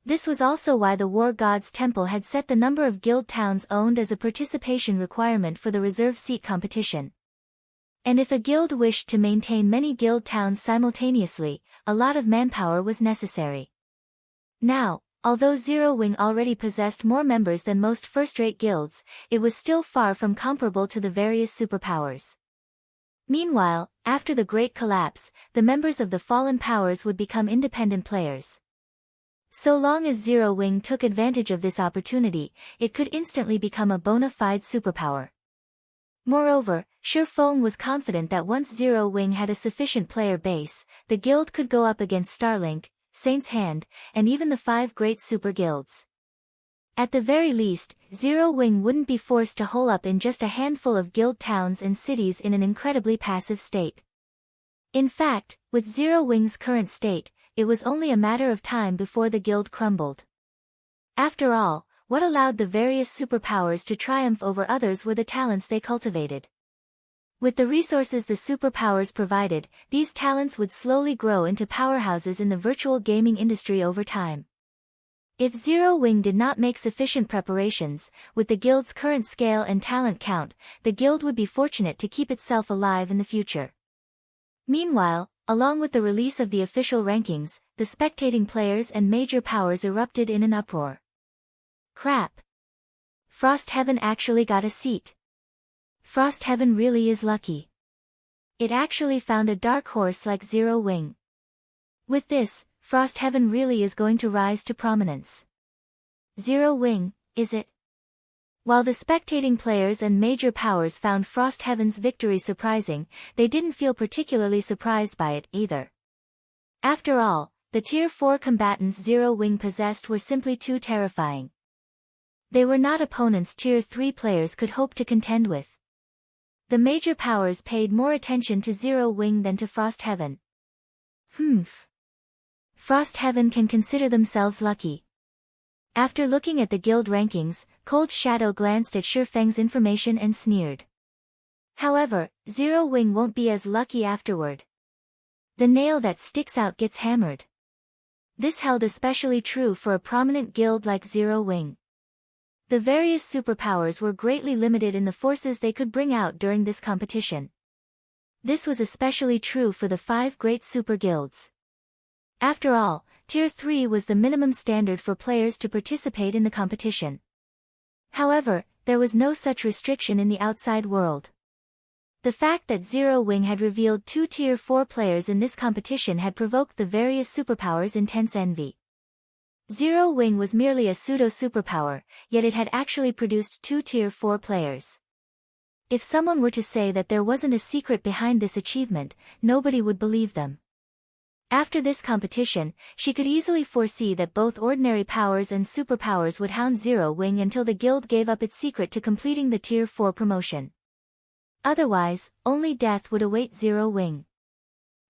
This was also why the War God's Temple had set the number of guild towns owned as a participation requirement for the reserve seat competition. And if a guild wished to maintain many guild towns simultaneously, a lot of manpower was necessary. Now, although Zero Wing already possessed more members than most first-rate guilds, it was still far from comparable to the various superpowers. Meanwhile, after the Great Collapse, the members of the fallen powers would become independent players. So long as Zero Wing took advantage of this opportunity, it could instantly become a bona fide superpower. Moreover, Shi Feng was confident that once Zero Wing had a sufficient player base, the guild could go up against Starlink, Saint's Hand, and even the 5 great super guilds. At the very least, Zero Wing wouldn't be forced to hole up in just a handful of guild towns and cities in an incredibly passive state. In fact, with Zero Wing's current state, it was only a matter of time before the guild crumbled. After all, what allowed the various superpowers to triumph over others were the talents they cultivated. With the resources the superpowers provided, these talents would slowly grow into powerhouses in the virtual gaming industry over time. If Zero Wing did not make sufficient preparations, with the guild's current scale and talent count, the guild would be fortunate to keep itself alive in the future. Meanwhile, along with the release of the official rankings, the spectating players and major powers erupted in an uproar. Crap! Frost Heaven actually got a seat. Frost Heaven really is lucky. It actually found a dark horse like Zero Wing. With this, Frost Heaven really is going to rise to prominence. Zero Wing, is it? While the spectating players and major powers found Frost Heaven's victory surprising, they didn't feel particularly surprised by it either. After all, the Tier 4 combatants Zero Wing possessed were simply too terrifying. They were not opponents Tier 3 players could hope to contend with. The major powers paid more attention to Zero Wing than to Frost Heaven. Frost Heaven can consider themselves lucky. After looking at the guild rankings, Cold Shadow glanced at Shi Feng's information and sneered. However, Zero Wing won't be as lucky afterward. The nail that sticks out gets hammered. This held especially true for a prominent guild like Zero Wing. The various superpowers were greatly limited in the forces they could bring out during this competition. This was especially true for the 5 great super guilds. After all, Tier 3 was the minimum standard for players to participate in the competition. However, there was no such restriction in the outside world. The fact that Zero Wing had revealed 2 Tier 4 players in this competition had provoked the various superpowers intense envy. Zero Wing was merely a pseudo-superpower, yet it had actually produced 2 Tier 4 players. If someone were to say that there wasn't a secret behind this achievement, nobody would believe them. After this competition, she could easily foresee that both ordinary powers and superpowers would hound Zero Wing until the guild gave up its secret to completing the Tier 4 promotion. Otherwise, only death would await Zero Wing.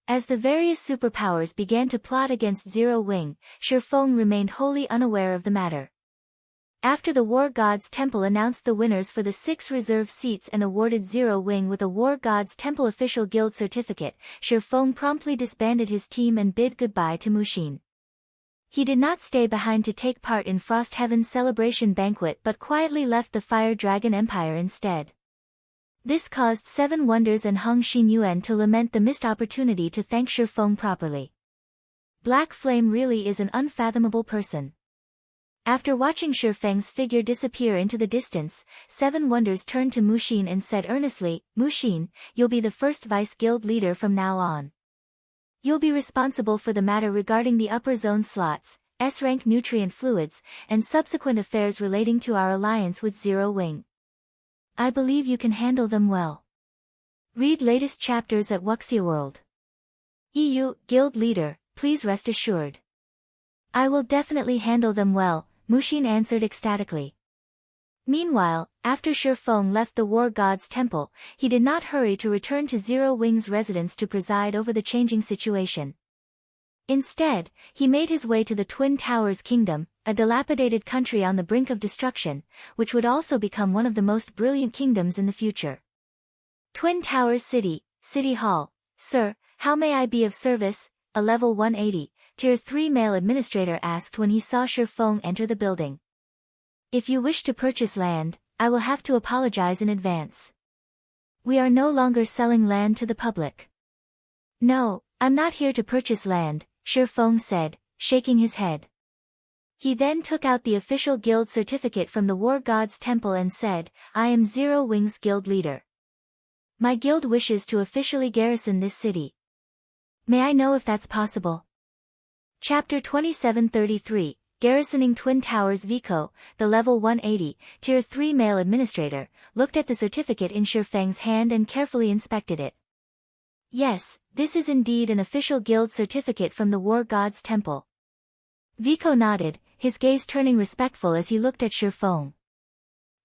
As the various superpowers began to plot against Zero Wing, Shi Feng remained wholly unaware of the matter. After the War God's Temple announced the winners for the 6 reserve seats and awarded Zero Wing with a War God's Temple official guild certificate, Shi Feng promptly disbanded his team and bid goodbye to Mushin. He did not stay behind to take part in Frost Heaven's celebration banquet but quietly left the Fire Dragon Empire instead. This caused 7 Wonders and Hung Xinyuan to lament the missed opportunity to thank Shi Feng properly. Black Flame really is an unfathomable person. After watching Shi Feng's figure disappear into the distance, 7 Wonders turned to Mushin and said earnestly, "Mushin, you'll be the first vice-guild leader from now on. You'll be responsible for the matter regarding the upper zone slots, S-rank nutrient fluids, and subsequent affairs relating to our alliance with Zero Wing. I believe you can handle them well. Read latest chapters at Wuxia World. EU, Guild Leader, please rest assured. I will definitely handle them well," Mushin answered ecstatically. Meanwhile, after Shi Feng left the War God's Temple, he did not hurry to return to Zero Wing's residence to preside over the changing situation. Instead, he made his way to the Twin Towers Kingdom, a dilapidated country on the brink of destruction, which would also become one of the most brilliant kingdoms in the future. Twin Towers City, City Hall. "Sir, how may I be of service?" a level 180, Tier 3 male administrator asked when he saw Shi Feng enter the building. "If you wish to purchase land, I will have to apologize in advance. We are no longer selling land to the public. No, I'm not here to purchase land, Shi Feng said, shaking his head. He then took out the official guild certificate from the War God's temple and said, I am Zero Wing's guild leader. My guild wishes to officially garrison this city. May I know if that's possible? Chapter 2733, Garrisoning Twin Towers. Vico, the level 180, Tier 3 male administrator, looked at the certificate in Shi Feng's hand and carefully inspected it. Yes, this is indeed an official guild certificate from the War God's temple. Vico nodded, his gaze turning respectful as he looked at Shi Feng.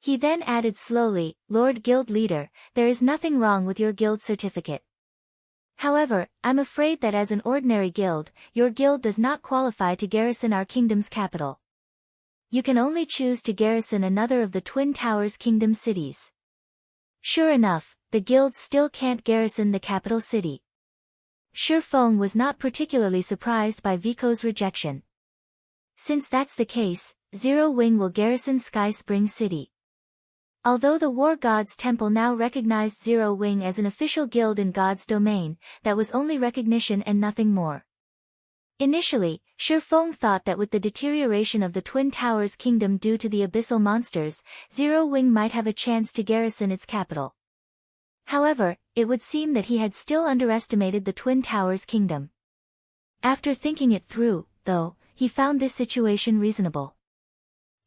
He then added slowly, Lord Guild Leader, there is nothing wrong with your guild certificate. However, I'm afraid that as an ordinary guild, your guild does not qualify to garrison our kingdom's capital. You can only choose to garrison another of the Twin Towers kingdom cities. Sure enough, the guild still can't garrison the capital city. Shi Feng was not particularly surprised by Vico's rejection. Since that's the case, Zero Wing will garrison Sky Spring City. Although the War God's temple now recognized Zero Wing as an official guild in God's domain, that was only recognition and nothing more. Initially, Shi Feng thought that with the deterioration of the Twin Towers kingdom due to the abyssal monsters, Zero Wing might have a chance to garrison its capital. However, it would seem that he had still underestimated the Twin Towers kingdom. After thinking it through, though, he found this situation reasonable.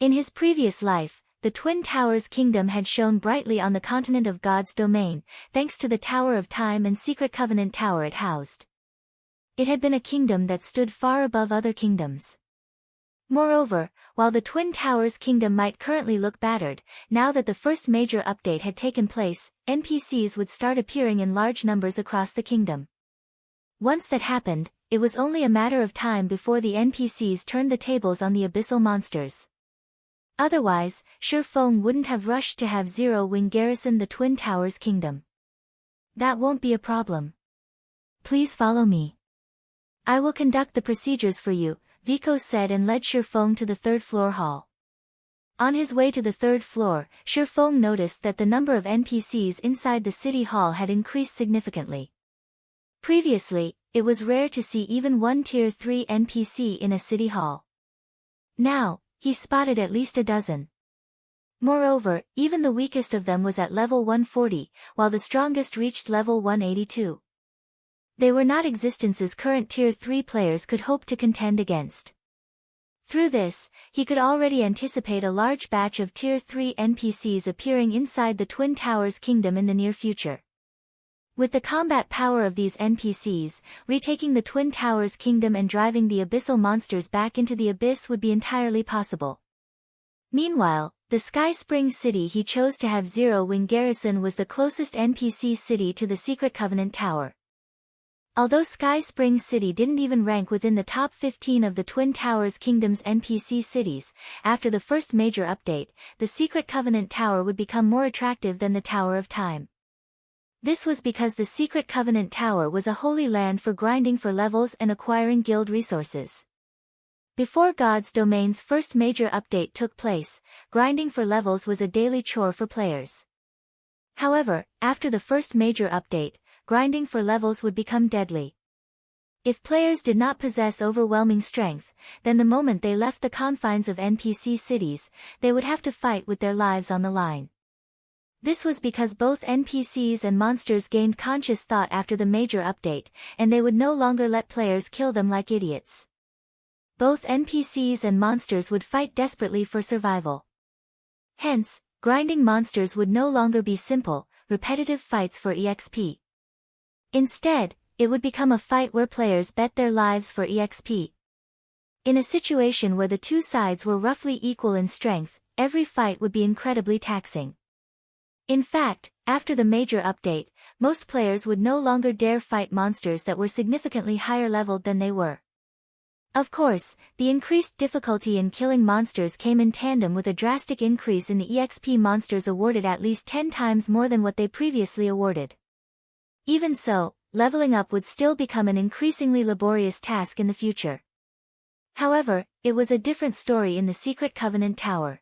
In his previous life, the Twin Towers kingdom had shone brightly on the continent of God's domain, thanks to the Tower of Time and Secret Covenant Tower it housed. It had been a kingdom that stood far above other kingdoms. Moreover, while the Twin Towers kingdom might currently look battered, now that the first major update had taken place, NPCs would start appearing in large numbers across the kingdom. Once that happened, it was only a matter of time before the NPCs turned the tables on the abyssal monsters. Otherwise, Shi Feng wouldn't have rushed to have Zero Wing garrison the Twin Towers kingdom. That won't be a problem. Please follow me. I will conduct the procedures for you, Vico said and led Shi Feng to the third-floor hall. On his way to the third floor, Shi Feng noticed that the number of NPCs inside the city hall had increased significantly. Previously, it was rare to see even one Tier 3 NPC in a city hall. Now, he spotted at least a dozen. Moreover, even the weakest of them was at level 140, while the strongest reached level 182. They were not existences current Tier 3 players could hope to contend against. Through this, he could already anticipate a large batch of Tier 3 NPCs appearing inside the Twin Towers kingdom in the near future. With the combat power of these NPCs, retaking the Twin Towers kingdom and driving the abyssal monsters back into the abyss would be entirely possible. Meanwhile, the Sky Spring City he chose to have Zero Wing garrison was the closest NPC city to the Secret Covenant Tower. Although Sky Spring City didn't even rank within the top 15 of the Twin Towers Kingdom's NPC cities, after the first major update, the Secret Covenant Tower would become more attractive than the Tower of Time. This was because the Secret Covenant Tower was a holy land for grinding for levels and acquiring guild resources. Before God's Domain's first major update took place, grinding for levels was a daily chore for players. However, after the first major update, grinding for levels would become deadly. If players did not possess overwhelming strength, then the moment they left the confines of NPC cities, they would have to fight with their lives on the line. This was because both NPCs and monsters gained conscious thought after the major update, and they would no longer let players kill them like idiots. Both NPCs and monsters would fight desperately for survival. Hence, grinding monsters would no longer be simple, repetitive fights for EXP. Instead, it would become a fight where players bet their lives for EXP. In a situation where the two sides were roughly equal in strength, every fight would be incredibly taxing. In fact, after the major update, most players would no longer dare fight monsters that were significantly higher leveled than they were. Of course, the increased difficulty in killing monsters came in tandem with a drastic increase in the EXP monsters awarded, at least 10 times more than what they previously awarded. Even so, leveling up would still become an increasingly laborious task in the future. However, it was a different story in the Secret Covenant Tower.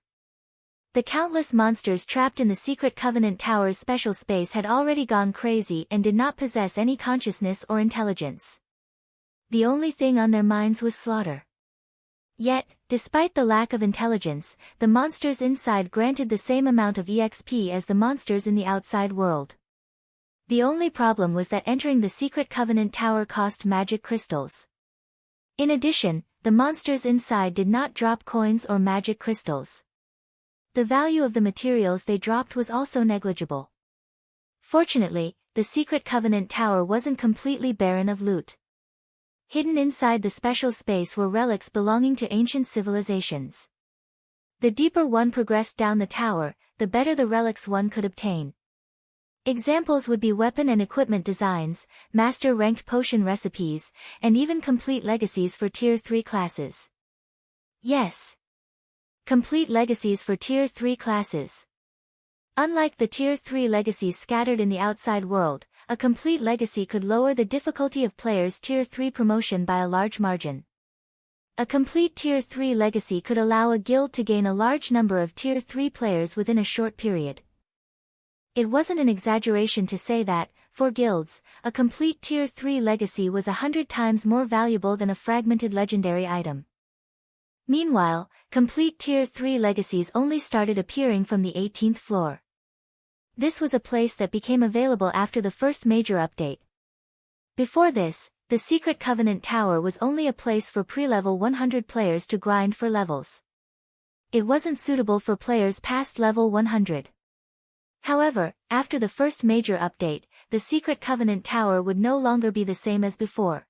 The countless monsters trapped in the secret Covenant Tower's special space had already gone crazy and did not possess any consciousness or intelligence. The only thing on their minds was slaughter. Yet, despite the lack of intelligence, the monsters inside granted the same amount of EXP as the monsters in the outside world. The only problem was that entering the secret Covenant Tower cost magic crystals. In addition, the monsters inside did not drop coins or magic crystals. The value of the materials they dropped was also negligible. Fortunately, the secret Covenant Tower wasn't completely barren of loot. Hidden inside the special space were relics belonging to ancient civilizations. The deeper one progressed down the tower, the better the relics one could obtain. Examples would be weapon and equipment designs, master-ranked potion recipes, and even complete legacies for Tier 3 classes. Yes. Complete legacies for Tier 3 classes. Unlike the Tier 3 legacies scattered in the outside world, a complete legacy could lower the difficulty of players' Tier 3 promotion by a large margin. A complete Tier 3 legacy could allow a guild to gain a large number of Tier 3 players within a short period. It wasn't an exaggeration to say that, for guilds, a complete Tier 3 legacy was 100 times more valuable than a fragmented legendary item. Meanwhile, complete Tier 3 legacies only started appearing from the 18th floor. This was a place that became available after the first major update. Before this, the secret Covenant Tower was only a place for pre-level 100 players to grind for levels. It wasn't suitable for players past level 100. However, after the first major update, the secret Covenant Tower would no longer be the same as before.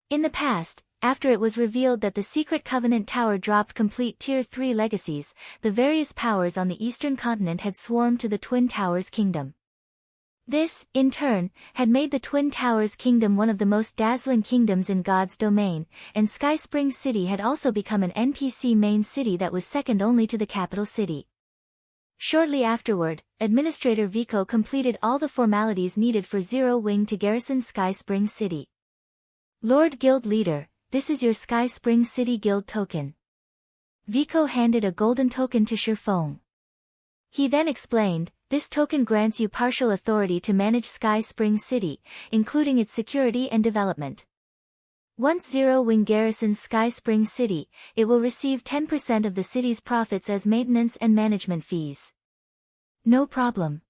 In the past, after it was revealed that the secret Covenant Tower dropped complete Tier 3 legacies, the various powers on the eastern continent had swarmed to the Twin Towers Kingdom. This, in turn, had made the Twin Towers Kingdom one of the most dazzling kingdoms in God's domain, and Sky Spring City had also become an NPC main city that was second only to the capital city. Shortly afterward, Administrator Vico completed all the formalities needed for Zero Wing to garrison Sky Spring City. Lord Guild Leader, this is your Sky Spring City Guild token. Vico handed a golden token to Shi Feng. He then explained, this token grants you partial authority to manage Sky Spring City, including its security and development. Once Zero Wing garrisons Sky Spring City, it will receive 10% of the city's profits as maintenance and management fees. No problem.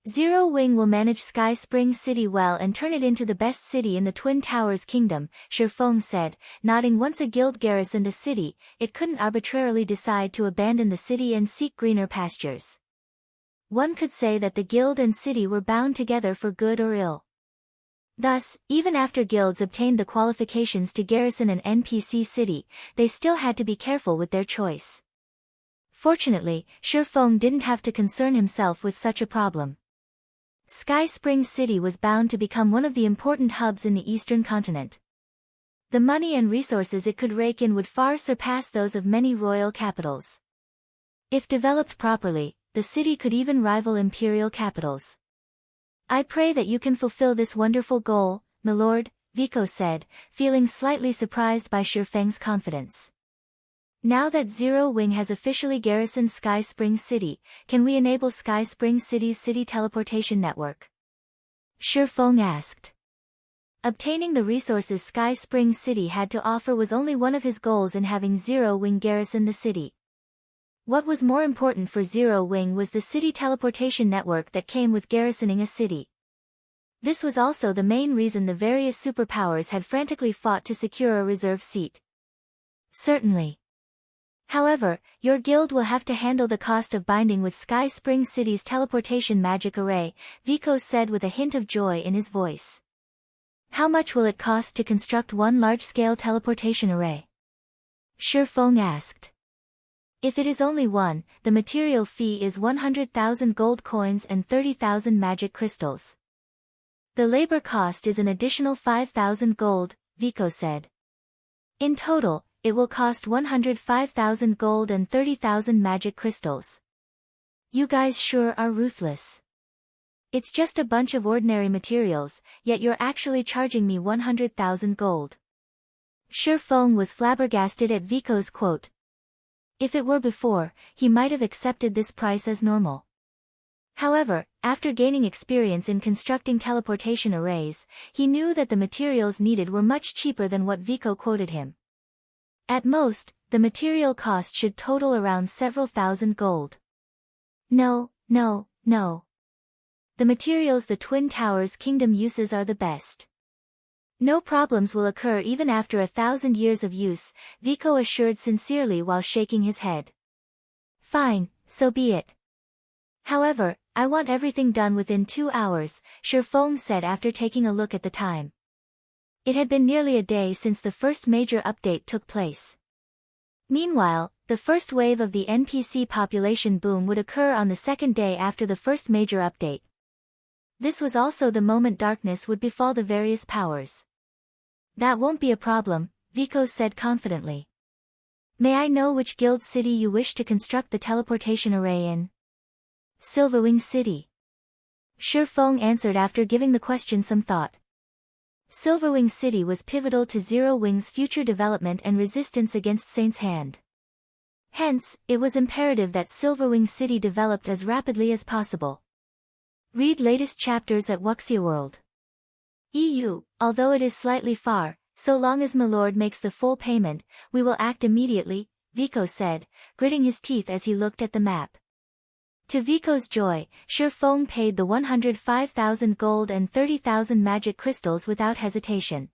Zero Wing will manage Sky Spring City well and turn it into the best city in the Twin Towers Kingdom, Shi Feng said, nodding. Once a guild garrisoned a city, it couldn't arbitrarily decide to abandon the city and seek greener pastures. One could say that the guild and city were bound together for good or ill. Thus, even after guilds obtained the qualifications to garrison an NPC city, they still had to be careful with their choice. Fortunately, Shi Feng didn't have to concern himself with such a problem. Sky Spring City was bound to become one of the important hubs in the eastern continent. The money and resources it could rake in would far surpass those of many royal capitals. If developed properly, the city could even rival imperial capitals. I pray that you can fulfill this wonderful goal, my lord, Vico said, feeling slightly surprised by Shi Feng's confidence. Now that Zero Wing has officially garrisoned Sky Spring City, can we enable Sky Spring City's city teleportation network? Shi Feng asked. Obtaining the resources Sky Spring City had to offer was only one of his goals in having Zero Wing garrison the city. What was more important for Zero Wing was the city teleportation network that came with garrisoning a city. This was also the main reason the various superpowers had frantically fought to secure a reserve seat. Certainly. However, your guild will have to handle the cost of binding with Sky Spring City's teleportation magic array, Vico said with a hint of joy in his voice. How much will it cost to construct one large-scale teleportation array? Shi Feng asked. If it is only one, the material fee is 100,000 gold coins and 30,000 magic crystals. The labor cost is an additional 5,000 gold, Vico said. In total, it will cost 105,000 gold and 30,000 magic crystals. You guys sure are ruthless. It's just a bunch of ordinary materials, yet you're actually charging me 100,000 gold. Shi Feng was flabbergasted at Vico's quote. If it were before, he might have accepted this price as normal. However, after gaining experience in constructing teleportation arrays, he knew that the materials needed were much cheaper than what Vico quoted him. At most, the material cost should total around several thousand gold. No. The materials the Twin Towers Kingdom uses are the best. No problems will occur even after 1,000 years of use, Vico assured sincerely while shaking his head. Fine, so be it. However, I want everything done within 2 hours, Shi Feng said after taking a look at the time. It had been nearly a day since the first major update took place. Meanwhile, the first wave of the NPC population boom would occur on the second day after the first major update. This was also the moment darkness would befall the various powers. That won't be a problem, Vico said confidently. May I know which guild city you wish to construct the teleportation array in? Silverwing City. Shi Feng answered after giving the question some thought. Silverwing City was pivotal to Zero Wing's future development and resistance against Saint's Hand. Hence, it was imperative that Silverwing City developed as rapidly as possible. Read latest chapters at Wuxia World. EU, although it is slightly far, so long as Milord makes the full payment, we will act immediately, Vico said, gritting his teeth as he looked at the map. To Vico's joy, Shi Feng paid the 105,000 gold and 30,000 magic crystals without hesitation.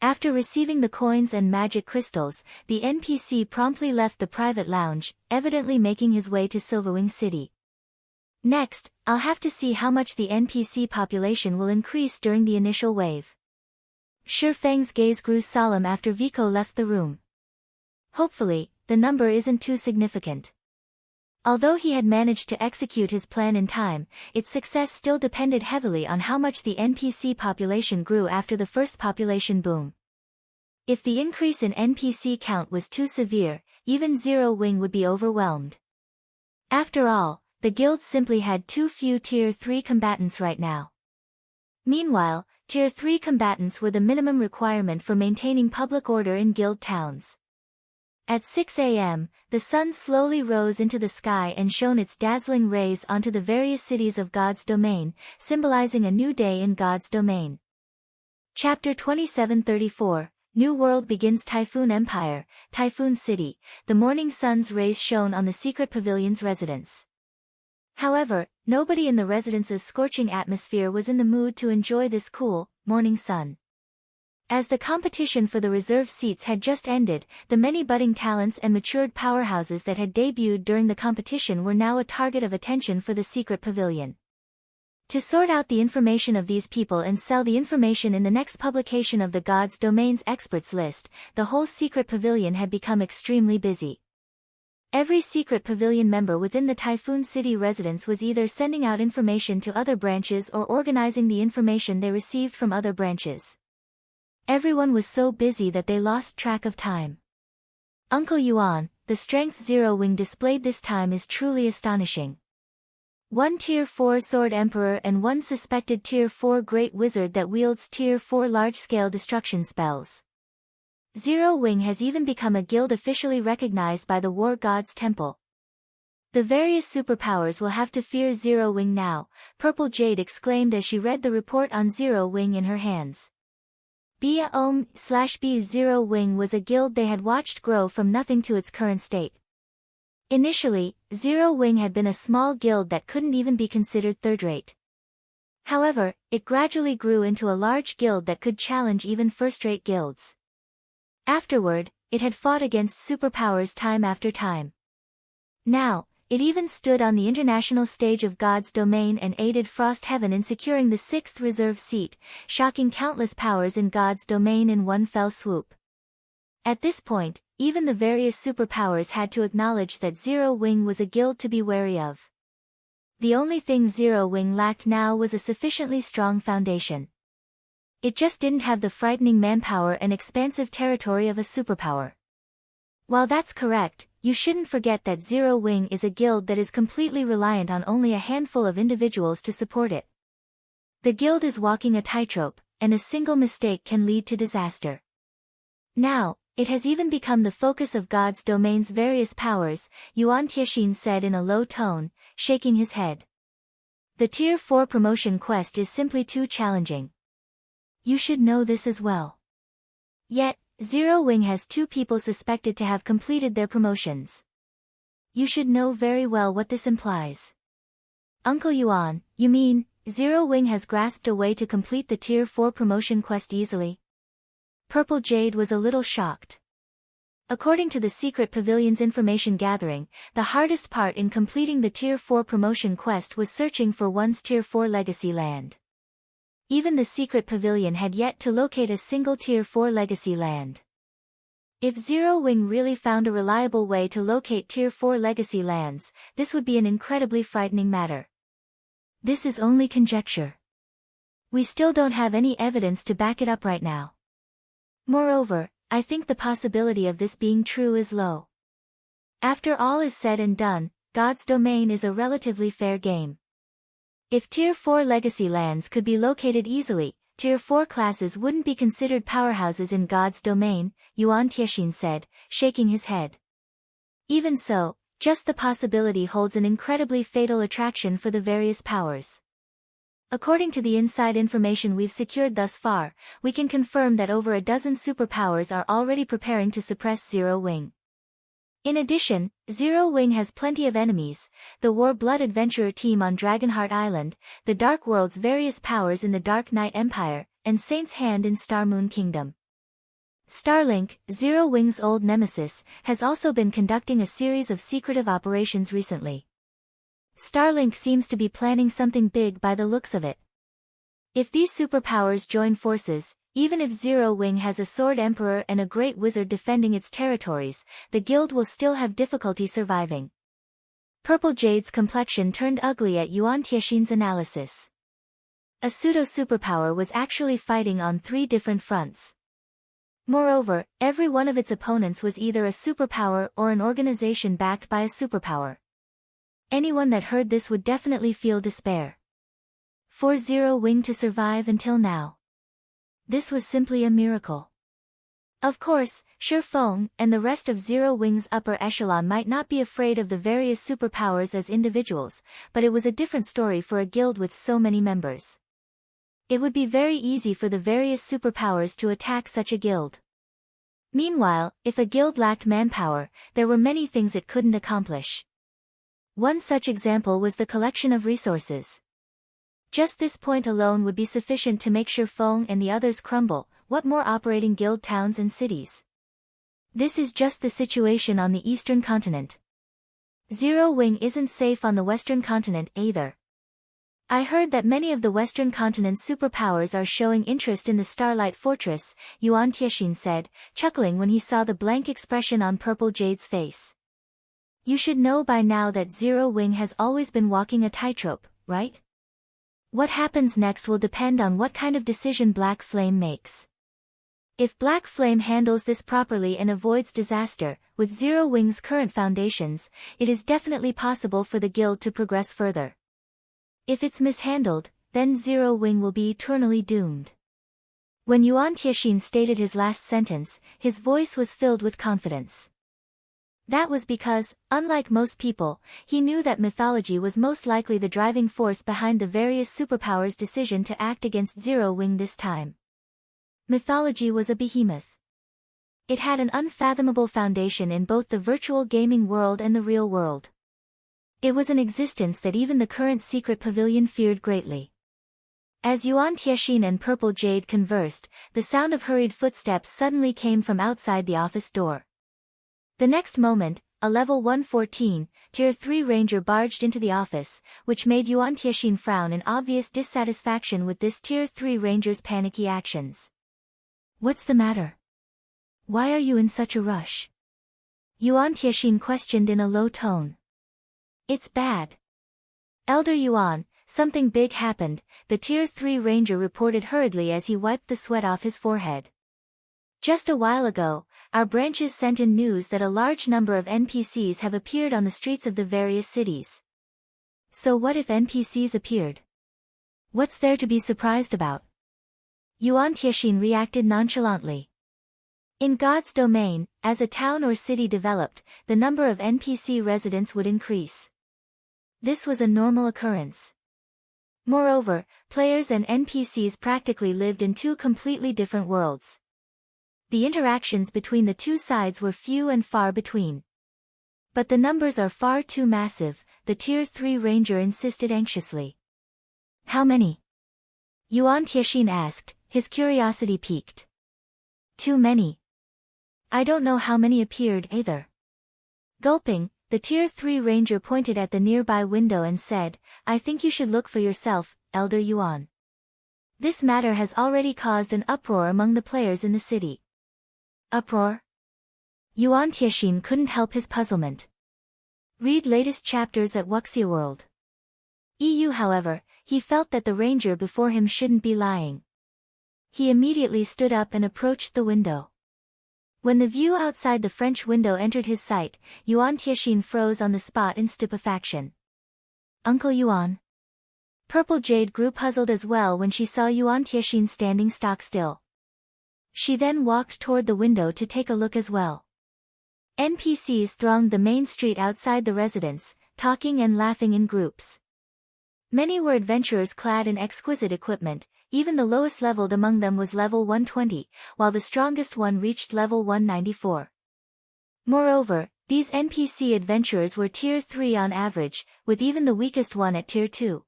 After receiving the coins and magic crystals, the NPC promptly left the private lounge, evidently making his way to Silverwing City. Next, I'll have to see how much the NPC population will increase during the initial wave. Shi Feng's gaze grew solemn after Vico left the room. Hopefully, the number isn't too significant. Although he had managed to execute his plan in time, its success still depended heavily on how much the NPC population grew after the first population boom. If the increase in NPC count was too severe, even Zero Wing would be overwhelmed. After all, the guild simply had too few Tier 3 combatants right now. Meanwhile, Tier 3 combatants were the minimum requirement for maintaining public order in guild towns. At 6 a.m., the sun slowly rose into the sky and shone its dazzling rays onto the various cities of God's domain, symbolizing a new day in God's domain. Chapter 2734, New World begins. Typhoon Empire, Typhoon City, the morning sun's rays shone on the secret pavilion's residence. However, nobody in the residence's scorching atmosphere was in the mood to enjoy this cool, morning sun. As the competition for the reserve seats had just ended, the many budding talents and matured powerhouses that had debuted during the competition were now a target of attention for the secret pavilion. To sort out the information of these people and sell the information in the next publication of the God's Domain's experts list, the whole secret pavilion had become extremely busy. Every secret pavilion member within the Typhoon City residence was either sending out information to other branches or organizing the information they received from other branches. Everyone was so busy that they lost track of time. Uncle Yuan, the strength Zero Wing displayed this time is truly astonishing. One Tier 4 Sword Emperor and one suspected Tier 4 Great Wizard that wields Tier 4 large-scale destruction spells. Zero Wing has even become a guild officially recognized by the War God's Temple. The various superpowers will have to fear Zero Wing now, Purple Jade exclaimed as she read the report on Zero Wing in her hands. B Zero Wing was a guild they had watched grow from nothing to its current state. Initially, Zero Wing had been a small guild that couldn't even be considered third-rate. However, it gradually grew into a large guild that could challenge even first-rate guilds. Afterward, it had fought against superpowers time after time. Now, it even stood on the international stage of God's Domain and aided Frost Heaven in securing the 6th reserve seat, shocking countless powers in God's Domain in one fell swoop. At this point, even the various superpowers had to acknowledge that Zero Wing was a guild to be wary of. The only thing Zero Wing lacked now was a sufficiently strong foundation. It just didn't have the frightening manpower and expansive territory of a superpower. While that's correct, you shouldn't forget that Zero Wing is a guild that is completely reliant on only a handful of individuals to support it. The guild is walking a tightrope, and a single mistake can lead to disaster. Now, It has even become the focus of God's domain's various powers, Yuan Tiexin said in a low tone, shaking his head. The Tier 4 promotion quest is simply too challenging. You should know this as well. Yet, Zero Wing has 2 people suspected to have completed their promotions. You should know very well what this implies. Uncle Yuan, you mean, Zero Wing has grasped a way to complete the Tier 4 promotion quest easily? Purple Jade was a little shocked. According to the Secret Pavilion's information gathering, the hardest part in completing the Tier 4 promotion quest was searching for one's Tier 4 legacy land. Even the Secret Pavilion had yet to locate a single Tier 4 legacy land. If Zero Wing really found a reliable way to locate Tier 4 legacy lands, this would be an incredibly frightening matter. This is only conjecture. We still don't have any evidence to back it up right now. Moreover, I think the possibility of this being true is low. After all is said and done, God's domain is a relatively fair game. If Tier 4 legacy lands could be located easily, Tier 4 classes wouldn't be considered powerhouses in God's domain, Yuan Tiexin said, shaking his head. Even so, just the possibility holds an incredibly fatal attraction for the various powers. According to the inside information we've secured thus far, we can confirm that over a dozen superpowers are already preparing to suppress Zero Wing. In addition, Zero Wing has plenty of enemies, the War Blood Adventurer team on Dragonheart Island, the Dark World's various powers in the Dark Knight Empire, and Saint's Hand in Star Moon Kingdom. Starlink, Zero Wing's old nemesis, has also been conducting a series of secretive operations recently. Starlink seems to be planning something big by the looks of it. If these superpowers join forces, even if Zero Wing has a Sword Emperor and a Great Wizard defending its territories, the guild will still have difficulty surviving. Purple Jade's complexion turned ugly at Yuan Tiexin's analysis. A pseudo-superpower was actually fighting on 3 different fronts. Moreover, every one of its opponents was either a superpower or an organization backed by a superpower. Anyone that heard this would definitely feel despair. For Zero Wing to survive until now. This was simply a miracle. Of course, Shi Feng and the rest of Zero Wing's upper echelon might not be afraid of the various superpowers as individuals, but it was a different story for a guild with so many members. It would be very easy for the various superpowers to attack such a guild. Meanwhile, if a guild lacked manpower, there were many things it couldn't accomplish. One such example was the collection of resources. Just this point alone would be sufficient to make Shi Feng and the others crumble, what more operating guild towns and cities? This is just the situation on the eastern continent. Zero Wing isn't safe on the western continent either. I heard that many of the western continent's superpowers are showing interest in the Starlight Fortress, Yuan Tiexin said, chuckling when he saw the blank expression on Purple Jade's face. You should know by now that Zero Wing has always been walking a tightrope, right? What happens next will depend on what kind of decision Black Flame makes. If Black Flame handles this properly and avoids disaster, with Zero Wing's current foundations, it is definitely possible for the guild to progress further. If it's mishandled, then Zero Wing will be eternally doomed. When Yuan Tiexin stated his last sentence, his voice was filled with confidence. That was because, unlike most people, he knew that mythology was most likely the driving force behind the various superpowers' decision to act against Zero Wing this time. Mythology was a behemoth. It had an unfathomable foundation in both the virtual gaming world and the real world. It was an existence that even the current secret pavilion feared greatly. As Yuan Tiexin and Purple Jade conversed, the sound of hurried footsteps suddenly came from outside the office door. The next moment, a level 114, Tier 3 ranger barged into the office, which made Yuan Tiexin frown in obvious dissatisfaction with this Tier 3 ranger's panicky actions. What's the matter? Why are you in such a rush? Yuan Tiexin questioned in a low tone. It's bad. Elder Yuan, something big happened, the Tier 3 ranger reported hurriedly as he wiped the sweat off his forehead. Just a while ago, our branches sent in news that a large number of NPCs have appeared on the streets of the various cities. So what if NPCs appeared? What's there to be surprised about? Yuan Tiexin reacted nonchalantly. In God's domain, as a town or city developed, the number of NPC residents would increase. This was a normal occurrence. Moreover, players and NPCs practically lived in two completely different worlds. The interactions between the two sides were few and far between. But the numbers are far too massive, the Tier 3 ranger insisted anxiously. How many? Yuan Tiexin asked, his curiosity piqued. Too many. I don't know how many appeared either. Gulping, the Tier 3 ranger pointed at the nearby window and said, I think you should look for yourself, Elder Yuan. This matter has already caused an uproar among the players in the city. Uproar? Yuan Tiexin couldn't help his puzzlement. Read latest chapters at Wuxia World. However, he felt that the ranger before him shouldn't be lying. He immediately stood up and approached the window. When the view outside the French window entered his sight, Yuan Tiexin froze on the spot in stupefaction. Uncle Yuan? Purple Jade grew puzzled as well when she saw Yuan Tiexin standing stock still. She then walked toward the window to take a look as well. NPCs thronged the main street outside the residence, talking and laughing in groups. Many were adventurers clad in exquisite equipment. Even the lowest leveled among them was level 120, while the strongest one reached level 194. Moreover, these NPC adventurers were Tier 3 on average, with even the weakest one at Tier 2.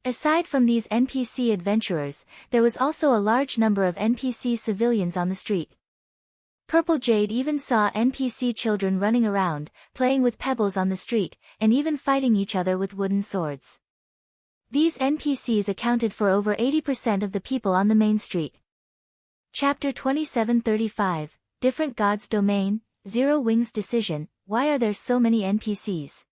Aside from these NPC adventurers, there was also a large number of NPC civilians on the street. Purple Jade even saw NPC children running around, playing with pebbles on the street, and even fighting each other with wooden swords. These NPCs accounted for over 80% of the people on the main street. Chapter 2735, Different Gods Domain, Zero Wings Decision, Why are there so many NPCs?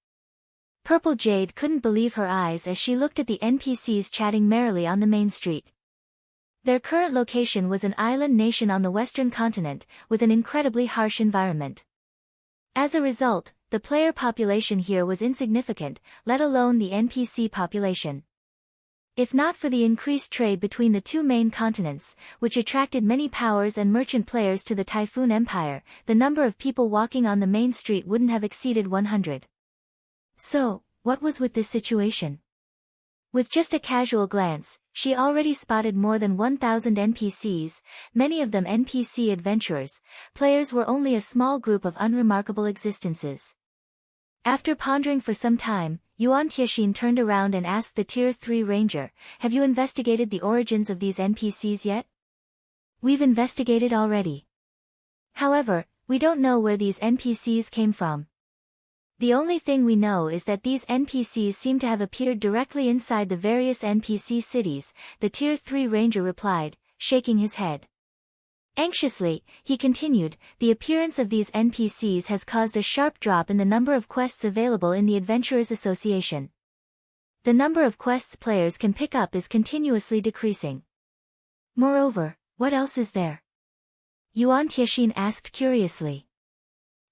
Purple Jade couldn't believe her eyes as she looked at the NPCs chatting merrily on the main street. Their current location was an island nation on the western continent, with an incredibly harsh environment. As a result, the player population here was insignificant, let alone the NPC population. If not for the increased trade between the two main continents, which attracted many powers and merchant players to the Typhoon Empire, the number of people walking on the main street wouldn't have exceeded 100. So, what was with this situation? With just a casual glance, she already spotted more than 1,000 NPCs, many of them NPC adventurers. Players were only a small group of unremarkable existences. After pondering for some time, Yuan Tiexin turned around and asked the Tier 3 ranger, have you investigated the origins of these NPCs yet? We've investigated already. However, we don't know where these NPCs came from. The only thing we know is that these NPCs seem to have appeared directly inside the various NPC cities, the Tier 3 ranger replied, shaking his head. Anxiously, he continued, the appearance of these NPCs has caused a sharp drop in the number of quests available in the Adventurers Association. The number of quests players can pick up is continuously decreasing. Moreover, what else is there? Yuan Tiexin asked curiously.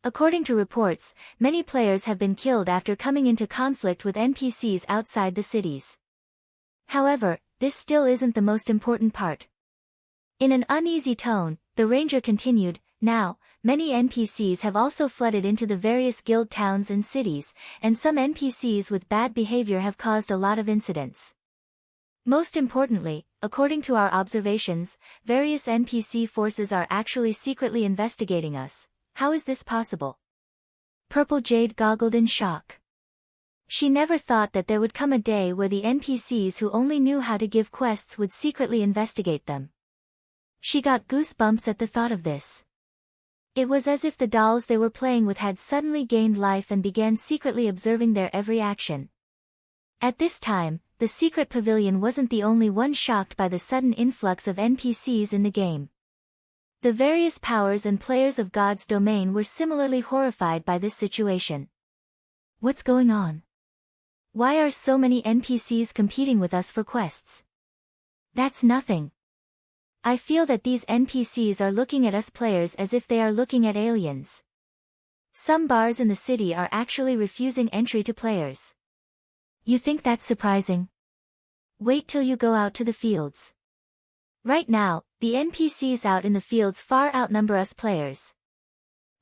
According to reports, many players have been killed after coming into conflict with NPCs outside the cities. However, this still isn't the most important part. In an uneasy tone, the ranger continued, now, many NPCs have also flooded into the various guild towns and cities, and some NPCs with bad behavior have caused a lot of incidents. Most importantly, according to our observations, various NPC forces are actually secretly investigating us. How is this possible? Purple Jade goggled in shock. She never thought that there would come a day where the NPCs who only knew how to give quests would secretly investigate them. She got goosebumps at the thought of this. It was as if the dolls they were playing with had suddenly gained life and began secretly observing their every action. At this time, the secret pavilion wasn't the only one shocked by the sudden influx of NPCs in the game. The various powers and players of God's domain were similarly horrified by this situation. What's going on? Why are so many NPCs competing with us for quests? That's nothing. I feel that these NPCs are looking at us players as if they are looking at aliens. Some bars in the city are actually refusing entry to players. You think that's surprising? Wait till you go out to the fields. Right now, the NPCs out in the fields far outnumber us players.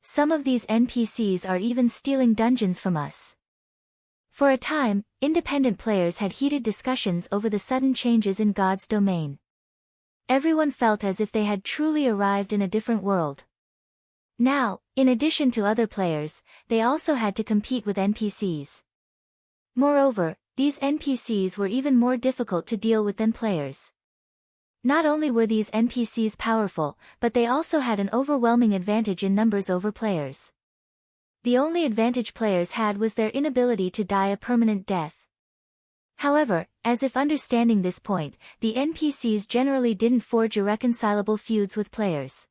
Some of these NPCs are even stealing dungeons from us. For a time, independent players had heated discussions over the sudden changes in God's domain. Everyone felt as if they had truly arrived in a different world. Now, in addition to other players, they also had to compete with NPCs. Moreover, these NPCs were even more difficult to deal with than players. Not only were these NPCs powerful, but they also had an overwhelming advantage in numbers over players. The only advantage players had was their inability to die a permanent death. However, as if understanding this point, the NPCs generally didn't forge irreconcilable feuds with players.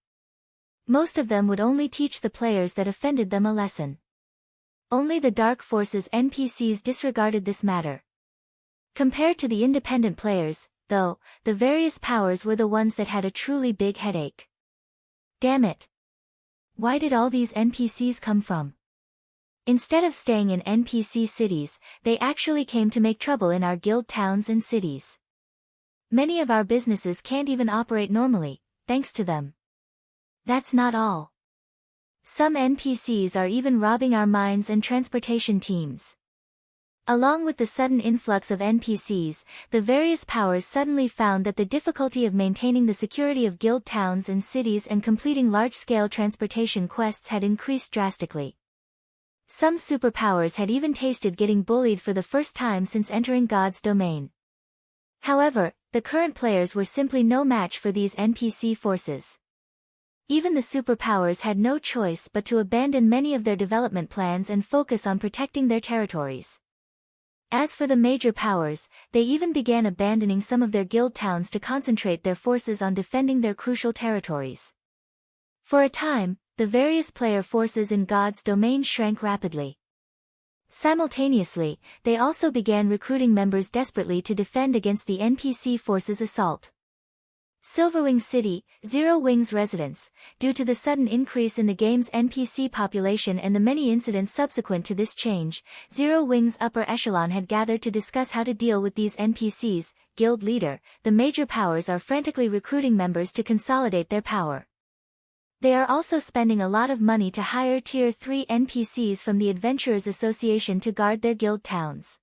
Most of them would only teach the players that offended them a lesson. Only the Dark Forces NPCs disregarded this matter. Compared to the independent players, though, the various powers were the ones that had a truly big headache. Damn it! Why did all these NPCs come from? Instead of staying in NPC cities, they actually came to make trouble in our guild towns and cities. Many of our businesses can't even operate normally, thanks to them. That's not all. Some NPCs are even robbing our mines and transportation teams. Along with the sudden influx of NPCs, the various powers suddenly found that the difficulty of maintaining the security of guild towns and cities and completing large-scale transportation quests had increased drastically. Some superpowers had even tasted getting bullied for the first time since entering God's domain. However, the current players were simply no match for these NPC forces. Even the superpowers had no choice but to abandon many of their development plans and focus on protecting their territories. As for the major powers, they even began abandoning some of their guild towns to concentrate their forces on defending their crucial territories. For a time, the various player forces in God's domain shrank rapidly. Simultaneously, they also began recruiting members desperately to defend against the NPC forces' assault. Silverwing City, Zero Wing's residence. Due to the sudden increase in the game's NPC population and the many incidents subsequent to this change, Zero Wing's upper echelon had gathered to discuss how to deal with these NPCs. Guild leader, the major powers are frantically recruiting members to consolidate their power. They are also spending a lot of money to hire Tier 3 NPCs from the Adventurers Association to guard their guild towns.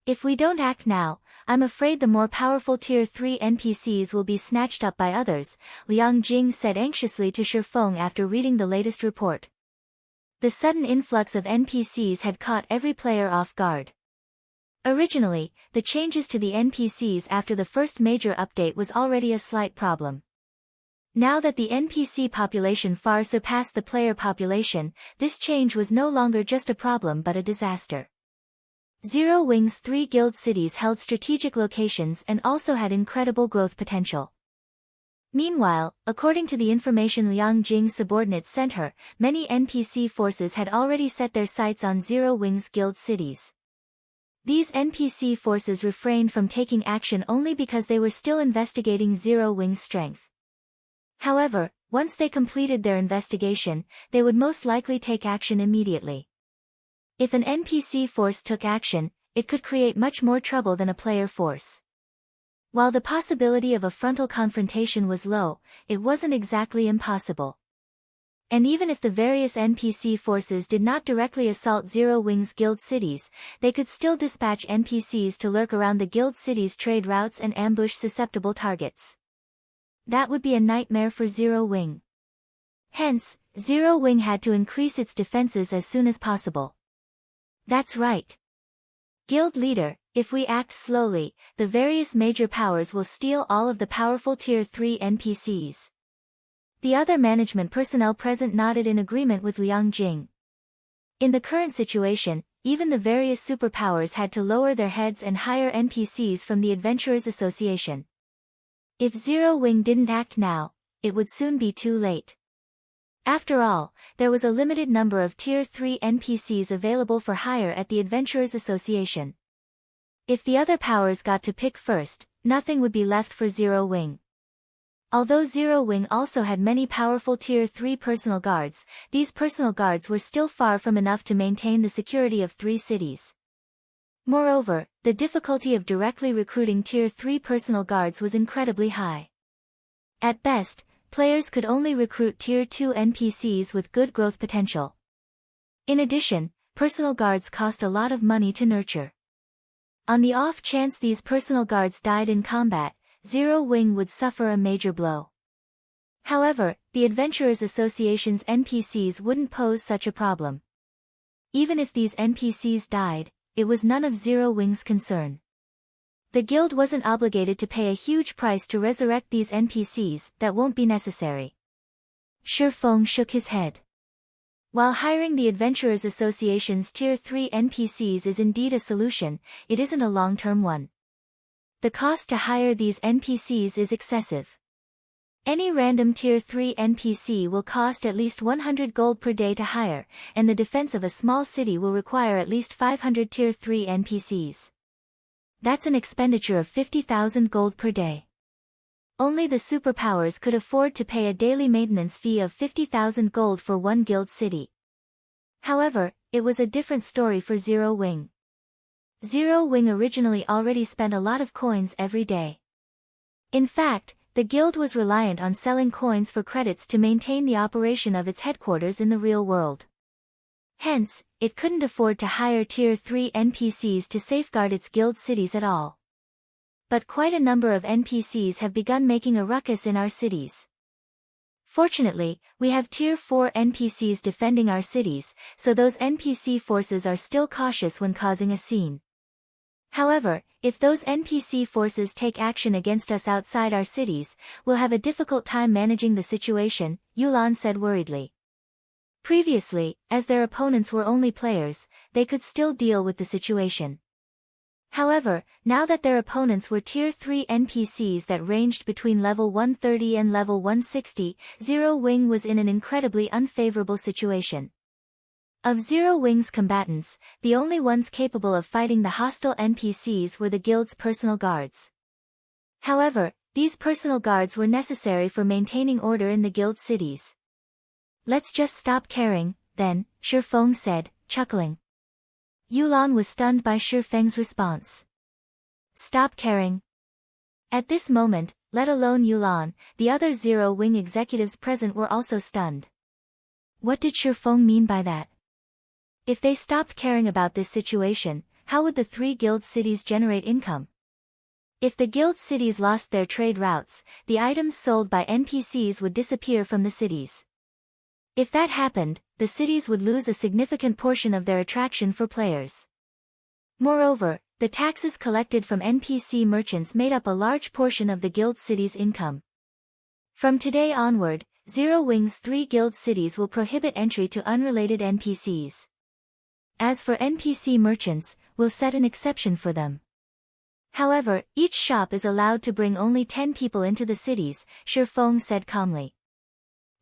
If we don't act now, I'm afraid the more powerful Tier 3 NPCs will be snatched up by others, Liang Jing said anxiously to Shi Feng after reading the latest report. The sudden influx of NPCs had caught every player off guard. Originally, the changes to the NPCs after the first major update was already a slight problem. Now that the NPC population far surpassed the player population, this change was no longer just a problem but a disaster. Zero Wing's 3 guild cities held strategic locations and also had incredible growth potential. Meanwhile, according to the information Liang Jing's subordinates sent her, many NPC forces had already set their sights on Zero Wing's guild cities. These NPC forces refrained from taking action only because they were still investigating Zero Wing's strength. However, once they completed their investigation, they would most likely take action immediately. If an NPC force took action, it could create much more trouble than a player force. While the possibility of a frontal confrontation was low, it wasn't exactly impossible. And even if the various NPC forces did not directly assault Zero Wing's guild cities, they could still dispatch NPCs to lurk around the guild cities' trade routes and ambush susceptible targets. That would be a nightmare for Zero Wing. Hence, Zero Wing had to increase its defenses as soon as possible. That's right. Guild leader, if we act slowly, the various major powers will steal all of the powerful Tier 3 NPCs. The other management personnel present nodded in agreement with Liang Jing. In the current situation, even the various superpowers had to lower their heads and hire NPCs from the Adventurers Association. If Zero Wing didn't act now, it would soon be too late. After all, there was a limited number of Tier 3 NPCs available for hire at the Adventurers Association. If the other powers got to pick first, nothing would be left for Zero Wing. Although Zero Wing also had many powerful Tier 3 personal guards, these personal guards were still far from enough to maintain the security of 3 cities. Moreover, the difficulty of directly recruiting Tier 3 personal guards was incredibly high. At best, players could only recruit Tier 2 NPCs with good growth potential. In addition, personal guards cost a lot of money to nurture. On the off chance these personal guards died in combat, Zero Wing would suffer a major blow. However, the Adventurers Association's NPCs wouldn't pose such a problem. Even if these NPCs died, it was none of Zero Wing's concern. The guild wasn't obligated to pay a huge price to resurrect these NPCs. That won't be necessary. Shi Feng shook his head. While hiring the Adventurers Association's Tier 3 NPCs is indeed a solution, it isn't a long-term one. The cost to hire these NPCs is excessive. Any random Tier 3 NPC will cost at least 100 gold per day to hire, and the defense of a small city will require at least 500 Tier 3 NPCs. That's an expenditure of 50,000 gold per day. Only the superpowers could afford to pay a daily maintenance fee of 50,000 gold for one guild city. However, it was a different story for Zero Wing. Zero Wing originally already spent a lot of coins every day. In fact, the guild was reliant on selling coins for credits to maintain the operation of its headquarters in the real world. Hence, it couldn't afford to hire Tier 3 NPCs to safeguard its guild cities at all. But quite a number of NPCs have begun making a ruckus in our cities. Fortunately, we have Tier 4 NPCs defending our cities, so those NPC forces are still cautious when causing a scene. However, if those NPC forces take action against us outside our cities, we'll have a difficult time managing the situation, Yulan said worriedly. Previously, as their opponents were only players, they could still deal with the situation. However, now that their opponents were Tier 3 NPCs that ranged between level 130 and level 160, Zero Wing was in an incredibly unfavorable situation. Of Zero Wing's combatants, the only ones capable of fighting the hostile NPCs were the guild's personal guards. However, these personal guards were necessary for maintaining order in the guild cities. Let's just stop caring, then, Shi Feng said, chuckling. Yulan was stunned by Shi Feng's response. Stop caring. At this moment, let alone Yulan, the other Zero Wing executives present were also stunned. What did Shi Feng mean by that? If they stopped caring about this situation, how would the three guild cities generate income? If the guild cities lost their trade routes, the items sold by NPCs would disappear from the cities. If that happened, the cities would lose a significant portion of their attraction for players. Moreover, the taxes collected from NPC merchants made up a large portion of the guild city's income. From today onward, Zero Wing's three guild cities will prohibit entry to unrelated NPCs. As for NPC merchants, we'll set an exception for them. However, each shop is allowed to bring only 10 people into the cities, Shi Feng said calmly.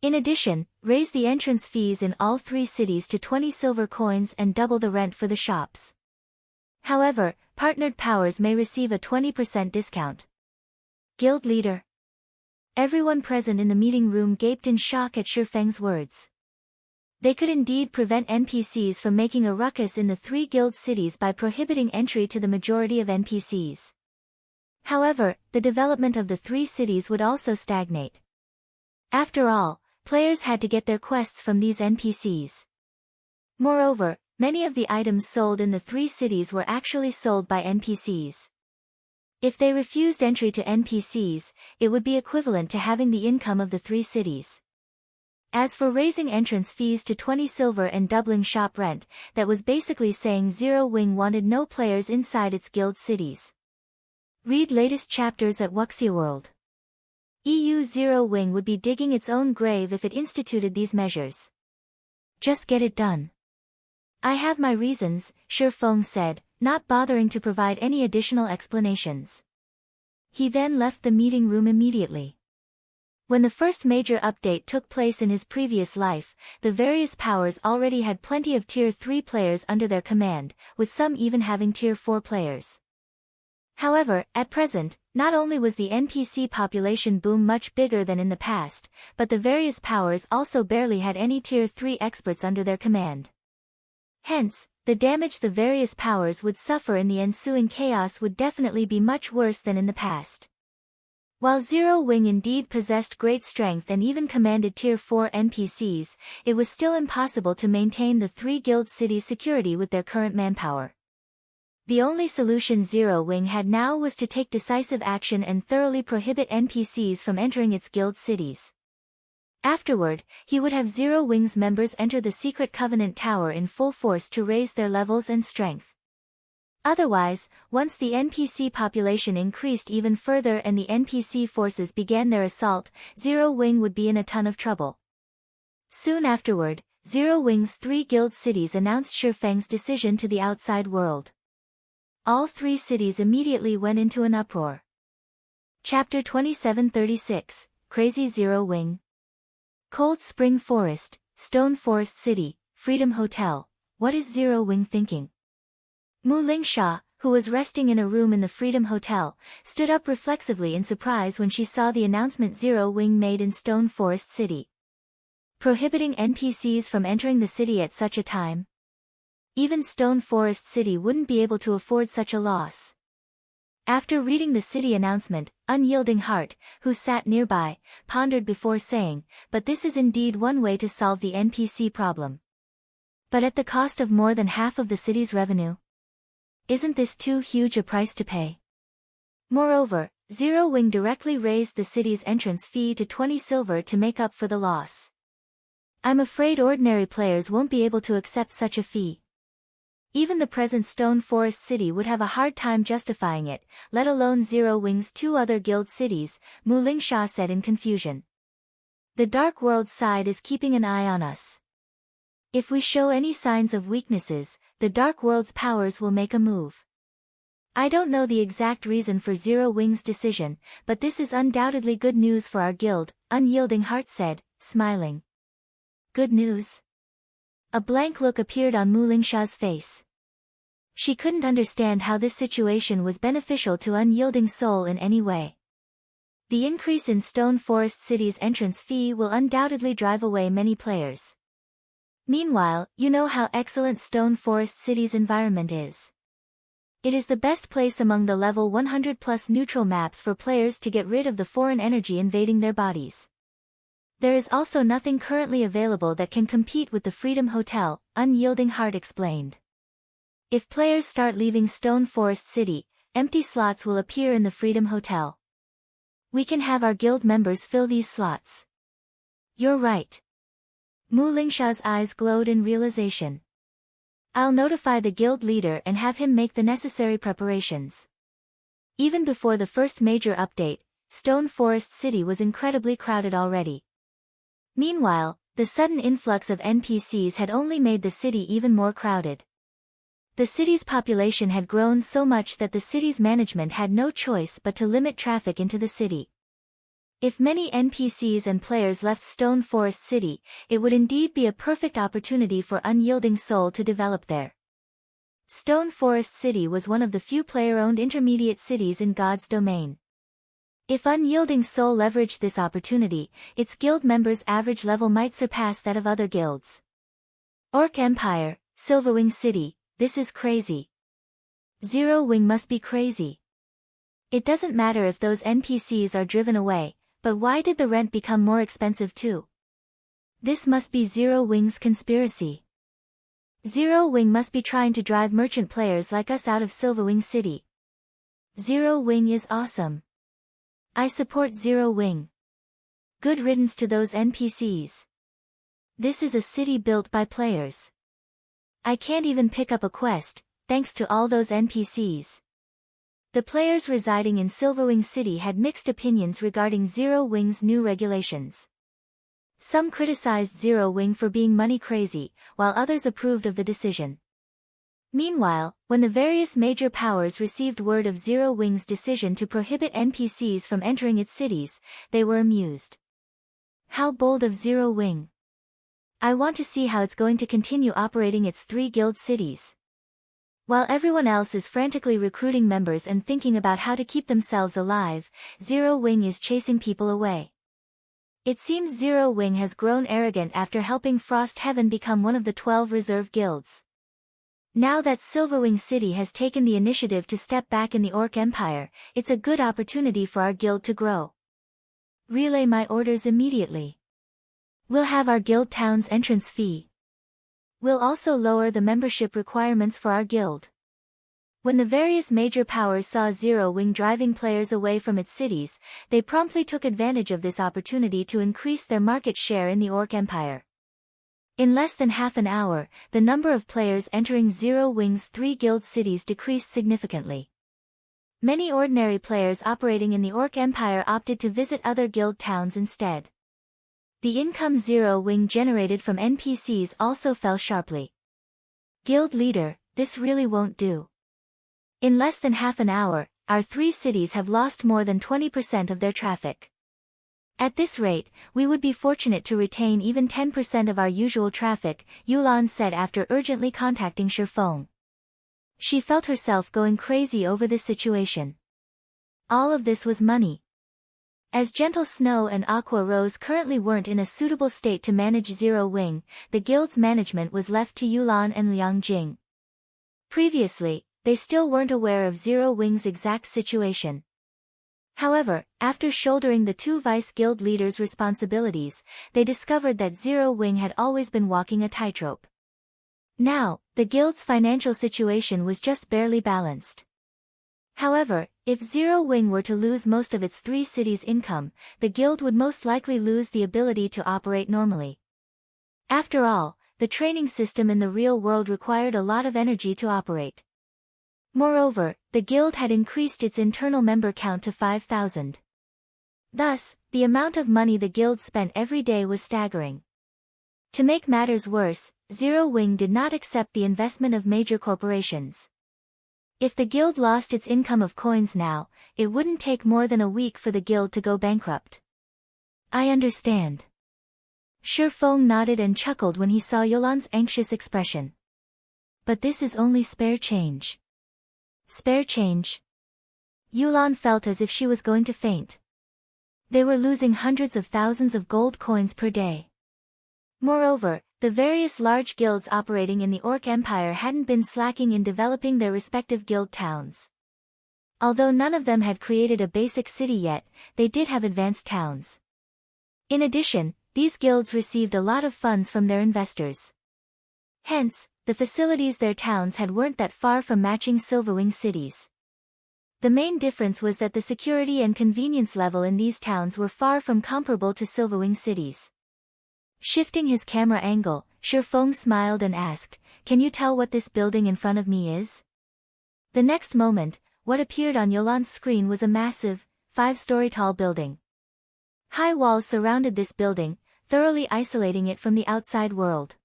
In addition, raise the entrance fees in all three cities to 20 silver coins and double the rent for the shops. However, partnered powers may receive a 20% discount. Guild leader. Everyone present in the meeting room gaped in shock at Shi Feng's words. They could indeed prevent NPCs from making a ruckus in the three guild cities by prohibiting entry to the majority of NPCs. However, the development of the three cities would also stagnate. After all, players had to get their quests from these NPCs. Moreover, many of the items sold in the three cities were actually sold by NPCs. If they refused entry to NPCs, it would be equivalent to having the income of the three cities. As for raising entrance fees to 20 silver and doubling shop rent, that was basically saying Zero Wing wanted no players inside its guild cities. Read latest chapters at Wuxia World. Zero Wing would be digging its own grave if it instituted these measures. Just get it done. I have my reasons, Shi Feng said, not bothering to provide any additional explanations. He then left the meeting room immediately. When the first major update took place in his previous life, the various powers already had plenty of Tier 3 players under their command, with some even having Tier 4 players. However, at present, not only was the NPC population boom much bigger than in the past, but the various powers also barely had any Tier 3 experts under their command. Hence, the damage the various powers would suffer in the ensuing chaos would definitely be much worse than in the past. While Zero Wing indeed possessed great strength and even commanded Tier 4 NPCs, it was still impossible to maintain the 3 guild cities' security with their current manpower. The only solution Zero Wing had now was to take decisive action and thoroughly prohibit NPCs from entering its guild cities. Afterward, he would have Zero Wing's members enter the Secret Covenant Tower in full force to raise their levels and strength. Otherwise, once the NPC population increased even further and the NPC forces began their assault, Zero Wing would be in a ton of trouble. Soon afterward, Zero Wing's 3 guild cities announced Shi Feng's decision to the outside world. All 3 cities immediately went into an uproar. Chapter 2736, Crazy Zero Wing. Cold Spring Forest, Stone Forest City, Freedom Hotel. What is Zero Wing thinking? Mu Lingsha, who was resting in a room in the Freedom Hotel, stood up reflexively in surprise when she saw the announcement Zero Wing made in Stone Forest City. Prohibiting NPCs from entering the city at such a time? Even Stone Forest City wouldn't be able to afford such a loss. After reading the city announcement, Unyielding Heart, who sat nearby, pondered before saying, but this is indeed one way to solve the NPC problem. But at the cost of more than half of the city's revenue? Isn't this too huge a price to pay? Moreover, Zero Wing directly raised the city's entrance fee to 20 silver to make up for the loss. I'm afraid ordinary players won't be able to accept such a fee. Even the present Stone Forest City would have a hard time justifying it, let alone Zero Wing's 2 other guild cities, Mu Lingsha said in confusion. The Dark World side is keeping an eye on us. If we show any signs of weaknesses, the Dark World's powers will make a move. I don't know the exact reason for Zero Wing's decision, but this is undoubtedly good news for our guild, Unyielding Heart said, smiling. Good news? A blank look appeared on Mu Lingsha's face. She couldn't understand how this situation was beneficial to Unyielding Soul in any way. The increase in Stone Forest City's entrance fee will undoubtedly drive away many players. Meanwhile, you know how excellent Stone Forest City's environment is. It is the best place among the level 100+ neutral maps for players to get rid of the foreign energy invading their bodies. There is also nothing currently available that can compete with the Freedom Hotel, Unyielding Heart explained. If players start leaving Stone Forest City, empty slots will appear in the Freedom Hotel. We can have our guild members fill these slots. You're right. Mu Lingsha's eyes glowed in realization. I'll notify the guild leader and have him make the necessary preparations. Even before the first major update, Stone Forest City was incredibly crowded already. Meanwhile, the sudden influx of NPCs had only made the city even more crowded. The city's population had grown so much that the city's management had no choice but to limit traffic into the city. If many NPCs and players left Stone Forest City, it would indeed be a perfect opportunity for Unyielding Soul to develop there. Stone Forest City was one of the few player-owned intermediate cities in God's domain. If Unyielding Soul leveraged this opportunity, its guild members' average level might surpass that of other guilds. Orc Empire, Silverwing City, this is crazy. Zero Wing must be crazy. It doesn't matter if those NPCs are driven away, but why did the rent become more expensive too? This must be Zero Wing's conspiracy. Zero Wing must be trying to drive merchant players like us out of Silverwing City. Zero Wing is awesome. I support Zero Wing. Good riddance to those NPCs. This is a city built by players. I can't even pick up a quest, thanks to all those NPCs. The players residing in Silverwing City had mixed opinions regarding Zero Wing's new regulations. Some criticized Zero Wing for being money crazy, while others approved of the decision. Meanwhile, when the various major powers received word of Zero Wing's decision to prohibit NPCs from entering its cities, they were amused. How bold of Zero Wing! I want to see how it's going to continue operating its 3 guild cities. While everyone else is frantically recruiting members and thinking about how to keep themselves alive, Zero Wing is chasing people away. It seems Zero Wing has grown arrogant after helping Frost Heaven become one of the 12 reserve guilds. Now that Silverwing City has taken the initiative to step back in the Orc Empire, it's a good opportunity for our guild to grow. Relay my orders immediately. We'll have our guild town's entrance fee. We'll also lower the membership requirements for our guild. When the various major powers saw Zero Wing driving players away from its cities, they promptly took advantage of this opportunity to increase their market share in the Orc Empire. In less than half an hour, the number of players entering Zero Wing's 3 guild cities decreased significantly. Many ordinary players operating in the Orc Empire opted to visit other guild towns instead. The income Zero Wing generated from NPCs also fell sharply. Guild leader, this really won't do. In less than half an hour, our 3 cities have lost more than 20% of their traffic. At this rate, we would be fortunate to retain even 10% of our usual traffic, Yulan said after urgently contacting Shi Feng. She felt herself going crazy over this situation. All of this was money. As Gentle Snow and Aqua Rose currently weren't in a suitable state to manage Zero Wing, the guild's management was left to Yulan and Liang Jing. Previously, they still weren't aware of Zero Wing's exact situation. However, after shouldering the 2 vice guild leaders' responsibilities, they discovered that Zero Wing had always been walking a tightrope. Now, the guild's financial situation was just barely balanced. However, if Zero Wing were to lose most of its 3 cities' income, the guild would most likely lose the ability to operate normally. After all, the training system in the real world required a lot of energy to operate. Moreover, the guild had increased its internal member count to 5,000. Thus, the amount of money the guild spent every day was staggering. To make matters worse, Zero Wing did not accept the investment of major corporations. If the guild lost its income of coins now, it wouldn't take more than a week for the guild to go bankrupt. I understand. Shi Feng nodded and chuckled when he saw Yolan's anxious expression. But this is only spare change. Spare change? Yulan felt as if she was going to faint. They were losing hundreds of thousands of gold coins per day. Moreover, the various large guilds operating in the Orc Empire hadn't been slacking in developing their respective guild towns. Although none of them had created a basic city yet, they did have advanced towns. In addition, these guilds received a lot of funds from their investors. Hence, the facilities their towns had weren't that far from matching Silverwing cities. The main difference was that the security and convenience level in these towns were far from comparable to Silverwing cities. Shifting his camera angle, Shi Feng smiled and asked, "Can you tell what this building in front of me is?" The next moment, what appeared on Yolan's screen was a massive, 5-story tall building. High walls surrounded this building, thoroughly isolating it from the outside world.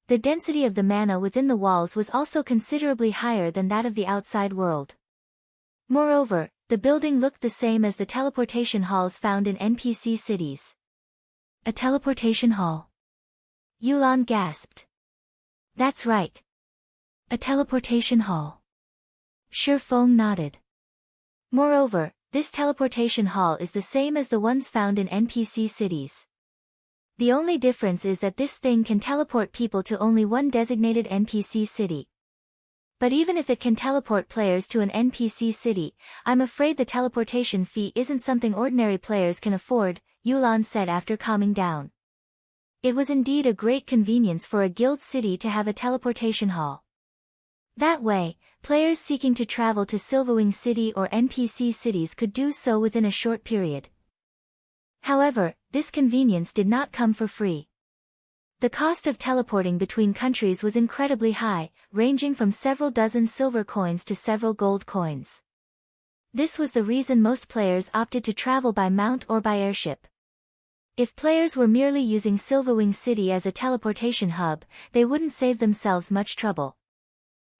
The density of the mana within the walls was also considerably higher than that of the outside world. Moreover, the building looked the same as the teleportation halls found in NPC cities. A teleportation hall? Yulan gasped. That's right. A teleportation hall. Shi Feng nodded. Moreover, this teleportation hall is the same as the ones found in NPC cities. The only difference is that this thing can teleport people to only one designated NPC city. But even if it can teleport players to an NPC city, I'm afraid the teleportation fee isn't something ordinary players can afford, Yulan said after calming down. It was indeed a great convenience for a guild city to have a teleportation hall. That way, players seeking to travel to Silverwing City or NPC cities could do so within a short period. However, this convenience did not come for free. The cost of teleporting between countries was incredibly high, ranging from several dozen silver coins to several gold coins. This was the reason most players opted to travel by mount or by airship. If players were merely using Silverwing City as a teleportation hub, they wouldn't save themselves much trouble.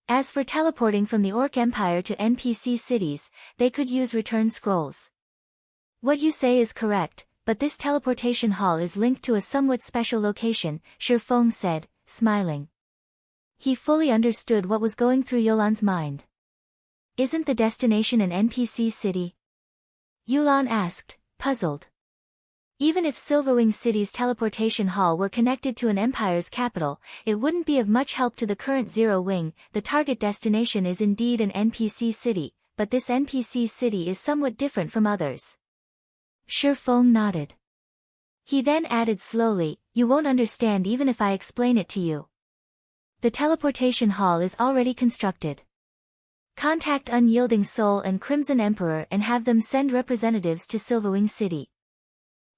As for teleporting from the Orc Empire to NPC cities, they could use return scrolls. What you say is correct, but this teleportation hall is linked to a somewhat special location, Shi Feng said, smiling. He fully understood what was going through Yolan's mind. Isn't the destination an NPC city? Yulan asked, puzzled. Even if Silverwing City's teleportation hall were connected to an empire's capital, it wouldn't be of much help to the current Zero Wing. The target destination is indeed an NPC city, but this NPC city is somewhat different from others. Shi Feng nodded. He then added slowly, "You won't understand even if I explain it to you. The teleportation hall is already constructed. Contact Unyielding Soul and Crimson Emperor and have them send representatives to Silverwing City.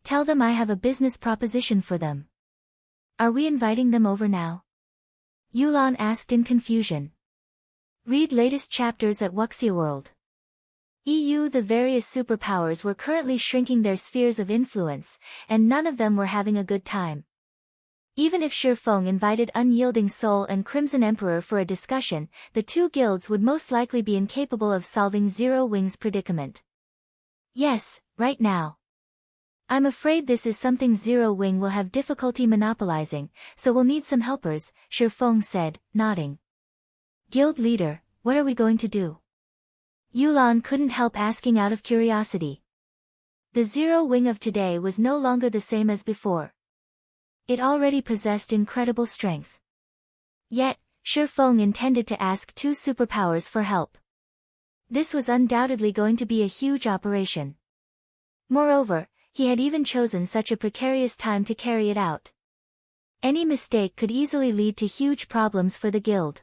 Tell them I have a business proposition for them." "Are we inviting them over now?" Yulan asked in confusion. Read latest chapters at Wuxia World. The various superpowers were currently shrinking their spheres of influence, and none of them were having a good time. Even if Shi Feng invited Unyielding Soul and Crimson Emperor for a discussion, the two guilds would most likely be incapable of solving Zero Wing's predicament. "Yes, right now. I'm afraid this is something Zero Wing will have difficulty monopolizing, so we'll need some helpers," Shi Feng said, nodding. "Guild leader, what are we going to do?" Yulan couldn't help asking out of curiosity. The Zero Wing of today was no longer the same as before. It already possessed incredible strength. Yet, Shi Feng intended to ask two superpowers for help. This was undoubtedly going to be a huge operation. Moreover, he had even chosen such a precarious time to carry it out. Any mistake could easily lead to huge problems for the guild.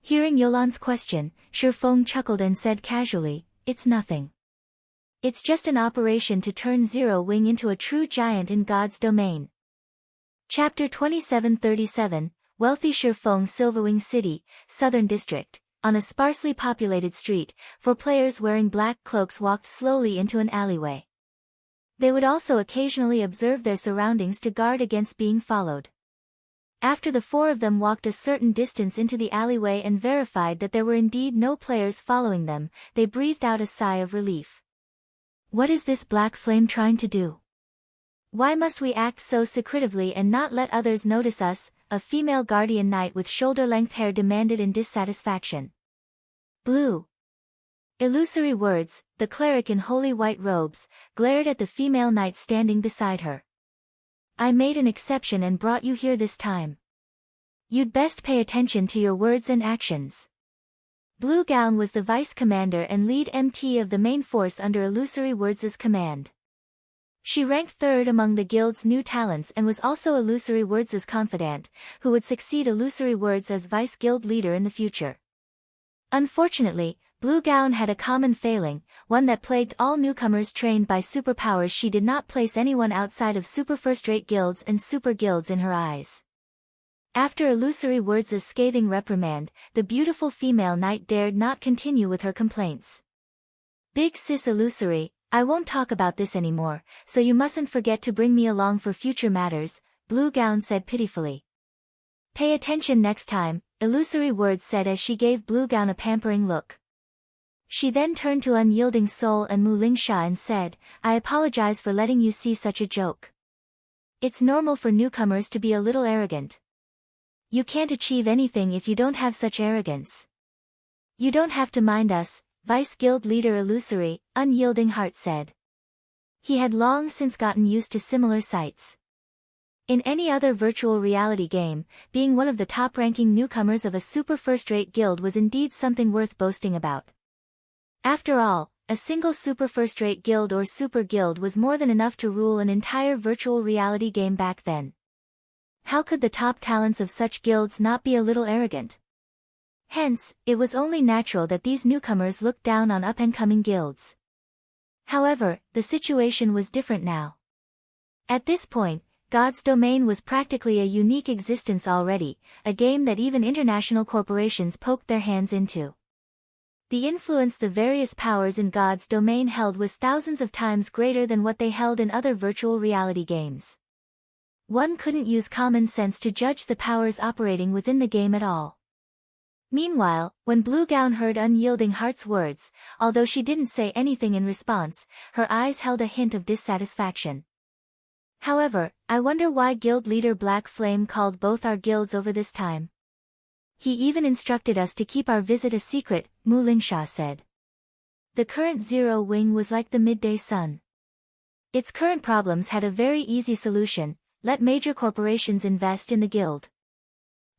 Hearing Yulan's question, Shi Feng chuckled and said casually, "It's nothing. It's just an operation to turn Zero Wing into a true giant in God's domain." Chapter 2737, Wealthy Shi Feng. Silverwing City, Southern District. On a sparsely populated street, 4 players wearing black cloaks walked slowly into an alleyway. They would also occasionally observe their surroundings to guard against being followed. After the 4 of them walked a certain distance into the alleyway and verified that there were indeed no players following them, they breathed out a sigh of relief. "What is this black flame trying to do? Why must we act so secretively and not let others notice us?" a female guardian knight with shoulder-length hair demanded in dissatisfaction. "Blue." Illusory words, the cleric in holy white robes, glared at the female knight standing beside her. "I made an exception and brought you here this time. You'd best pay attention to your words and actions." Blue Gown was the vice commander and lead MT of the main force under Illusory Words' command. She ranked 3rd among the guild's new talents and was also Illusory Words' confidant, who would succeed Illusory Words as vice guild leader in the future. Unfortunately, Blue Gown had a common failing, one that plagued all newcomers trained by superpowers. She did not place anyone outside of super first-rate guilds and super guilds in her eyes. After Illusory Words' scathing reprimand, the beautiful female knight dared not continue with her complaints. "Big sis Illusory, I won't talk about this anymore, so you mustn't forget to bring me along for future matters," Blue Gown said pitifully. "Pay attention next time," Illusory Words said as she gave Blue Gown a pampering look. She then turned to Unyielding Soul and Mu Lingsha and said, "I apologize for letting you see such a joke. It's normal for newcomers to be a little arrogant. You can't achieve anything if you don't have such arrogance. You don't have to mind us," Vice Guild Leader Illusory, Unyielding Heart said. He had long since gotten used to similar sights. In any other virtual reality game, being one of the top-ranking newcomers of a super first-rate guild was indeed something worth boasting about. After all, a single super first-rate guild or super guild was more than enough to rule an entire virtual reality game back then. How could the top talents of such guilds not be a little arrogant? Hence, it was only natural that these newcomers looked down on up-and-coming guilds. However, the situation was different now. At this point, God's Domain was practically a unique existence already, a game that even international corporations poked their hands into. The influence the various powers in God's Domain held was thousands of times greater than what they held in other virtual reality games. One couldn't use common sense to judge the powers operating within the game at all. Meanwhile, when Blue Gown heard Unyielding Heart's words, although she didn't say anything in response, her eyes held a hint of dissatisfaction. "However, I wonder why guild leader Black Flame called both our guilds over this time. He even instructed us to keep our visit a secret," Mu Lingsha said. The current Zero Wing was like the midday sun. Its current problems had a very easy solution: let major corporations invest in the guild.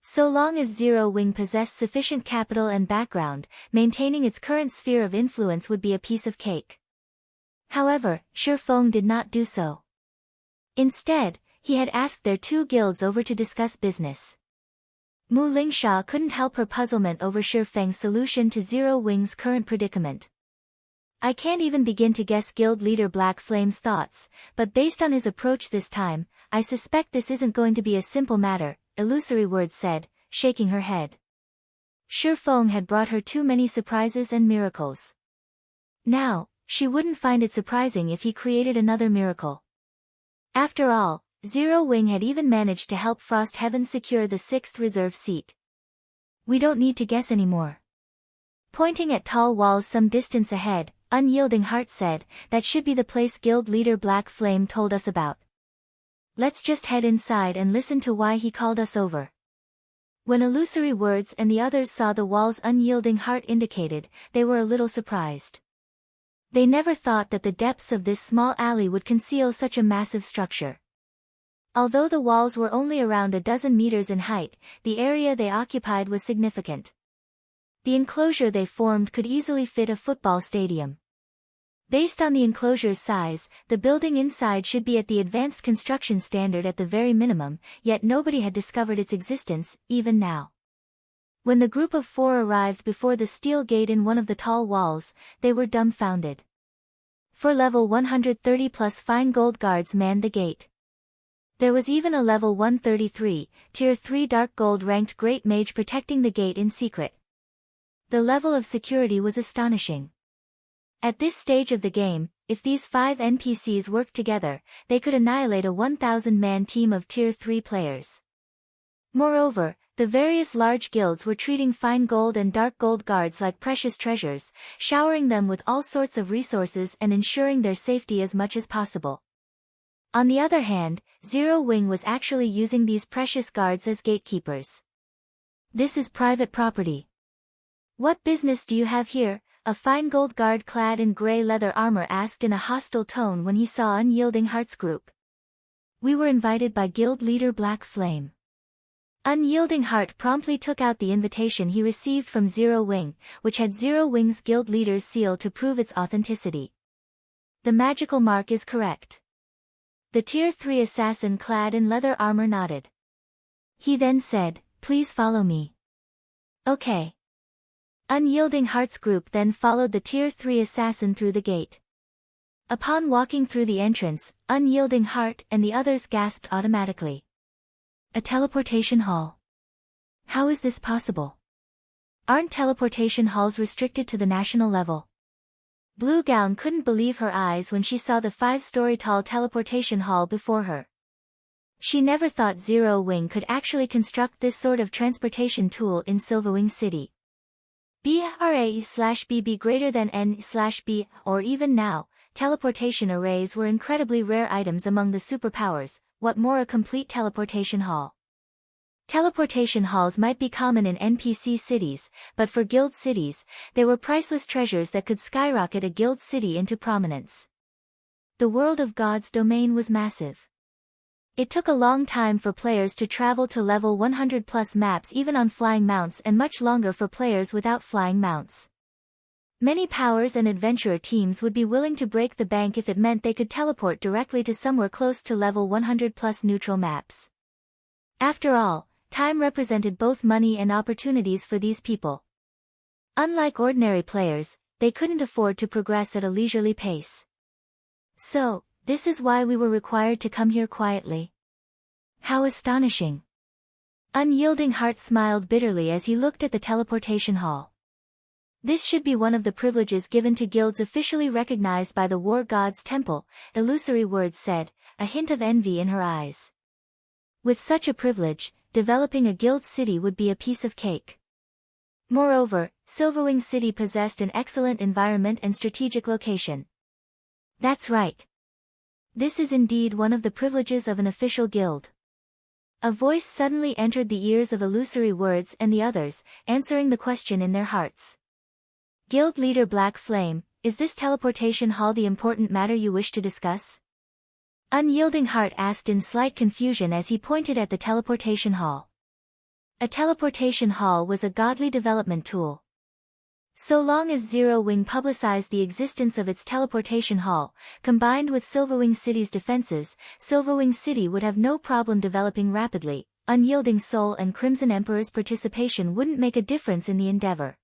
So long as Zero Wing possessed sufficient capital and background, maintaining its current sphere of influence would be a piece of cake. However, Shi Feng did not do so. Instead, he had asked their two guilds over to discuss business. Mu Lingsha couldn't help her puzzlement over Shi Feng's solution to Zero Wing's current predicament. I can't even begin to guess guild leader Black Flame's thoughts, but based on his approach this time, I suspect this isn't going to be a simple matter, Illusory Words said, shaking her head. Shi Feng had brought her too many surprises and miracles. Now, she wouldn't find it surprising if he created another miracle. After all, Zero Wing had even managed to help Frost Heaven secure the 6th reserve seat. We don't need to guess anymore. Pointing at tall walls some distance ahead, Unyielding Heart said, that should be the place guild leader Black Flame told us about. Let's just head inside and listen to why he called us over. When Illusory Words and the others saw the walls Unyielding Heart indicated, they were a little surprised. They never thought that the depths of this small alley would conceal such a massive structure. Although the walls were only around a dozen meters in height, the area they occupied was significant. The enclosure they formed could easily fit a football stadium. Based on the enclosure's size, the building inside should be at the advanced construction standard at the very minimum, yet nobody had discovered its existence, even now. When the group of 4 arrived before the steel gate in one of the tall walls, they were dumbfounded. 4 level 130 plus fine gold guards manned the gate. There was even a level 133, tier 3 dark gold ranked great mage protecting the gate in secret. The level of security was astonishing. At this stage of the game, if these 5 NPCs worked together, they could annihilate a 1,000-man team of tier 3 players. Moreover, the various large guilds were treating fine gold and dark gold guards like precious treasures, showering them with all sorts of resources and ensuring their safety as much as possible. On the other hand, Zero Wing was actually using these precious guards as gatekeepers. This is private property. What business do you have here? A fine gold guard clad in grey leather armor asked in a hostile tone when he saw Unyielding Heart's group. We were invited by guild leader Black Flame. Unyielding Heart promptly took out the invitation he received from Zero Wing, which had Zero Wing's guild leader's seal to prove its authenticity. The magical mark is correct. The tier 3 assassin clad in leather armor nodded. He then said, please follow me. Okay. Unyielding Heart's group then followed the tier 3 assassin through the gate. Upon walking through the entrance, Unyielding Heart and the others gasped automatically. A teleportation hall. How is this possible? Aren't teleportation halls restricted to the national level? Blue Gown couldn't believe her eyes when she saw the 5-story tall teleportation hall before her. She never thought Zero Wing could actually construct this sort of transportation tool in Silverwing City. BRA/BB greater than N/B, or even now, teleportation arrays were incredibly rare items among the superpowers, what more a complete teleportation hall. Teleportation halls might be common in NPC cities, but for guild cities, they were priceless treasures that could skyrocket a guild city into prominence. The world of God's domain was massive. It took a long time for players to travel to level 100 plus maps even on flying mounts, and much longer for players without flying mounts. Many powers and adventurer teams would be willing to break the bank if it meant they could teleport directly to somewhere close to level 100 plus neutral maps. After all, time represented both money and opportunities for these people. Unlike ordinary players, they couldn't afford to progress at a leisurely pace. So, this is why we were required to come here quietly. How astonishing! Unyielding Heart smiled bitterly as he looked at the teleportation hall. This should be one of the privileges given to guilds officially recognized by the War God's Temple, Illusory Words said, a hint of envy in her eyes. With such a privilege, developing a guild city would be a piece of cake. Moreover, Silverwing City possessed an excellent environment and strategic location. That's right. This is indeed one of the privileges of an official guild. A voice suddenly entered the ears of Illusory Words and the others, answering the question in their hearts. Guild leader Black Flame, is this teleportation hall the important matter you wish to discuss? Unyielding Heart asked in slight confusion as he pointed at the teleportation hall. A teleportation hall was a godly development tool. So long as Zero Wing publicized the existence of its teleportation hall, combined with Silverwing City's defenses, Silverwing City would have no problem developing rapidly. Unyielding Soul and Crimson Emperor's participation wouldn't make a difference in the endeavor.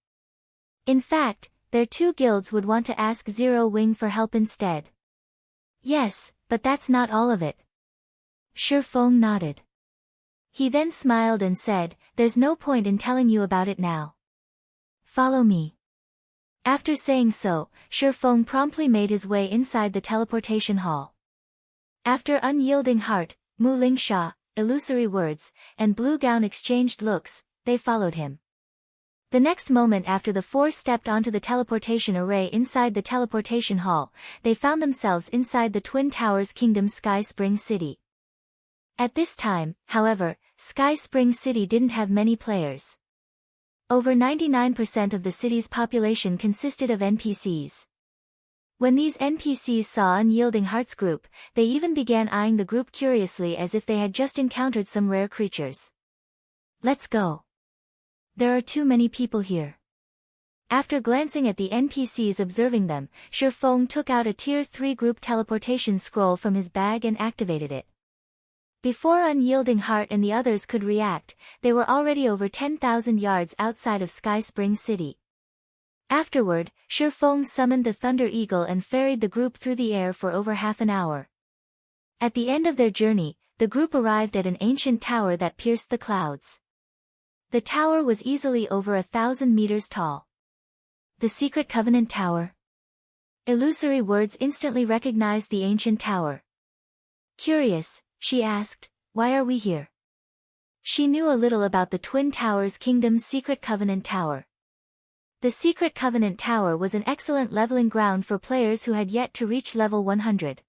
In fact, their two guilds would want to ask Zero Wing for help instead. Yes, but that's not all of it. Shi Feng nodded. He then smiled and said, "There's no point in telling you about it now. Follow me." After saying so, Shi Feng promptly made his way inside the teleportation hall. After Unyielding Heart, Mu Lingsha, Illusory Words, and Blue Gown exchanged looks, they followed him. The next moment after the four stepped onto the teleportation array inside the teleportation hall, they found themselves inside the Twin Towers Kingdom Sky Spring City. At this time, however, Sky Spring City didn't have many players. Over 99% of the city's population consisted of NPCs. When these NPCs saw Unyielding Heart's group, they even began eyeing the group curiously as if they had just encountered some rare creatures. "Let's go. There are too many people here." After glancing at the NPCs observing them, Shi Feng took out a Tier 3 group teleportation scroll from his bag and activated it. Before Unyielding Heart and the others could react, they were already over 10,000 yards outside of Sky Spring City. Afterward, Shi Feng summoned the Thunder Eagle and ferried the group through the air for over half an hour. At the end of their journey, the group arrived at an ancient tower that pierced the clouds. The tower was easily over 1,000 meters tall. The Secret Covenant Tower? Illusory Words instantly recognized the ancient tower. Curious, she asked, "Why are we here?" She knew a little about the Twin Towers Kingdom's Secret Covenant Tower. The Secret Covenant Tower was an excellent leveling ground for players who had yet to reach level 100.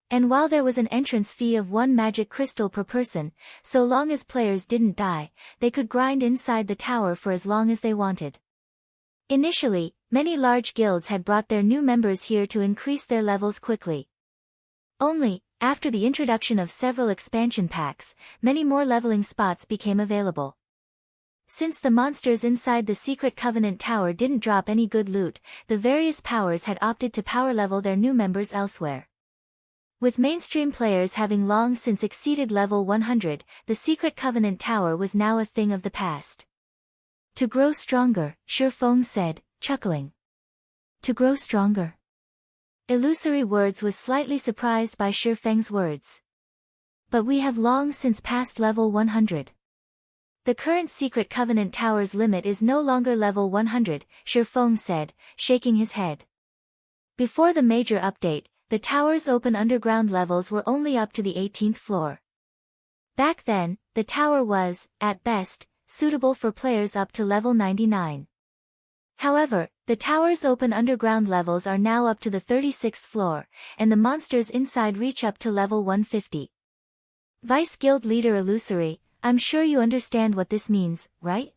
And while there was an entrance fee of 1 magic crystal per person, so long as players didn't die, they could grind inside the tower for as long as they wanted. Initially, many large guilds had brought their new members here to increase their levels quickly. Only, after the introduction of several expansion packs, many more leveling spots became available. Since the monsters inside the Secret Covenant Tower didn't drop any good loot, the various powers had opted to power level their new members elsewhere. With mainstream players having long since exceeded level 100, the Secret Covenant Tower was now a thing of the past. "To grow stronger," Shi Feng said, chuckling. "To grow stronger?" Illusory Words was slightly surprised by Shi Feng's words. "But we have long since passed level 100. The current Secret Covenant Tower's limit is no longer level 100, Shi Feng said, shaking his head. Before the major update, the tower's open underground levels were only up to the 18th floor. Back then, the tower was, at best, suitable for players up to level 99. However, the tower's open underground levels are now up to the 36th floor, and the monsters inside reach up to level 150. Vice Guild Leader Illusory, I'm sure you understand what this means, right?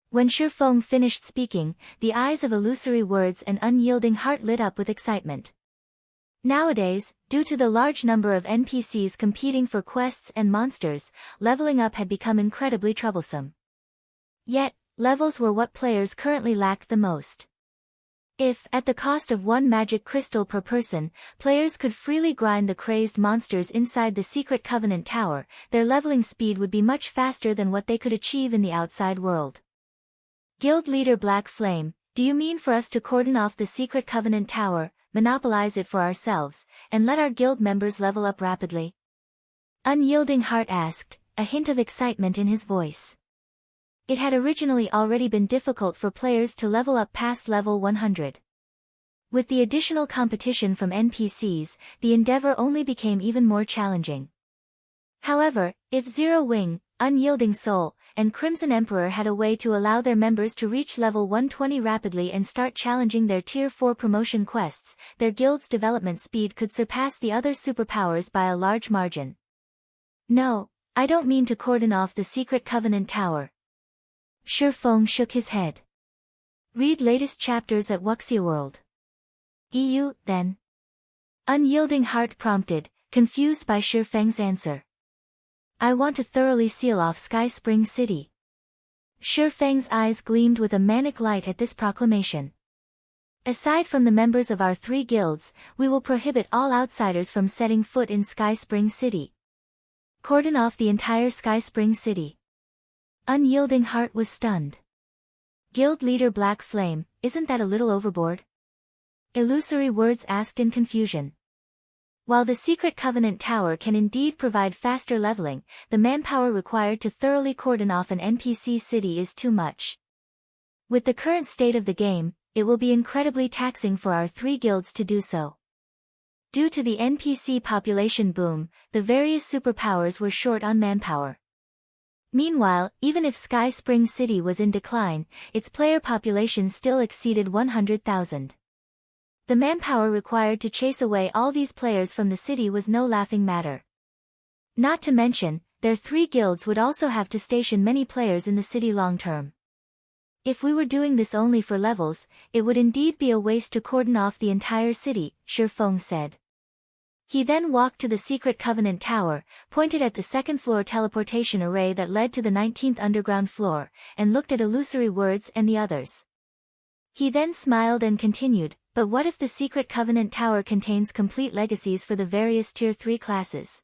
When Shi Feng finished speaking, the eyes of Illusory Words and Unyielding Heart lit up with excitement. Nowadays, due to the large number of NPCs competing for quests and monsters, leveling up had become incredibly troublesome. Yet, levels were what players currently lacked the most. If, at the cost of 1 magic crystal per person, players could freely grind the crazed monsters inside the Secret Covenant Tower, their leveling speed would be much faster than what they could achieve in the outside world. Guild Leader Black Flame, do you mean for us to cordon off the Secret Covenant Tower, monopolize it for ourselves, and let our guild members level up rapidly? Unyielding Heart asked, a hint of excitement in his voice. It had originally already been difficult for players to level up past level 100. With the additional competition from NPCs, the endeavor only became even more challenging. However, if Zero Wing, Unyielding Soul, and Crimson Emperor had a way to allow their members to reach level 120 rapidly and start challenging their Tier 4 promotion quests, their guild's development speed could surpass the other superpowers by a large margin. No, I don't mean to cordon off the Secret Covenant Tower. Shi Feng shook his head. Read latest chapters at Wuxia World. EU, then. Unyielding Heart prompted, confused by Shi Feng's answer. I want to thoroughly seal off Sky Spring City. Shi Feng's eyes gleamed with a manic light at this proclamation. Aside from the members of our 3 guilds, we will prohibit all outsiders from setting foot in Sky Spring City. Cordon off the entire Sky Spring City. Unyielding Heart was stunned. Guild leader Black Flame, isn't that a little overboard? Illusory Words asked in confusion. While the Secret Covenant Tower can indeed provide faster leveling, the manpower required to thoroughly cordon off an NPC city is too much. With the current state of the game, it will be incredibly taxing for our 3 guilds to do so. Due to the NPC population boom, the various superpowers were short on manpower. Meanwhile, even if Sky Spring City was in decline, its player population still exceeded 100,000. The manpower required to chase away all these players from the city was no laughing matter. Not to mention, their 3 guilds would also have to station many players in the city long term. If we were doing this only for levels, it would indeed be a waste to cordon off the entire city, Shi Feng said. He then walked to the Secret Covenant Tower, pointed at the second-floor teleportation array that led to the 19th underground floor, and looked at Illusory Words and the others. He then smiled and continued, but what if the Secret Covenant Tower contains complete legacies for the various Tier 3 classes?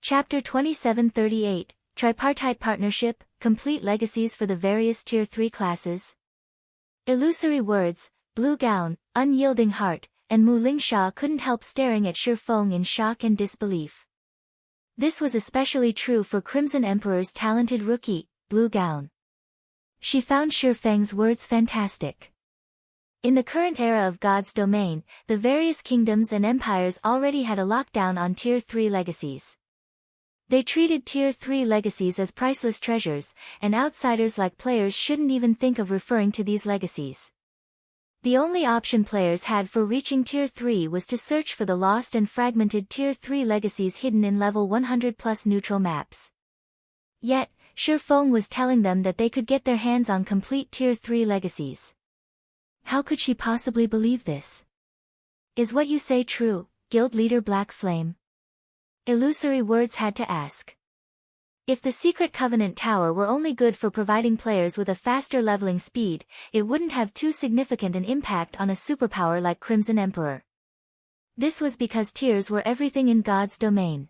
Chapter 2738, Tripartite Partnership, Complete Legacies for the various Tier 3 classes? Illusory Words, Blue Gown, Unyielding Heart, and Mu Lingsha couldn't help staring at Shi Feng in shock and disbelief. This was especially true for Crimson Emperor's talented rookie, Blue Gown. She found Shi Feng's words fantastic. In the current era of God's domain, the various kingdoms and empires already had a lockdown on Tier 3 legacies. They treated Tier 3 legacies as priceless treasures, and outsiders like players shouldn't even think of referring to these legacies. The only option players had for reaching Tier 3 was to search for the lost and fragmented Tier 3 legacies hidden in level 100+ neutral maps. Yet, Shi Feng was telling them that they could get their hands on complete Tier 3 legacies. How could she possibly believe this? Is what you say true, Guild Leader Black Flame? Illusory Words had to ask. If the Secret Covenant Tower were only good for providing players with a faster leveling speed, it wouldn't have too significant an impact on a superpower like Crimson Emperor. This was because tiers were everything in God's domain.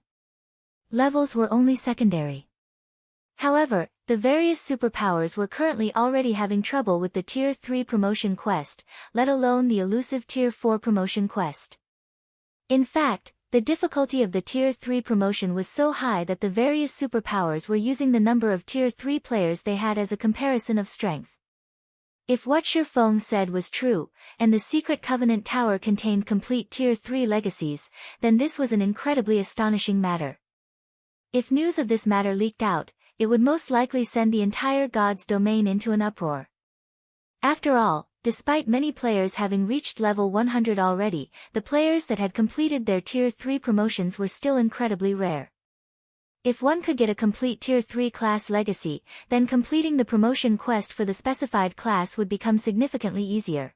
Levels were only secondary. However, the various superpowers were currently already having trouble with the Tier 3 promotion quest, let alone the elusive Tier 4 promotion quest. In fact, the difficulty of the Tier 3 promotion was so high that the various superpowers were using the number of Tier 3 players they had as a comparison of strength. If what Shi Feng said was true, and the Secret Covenant Tower contained complete Tier 3 legacies, then this was an incredibly astonishing matter. If news of this matter leaked out, it would most likely send the entire God's domain into an uproar. After all, despite many players having reached level 100 already, the players that had completed their Tier 3 promotions were still incredibly rare. If one could get a complete Tier 3 class legacy, then completing the promotion quest for the specified class would become significantly easier.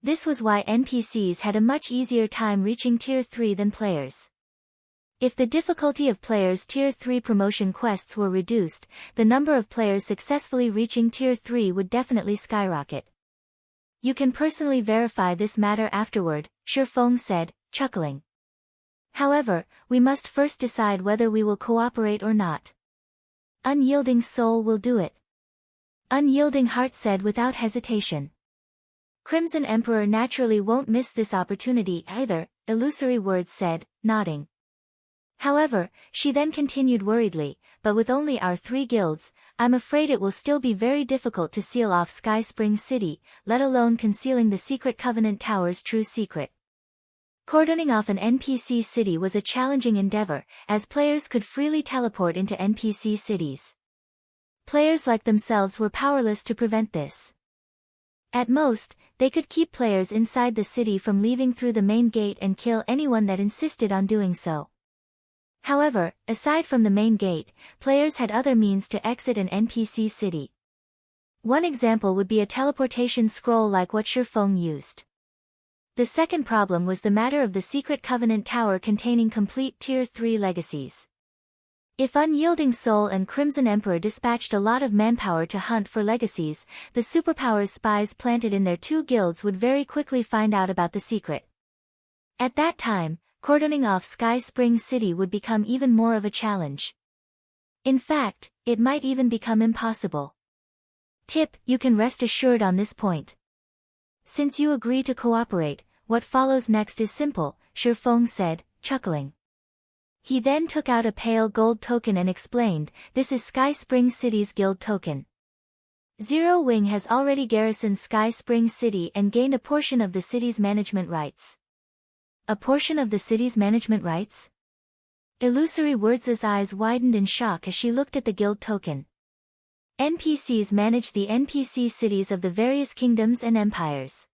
This was why NPCs had a much easier time reaching Tier 3 than players. If the difficulty of players' Tier 3 promotion quests were reduced, the number of players successfully reaching Tier 3 would definitely skyrocket. You can personally verify this matter afterward, Shi Feng said, chuckling. However, we must first decide whether we will cooperate or not. Unyielding Soul will do it. Unyielding Heart said without hesitation. Crimson Emperor naturally won't miss this opportunity either, Illusory Words said, nodding. However, she then continued worriedly, but with only our 3 guilds, I'm afraid it will still be very difficult to seal off Sky Spring City, let alone concealing the Secret Covenant Tower's true secret. Cordoning off an NPC city was a challenging endeavor, as players could freely teleport into NPC cities. Players like themselves were powerless to prevent this. At most, they could keep players inside the city from leaving through the main gate and kill anyone that insisted on doing so. However, aside from the main gate, players had other means to exit an NPC city. One example would be a teleportation scroll like what Shi Feng used. The second problem was the matter of the secret Covenant Tower containing complete Tier 3 legacies. If Unyielding Soul and Crimson Emperor dispatched a lot of manpower to hunt for legacies, the superpowers spies planted in their two guilds would very quickly find out about the secret. At that time, cordoning off Sky Spring City would become even more of a challenge. In fact, it might even become impossible. Tip: you can rest assured on this point. Since you agree to cooperate, what follows next is simple, Shi Feng said, chuckling. He then took out a pale gold token and explained, this is Sky Spring City's guild token. Zero Wing has already garrisoned Sky Spring City and gained a portion of the city's management rights. A portion of the city's management rights? Illusory Words' eyes widened in shock as she looked at the guild token. NPCs manage the NPC cities of the various kingdoms and empires.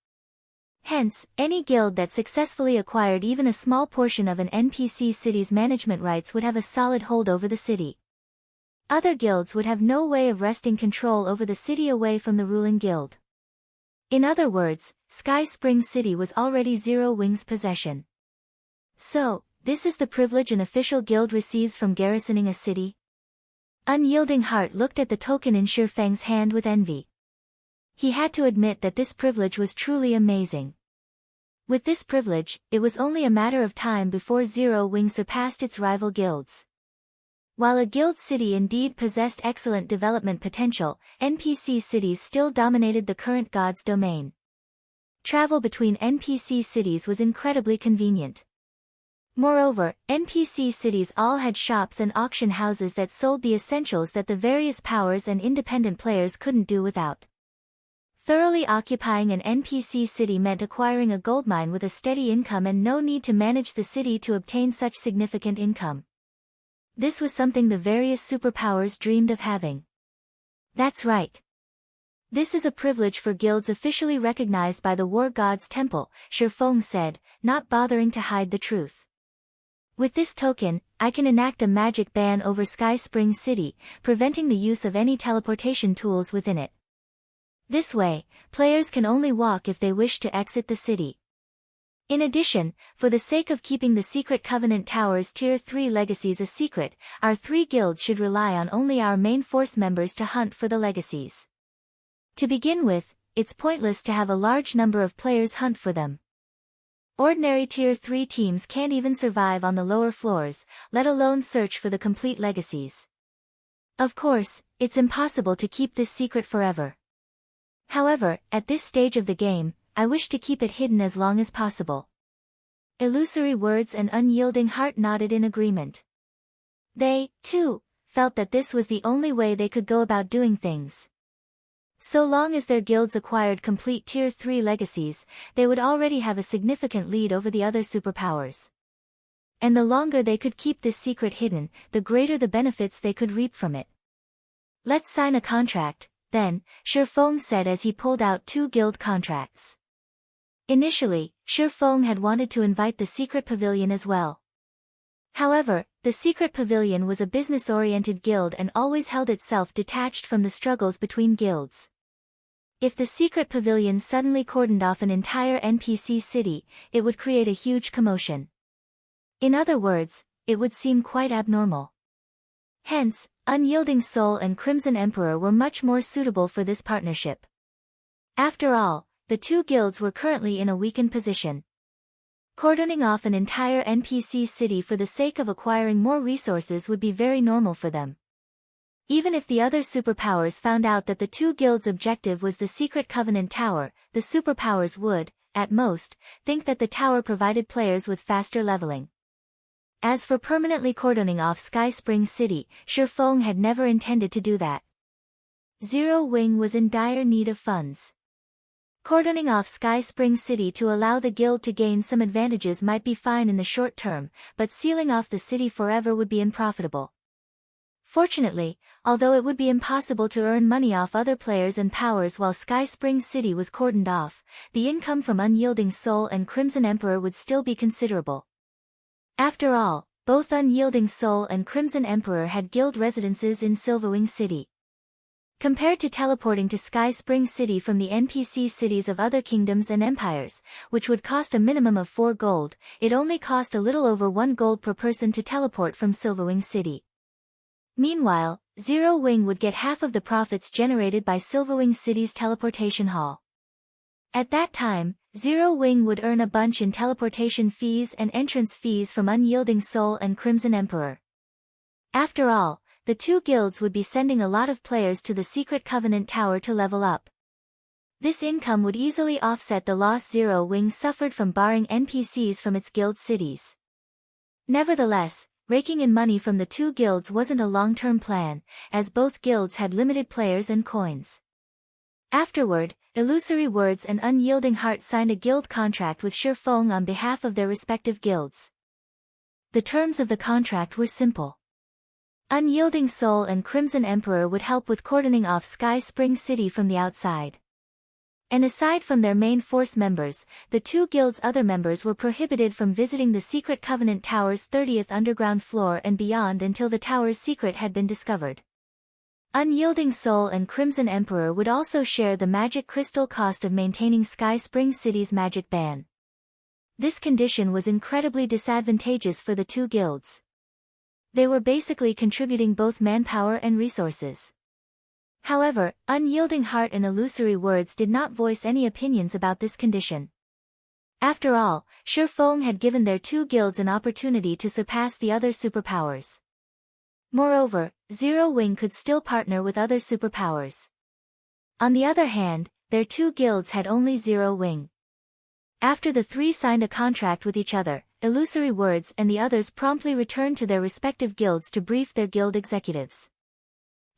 Hence, any guild that successfully acquired even a small portion of an NPC city's management rights would have a solid hold over the city. Other guilds would have no way of wresting control over the city away from the ruling guild. In other words, Sky Spring City was already Zero Wing's possession. So, this is the privilege an official guild receives from garrisoning a city? Unyielding Heart looked at the token in Shi Feng's hand with envy. He had to admit that this privilege was truly amazing. With this privilege, it was only a matter of time before Zero Wing surpassed its rival guilds. While a guild city indeed possessed excellent development potential, NPC cities still dominated the current god's domain. Travel between NPC cities was incredibly convenient. Moreover, NPC cities all had shops and auction houses that sold the essentials that the various powers and independent players couldn't do without. Thoroughly occupying an NPC city meant acquiring a goldmine with a steady income and no need to manage the city to obtain such significant income. This was something the various superpowers dreamed of having. That's right. This is a privilege for guilds officially recognized by the War God's Temple, Shi Feng said, not bothering to hide the truth. With this token, I can enact a magic ban over Sky Spring City, preventing the use of any teleportation tools within it. This way, players can only walk if they wish to exit the city. In addition, for the sake of keeping the secret Covenant Tower's Tier 3 legacies a secret, our three guilds should rely on only our main force members to hunt for the legacies. To begin with, it's pointless to have a large number of players hunt for them. Ordinary Tier 3 teams can't even survive on the lower floors, let alone search for the complete legacies. Of course, it's impossible to keep this secret forever. However, at this stage of the game, I wish to keep it hidden as long as possible. Illusory Words and Unyielding Heart nodded in agreement. They, too, felt that this was the only way they could go about doing things. So long as their guilds acquired complete Tier 3 legacies, they would already have a significant lead over the other superpowers. And the longer they could keep this secret hidden, the greater the benefits they could reap from it. Let's sign a contract, then, Shi Feng said as he pulled out 2 guild contracts. Initially, Shi Feng had wanted to invite the secret pavilion as well. However, the secret pavilion was a business-oriented guild and always held itself detached from the struggles between guilds. If the secret pavilion suddenly cordoned off an entire NPC city, it would create a huge commotion. In other words, it would seem quite abnormal. Hence, Unyielding Soul and Crimson Emperor were much more suitable for this partnership. After all, the two guilds were currently in a weakened position. Cordoning off an entire NPC city for the sake of acquiring more resources would be very normal for them. Even if the other superpowers found out that the two guilds' objective was the secret Covenant Tower, the superpowers would, at most, think that the tower provided players with faster leveling. As for permanently cordoning off Sky Spring City, Shi Feng had never intended to do that. Zero Wing was in dire need of funds. Cordoning off Sky Spring City to allow the guild to gain some advantages might be fine in the short term, but sealing off the city forever would be unprofitable. Fortunately, although it would be impossible to earn money off other players and powers while Sky Spring City was cordoned off, the income from Unyielding Soul and Crimson Emperor would still be considerable. After all, both Unyielding Soul and Crimson Emperor had guild residences in Silverwing City. Compared to teleporting to Sky Spring City from the NPC cities of other kingdoms and empires, which would cost a minimum of 4 gold, it only cost a little over 1 gold per person to teleport from Silverwing City. Meanwhile, Zero Wing would get half of the profits generated by Silverwing City's teleportation hall. At that time, Zero Wing would earn a bunch in teleportation fees and entrance fees from Unyielding Soul and Crimson Emperor. After all, the two guilds would be sending a lot of players to the Secret Covenant Tower to level up. This income would easily offset the loss Zero Wing suffered from barring NPCs from its guild cities. Nevertheless, raking in money from the two guilds wasn't a long-term plan, as both guilds had limited players and coins. Afterward, Illusory Words and Unyielding Heart signed a guild contract with Shi Feng on behalf of their respective guilds. The terms of the contract were simple. Unyielding Soul and Crimson Emperor would help with cordoning off Sky Spring City from the outside. And aside from their main force members, the two guilds' other members were prohibited from visiting the Secret Covenant Tower's 30th underground floor and beyond until the tower's secret had been discovered. Unyielding Soul and Crimson Emperor would also share the magic crystal cost of maintaining Sky Spring City's magic ban. This condition was incredibly disadvantageous for the two guilds. They were basically contributing both manpower and resources. However, Unyielding Heart and Illusory Words did not voice any opinions about this condition. After all, Shi Feng had given their two guilds an opportunity to surpass the other superpowers. Moreover, Zero Wing could still partner with other superpowers. On the other hand, their two guilds had only Zero Wing. After the three signed a contract with each other, Illusory Words and the others promptly returned to their respective guilds to brief their guild executives.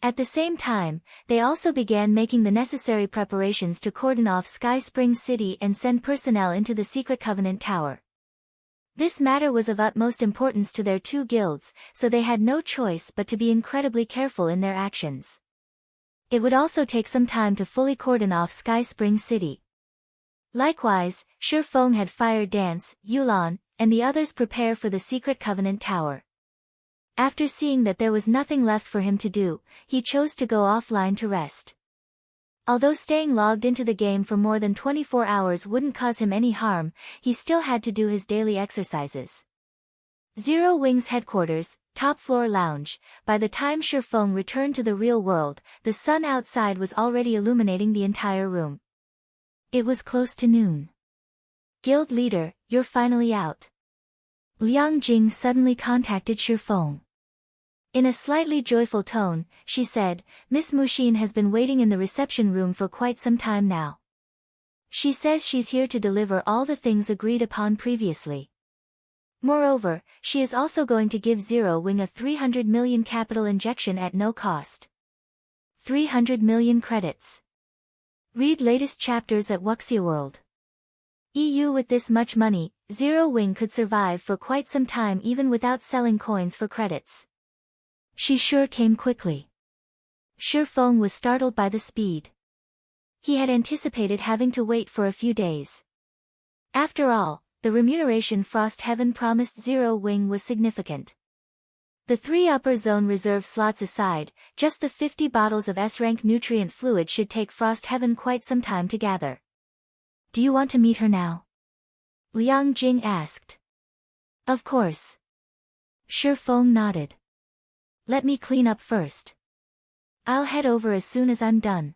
At the same time, they also began making the necessary preparations to cordon off Sky Spring City and send personnel into the Secret Covenant Tower. This matter was of utmost importance to their two guilds, so they had no choice but to be incredibly careful in their actions. It would also take some time to fully cordon off Sky Spring City. Likewise, Shi Feng had Fire Dance, Yulan, and the others prepare for the Secret Covenant Tower. After seeing that there was nothing left for him to do, he chose to go offline to rest. Although staying logged into the game for more than 24 hours wouldn't cause him any harm, he still had to do his daily exercises. Zero Wing's headquarters, top floor lounge. By the time Shi Feng returned to the real world, the sun outside was already illuminating the entire room. It was close to noon. Guild leader, you're finally out. Liang Jing suddenly contacted Shi Feng. In a slightly joyful tone, she said, Miss Mushin has been waiting in the reception room for quite some time now. She says she's here to deliver all the things agreed upon previously. Moreover, she is also going to give Zero Wing a 300 million capital injection at no cost. 300 million credits. Read latest chapters at Wuxia World. EU. With this much money, Zero Wing could survive for quite some time even without selling coins for credits. She sure came quickly. Shi Feng was startled by the speed. He had anticipated having to wait for a few days. After all, the remuneration Frost Heaven promised Zero Wing was significant. The 3 upper zone reserve slots aside, just the 50 bottles of S-rank nutrient fluid should take Frost Heaven quite some time to gather. Do you want to meet her now? Liang Jing asked. Of course. Shi Feng nodded. Let me clean up first. I'll head over as soon as I'm done.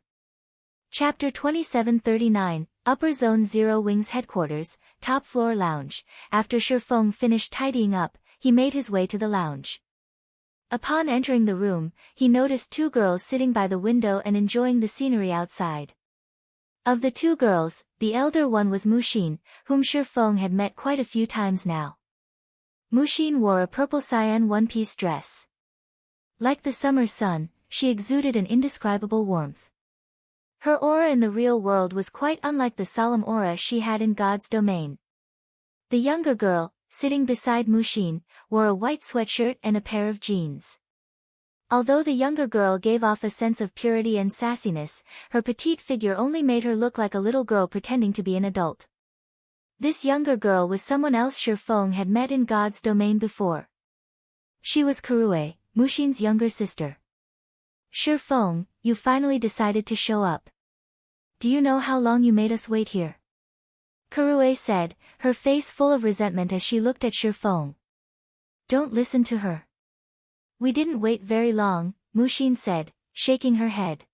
Chapter 2739, Upper Zone Zero Wing's headquarters, top floor lounge. After Shi Feng finished tidying up, he made his way to the lounge. Upon entering the room, he noticed 2 girls sitting by the window and enjoying the scenery outside. Of the 2 girls, the elder one was Mushin, whom Shi Feng had met quite a few times now. Mushin wore a purple cyan one-piece dress. Like the summer sun, she exuded an indescribable warmth. Her aura in the real world was quite unlike the solemn aura she had in God's domain. The younger girl, sitting beside Mushin, wore a white sweatshirt and a pair of jeans. Although the younger girl gave off a sense of purity and sassiness, her petite figure only made her look like a little girl pretending to be an adult. This younger girl was someone else Shi Feng had met in God's domain before. She was Karue, Mushin's younger sister. Shi Feng, you finally decided to show up. Do you know how long you made us wait here? Kurue said, her face full of resentment as she looked at Shi Feng. Don't listen to her. We didn't wait very long, Mushin said, shaking her head.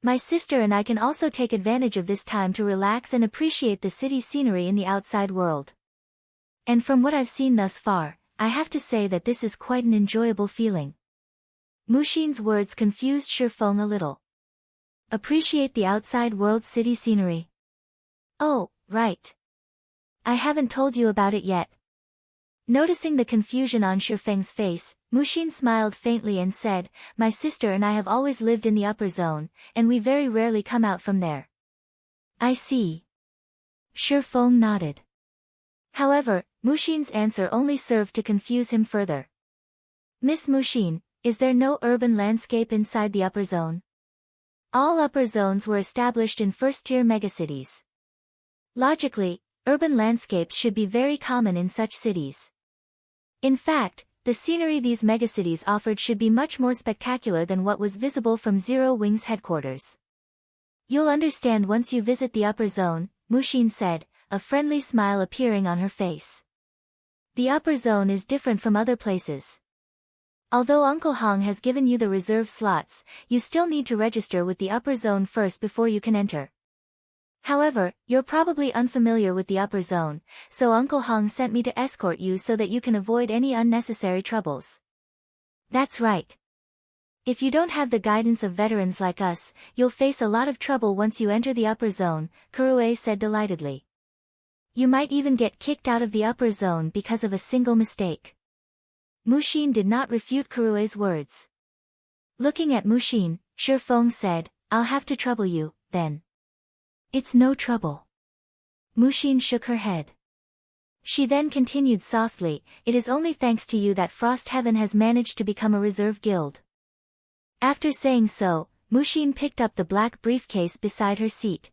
My sister and I can also take advantage of this time to relax and appreciate the city scenery in the outside world. And from what I've seen thus far, I have to say that this is quite an enjoyable feeling. Mushin's words confused Shi Feng a little. Appreciate the outside world city scenery. Oh, right. I haven't told you about it yet. Noticing the confusion on Shi Feng's face, Mushin smiled faintly and said, my sister and I have always lived in the upper zone, and we very rarely come out from there. I see. Shi Feng nodded. However, Mushin's answer only served to confuse him further. Miss Mushin, is there no urban landscape inside the upper zone? All upper zones were established in first-tier megacities. Logically, urban landscapes should be very common in such cities. In fact, the scenery these megacities offered should be much more spectacular than what was visible from Zero Wing's headquarters. You'll understand once you visit the upper zone, Mushin said, a friendly smile appearing on her face. The upper zone is different from other places. Although Uncle Hong has given you the reserve slots, you still need to register with the upper zone first before you can enter. However, you're probably unfamiliar with the upper zone, so Uncle Hong sent me to escort you so that you can avoid any unnecessary troubles. That's right. If you don't have the guidance of veterans like us, you'll face a lot of trouble once you enter the upper zone, Kurue said delightedly. You might even get kicked out of the upper zone because of a single mistake. Mushin did not refute Kurue's words. Looking at Mushin, Shi Feng said, I'll have to trouble you, then. It's no trouble. Mushin shook her head. She then continued softly, it is only thanks to you that Frost Heaven has managed to become a reserve guild. After saying so, Mushin picked up the black briefcase beside her seat.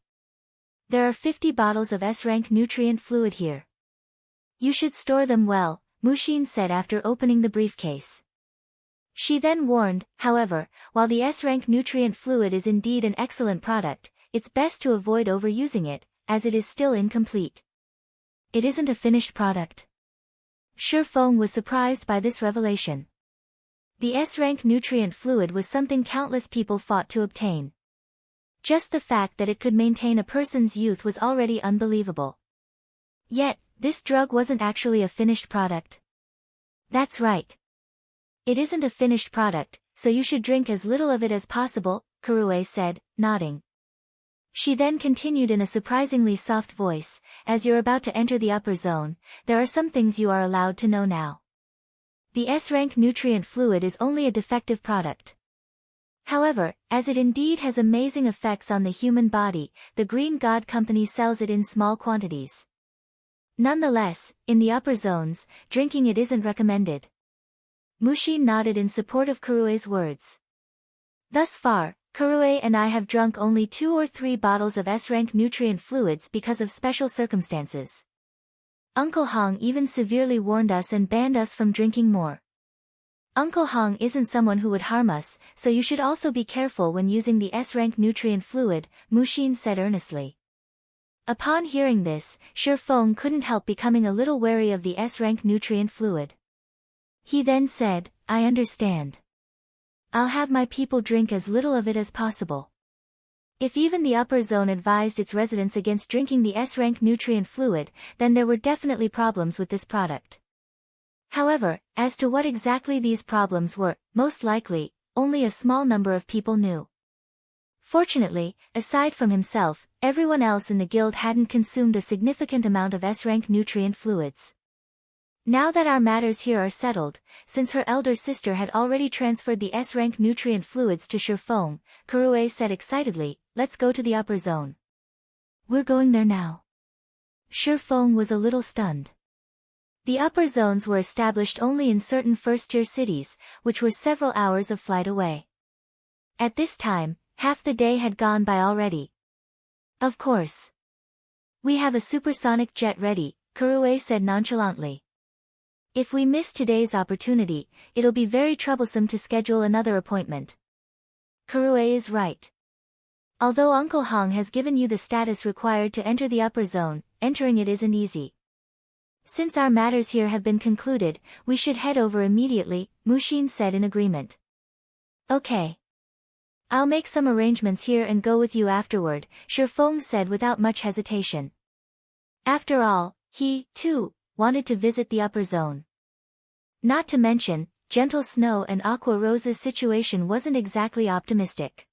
There are 50 bottles of S-rank nutrient fluid here. You should store them well, Mushin said after opening the briefcase. She then warned, however, while the S-rank nutrient fluid is indeed an excellent product, it's best to avoid overusing it, as it is still incomplete. It isn't a finished product. Shi Feng was surprised by this revelation. The S-rank nutrient fluid was something countless people fought to obtain. Just the fact that it could maintain a person's youth was already unbelievable. Yet, this drug wasn't actually a finished product. That's right. It isn't a finished product, so you should drink as little of it as possible, Kurue said, nodding. She then continued in a surprisingly soft voice, as you're about to enter the upper zone, there are some things you are allowed to know now. The S-rank nutrient fluid is only a defective product. However, as it indeed has amazing effects on the human body, the Green God Company sells it in small quantities. Nonetheless, in the upper zones, drinking it isn't recommended. Mushin nodded in support of Kurue's words. Thus far, Kurue and I have drunk only 2 or 3 bottles of S-rank nutrient fluids because of special circumstances. Uncle Hong even severely warned us and banned us from drinking more. Uncle Hong isn't someone who would harm us, so you should also be careful when using the S-rank nutrient fluid, Mushin said earnestly. Upon hearing this, Shi Feng couldn't help becoming a little wary of the S-rank nutrient fluid. He then said, I understand. I'll have my people drink as little of it as possible. If even the upper zone advised its residents against drinking the S-rank nutrient fluid, then there were definitely problems with this product. However, as to what exactly these problems were, most likely, only a small number of people knew. Fortunately, aside from himself, everyone else in the guild hadn't consumed a significant amount of S-rank nutrient fluids. Now that our matters here are settled, since her elder sister had already transferred the S-rank nutrient fluids to Shi Feng, Kurue said excitedly, let's go to the upper zone. We're going there now. Shi Feng was a little stunned. The upper zones were established only in certain first-tier cities, which were several hours of flight away. At this time, half the day had gone by already. Of course. We have a supersonic jet ready, Kurue said nonchalantly. If we miss today's opportunity, it'll be very troublesome to schedule another appointment. Kurue is right. Although Uncle Hong has given you the status required to enter the upper zone, entering it isn't easy. Since our matters here have been concluded, we should head over immediately, Mushin said in agreement. Okay. I'll make some arrangements here and go with you afterward, Shi Feng said without much hesitation. After all, he, too, wanted to visit the upper zone. Not to mention, Gentle Snow and Aqua Rose's situation wasn't exactly optimistic.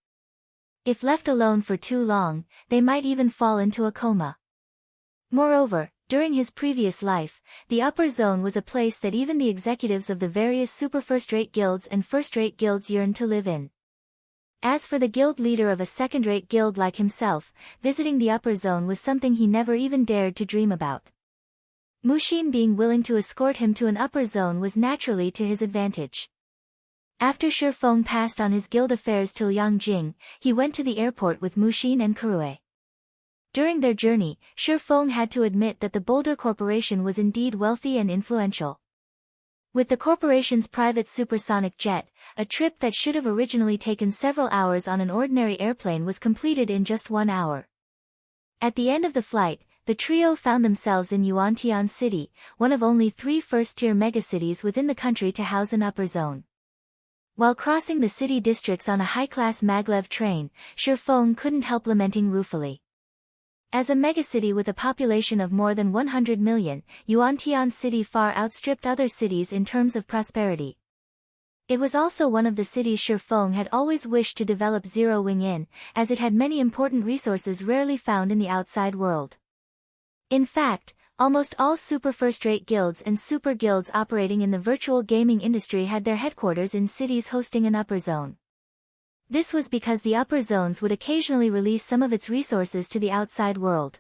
If left alone for too long, they might even fall into a coma. Moreover, during his previous life, the upper zone was a place that even the executives of the various super first-rate guilds and first-rate guilds yearned to live in. As for the guild leader of a second-rate guild like himself, visiting the upper zone was something he never even dared to dream about. Mushin being willing to escort him to an upper zone was naturally to his advantage. After Shi Feng passed on his guild affairs to Liangjing, he went to the airport with Mushin and Kurue. During their journey, Shi Feng had to admit that the Boulder Corporation was indeed wealthy and influential. With the corporation's private supersonic jet, a trip that should have originally taken several hours on an ordinary airplane was completed in just 1 hour. At the end of the flight, the trio found themselves in Yuantian City, one of only 3 first-tier megacities within the country to house an upper zone. While crossing the city districts on a high-class maglev train, Shi Feng couldn't help lamenting ruefully. As a megacity with a population of more than 100 million, Yuantian City far outstripped other cities in terms of prosperity. It was also one of the cities Shi Feng had always wished to develop Zero Wing in, as it had many important resources rarely found in the outside world. In fact, almost all super first-rate guilds and super guilds operating in the virtual gaming industry had their headquarters in cities hosting an upper zone. This was because the upper zones would occasionally release some of its resources to the outside world.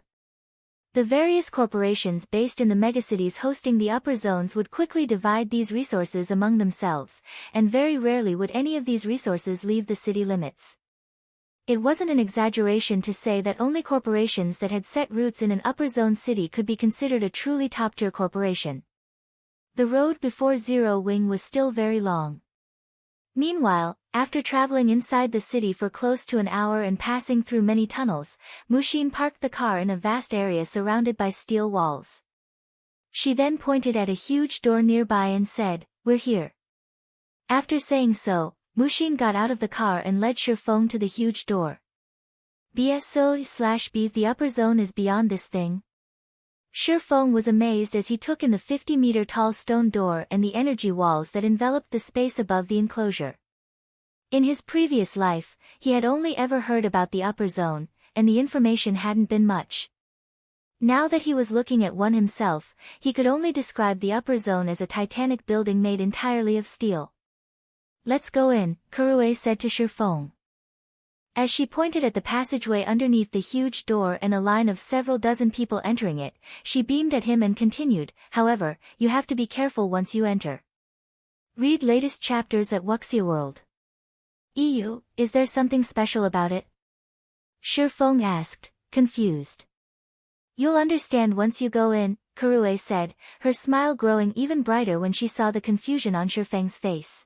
The various corporations based in the megacities hosting the upper zones would quickly divide these resources among themselves, and very rarely would any of these resources leave the city limits. It wasn't an exaggeration to say that only corporations that had set roots in an upper zone city could be considered a truly top-tier corporation. The road before Zero Wing was still very long. Meanwhile, after traveling inside the city for close to an hour and passing through many tunnels, Mushin parked the car in a vast area surrounded by steel walls. She then pointed at a huge door nearby and said, "We're here." After saying so, Mushin got out of the car and led Shi Feng to the huge door. BSO/B the upper zone is beyond this thing. Shi Feng was amazed as he took in the 50-meter-tall stone door and the energy walls that enveloped the space above the enclosure. In his previous life, he had only ever heard about the upper zone, and the information hadn't been much. Now that he was looking at one himself, he could only describe the upper zone as a titanic building made entirely of steel. "Let's go in," Kurue said to Shi Feng. As she pointed at the passageway underneath the huge door and a line of several dozen people entering it, she beamed at him and continued, "However, you have to be careful once you enter. Read latest chapters at Wuxia World." "EU, is there something special about it?" Shi Feng asked, confused. "You'll understand once you go in," Kurue said, her smile growing even brighter when she saw the confusion on Shi Feng's face.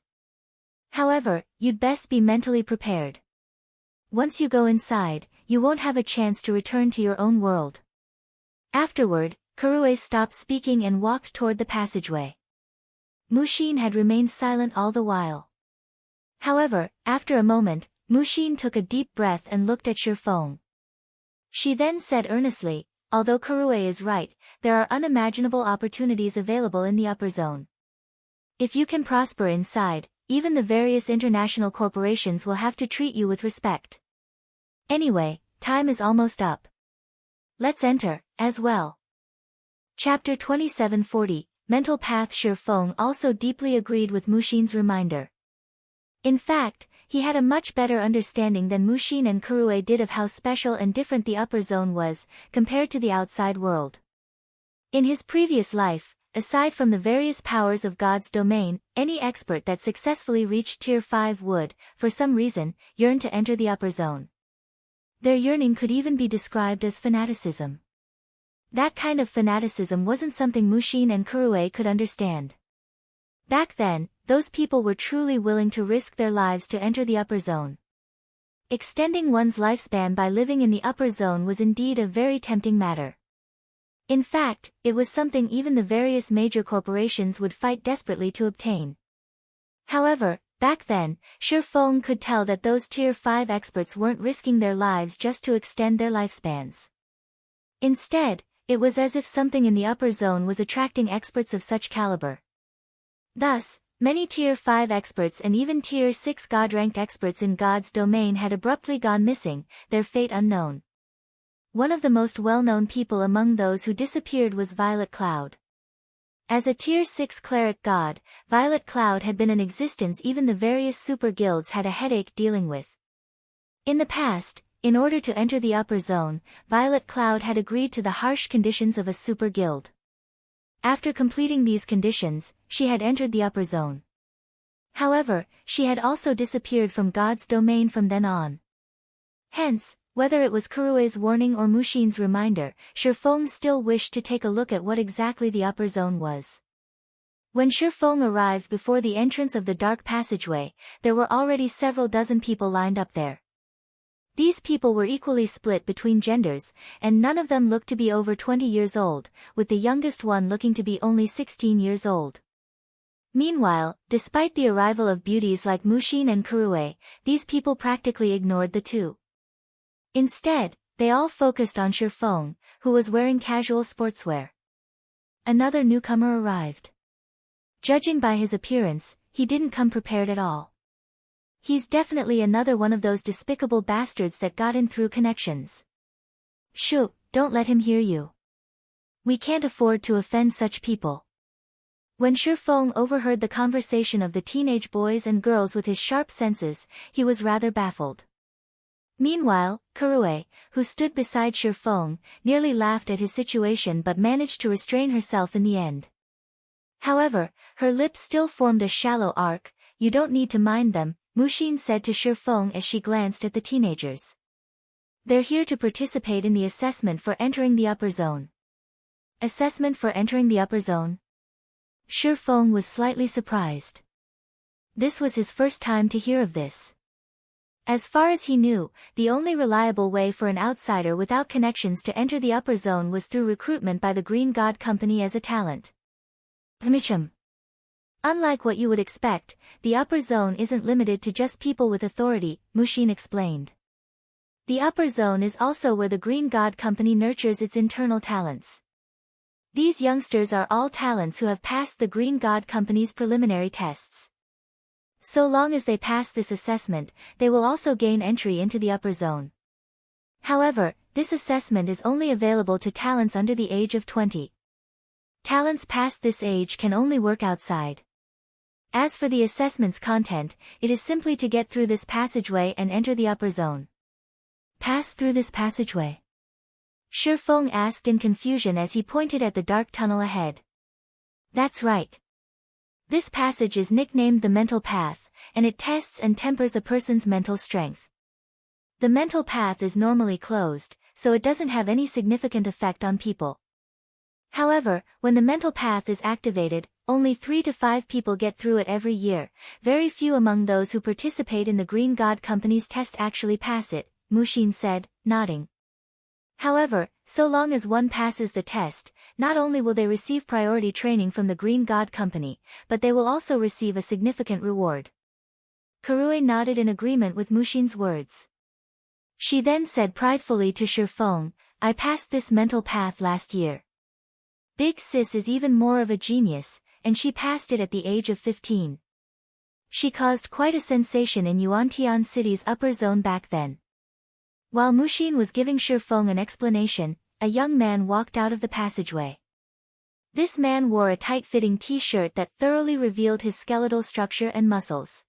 "However, you'd best be mentally prepared. Once you go inside, you won't have a chance to return to your own world." Afterward, Kurue stopped speaking and walked toward the passageway. Mushin had remained silent all the while. However, after a moment, Mushin took a deep breath and looked at Shi Feng. She then said earnestly, "Although Kurue is right, there are unimaginable opportunities available in the upper zone. If you can prosper inside, even the various international corporations will have to treat you with respect. Anyway, time is almost up. Let's enter, as well." Chapter 2740, Mental Path. Shi Feng also deeply agreed with Mushin's reminder. In fact, he had a much better understanding than Mushin and Kurue did of how special and different the upper zone was, compared to the outside world. In his previous life, aside from the various powers of God's domain, any expert that successfully reached Tier 5 would, for some reason, yearn to enter the upper zone. Their yearning could even be described as fanaticism. That kind of fanaticism wasn't something Mushin and Kurue could understand. Back then, those people were truly willing to risk their lives to enter the upper zone. Extending one's lifespan by living in the upper zone was indeed a very tempting matter. In fact, it was something even the various major corporations would fight desperately to obtain. However, back then, Shi Feng could tell that those Tier 5 experts weren't risking their lives just to extend their lifespans. Instead, it was as if something in the upper zone was attracting experts of such caliber. Thus, many Tier 5 experts and even Tier 6 God-ranked experts in God's domain had abruptly gone missing, their fate unknown. One of the most well-known people among those who disappeared was Violet Cloud. As a Tier 6 cleric god, Violet Cloud had been in existence even the various super guilds had a headache dealing with. In the past, in order to enter the upper zone, Violet Cloud had agreed to the harsh conditions of a super guild. After completing these conditions, she had entered the upper zone. However, she had also disappeared from God's domain from then on. Hence, whether it was Kurue's warning or Mushin's reminder, Shi Feng still wished to take a look at what exactly the upper zone was. When Shi Feng arrived before the entrance of the dark passageway, there were already several dozen people lined up there. These people were equally split between genders, and none of them looked to be over 20 years old, with the youngest one looking to be only 16 years old. Meanwhile, despite the arrival of beauties like Mushin and Kurue, these people practically ignored the two. Instead, they all focused on Shi Feng, who was wearing casual sportswear. Another newcomer arrived. Judging by his appearance, he didn't come prepared at all. He's definitely another one of those despicable bastards that got in through connections. Shoo, don't let him hear you. We can't afford to offend such people. When Shi Feng overheard the conversation of the teenage boys and girls with his sharp senses, he was rather baffled. Meanwhile, Kurue, who stood beside Shi Feng, nearly laughed at his situation but managed to restrain herself in the end. However, her lips still formed a shallow arc. You don't need to mind them, Mushin said to Shi Feng as she glanced at the teenagers. They're here to participate in the assessment for entering the upper zone. Assessment for entering the upper zone? Shi Feng was slightly surprised. This was his first time to hear of this. As far as he knew, the only reliable way for an outsider without connections to enter the upper zone was through recruitment by the Green God Company as a talent. Michum. Unlike what you would expect, the upper zone isn't limited to just people with authority, Mushin explained. The upper zone is also where the Green God Company nurtures its internal talents. These youngsters are all talents who have passed the Green God Company's preliminary tests. So long as they pass this assessment, they will also gain entry into the upper zone. However, this assessment is only available to talents under the age of 20. Talents past this age can only work outside. As for the assessment's content, it is simply to get through this passageway and enter the upper zone. Pass through this passageway? Shi Feng asked in confusion as he pointed at the dark tunnel ahead. That's right. This passage is nicknamed the mental path, and it tests and tempers a person's mental strength. The mental path is normally closed, so it doesn't have any significant effect on people. However, when the mental path is activated, only 3 to 5 people get through it every year. Very few among those who participate in the Green God Company's test actually pass it, Mushin said, nodding. However, so long as one passes the test, not only will they receive priority training from the Green God Company, but they will also receive a significant reward. Kurue nodded in agreement with Mushin's words. She then said pridefully to Shi Feng, I passed this mental path last year. Big Sis is even more of a genius, and she passed it at the age of 15. She caused quite a sensation in Yuantian City's upper zone back then. While Mushin was giving Shi Feng an explanation, a young man walked out of the passageway. This man wore a tight-fitting t-shirt that thoroughly revealed his skeletal structure and muscles.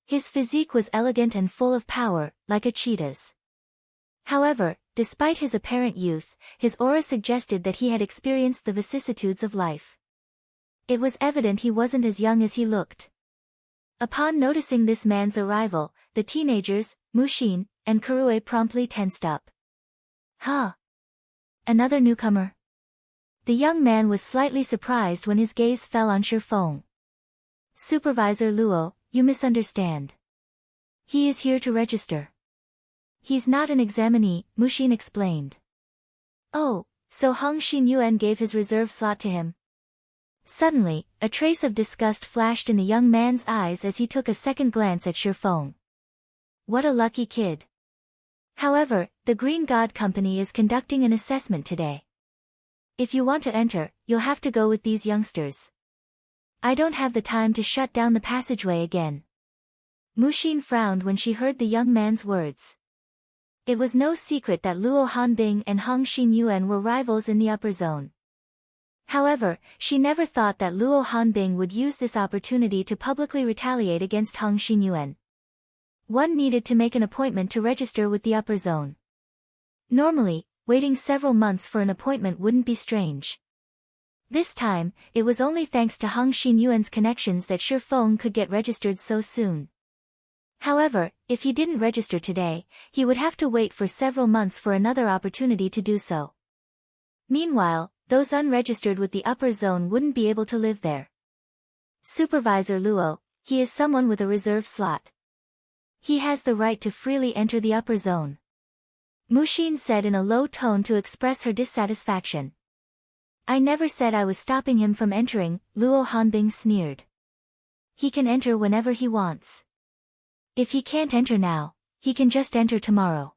His physique was elegant and full of power, like a cheetah's. However, despite his apparent youth, his aura suggested that he had experienced the vicissitudes of life. It was evident he wasn't as young as he looked. Upon noticing this man's arrival, the teenagers, Mushin, and Kurue promptly tensed up. Huh? Another newcomer? The young man was slightly surprised when his gaze fell on Shi Feng. Supervisor Luo, you misunderstand. He is here to register. He's not an examinee, Mushin explained. Oh, so Hong Xinyuan gave his reserve slot to him. Suddenly, a trace of disgust flashed in the young man's eyes as he took a second glance at Shi Feng. What a lucky kid. However, the Green God Company is conducting an assessment today. If you want to enter, you'll have to go with these youngsters. I don't have the time to shut down the passageway again. Mushin frowned when she heard the young man's words. It was no secret that Luo Hanbing and Hong Xinyuan were rivals in the upper zone. However, she never thought that Luo Hanbing would use this opportunity to publicly retaliate against Hong Xinyuan. One needed to make an appointment to register with the upper zone. Normally, waiting several months for an appointment wouldn't be strange. This time, it was only thanks to Hong Xinyuan's connections that Shi Feng could get registered so soon. However, if he didn't register today, he would have to wait for several months for another opportunity to do so. Meanwhile, those unregistered with the upper zone wouldn't be able to live there. Supervisor Luo, he is someone with a reserve slot. He has the right to freely enter the upper zone. Mushin said in a low tone to express her dissatisfaction. I never said I was stopping him from entering, Luo Hanbing sneered. He can enter whenever he wants. If he can't enter now, he can just enter tomorrow.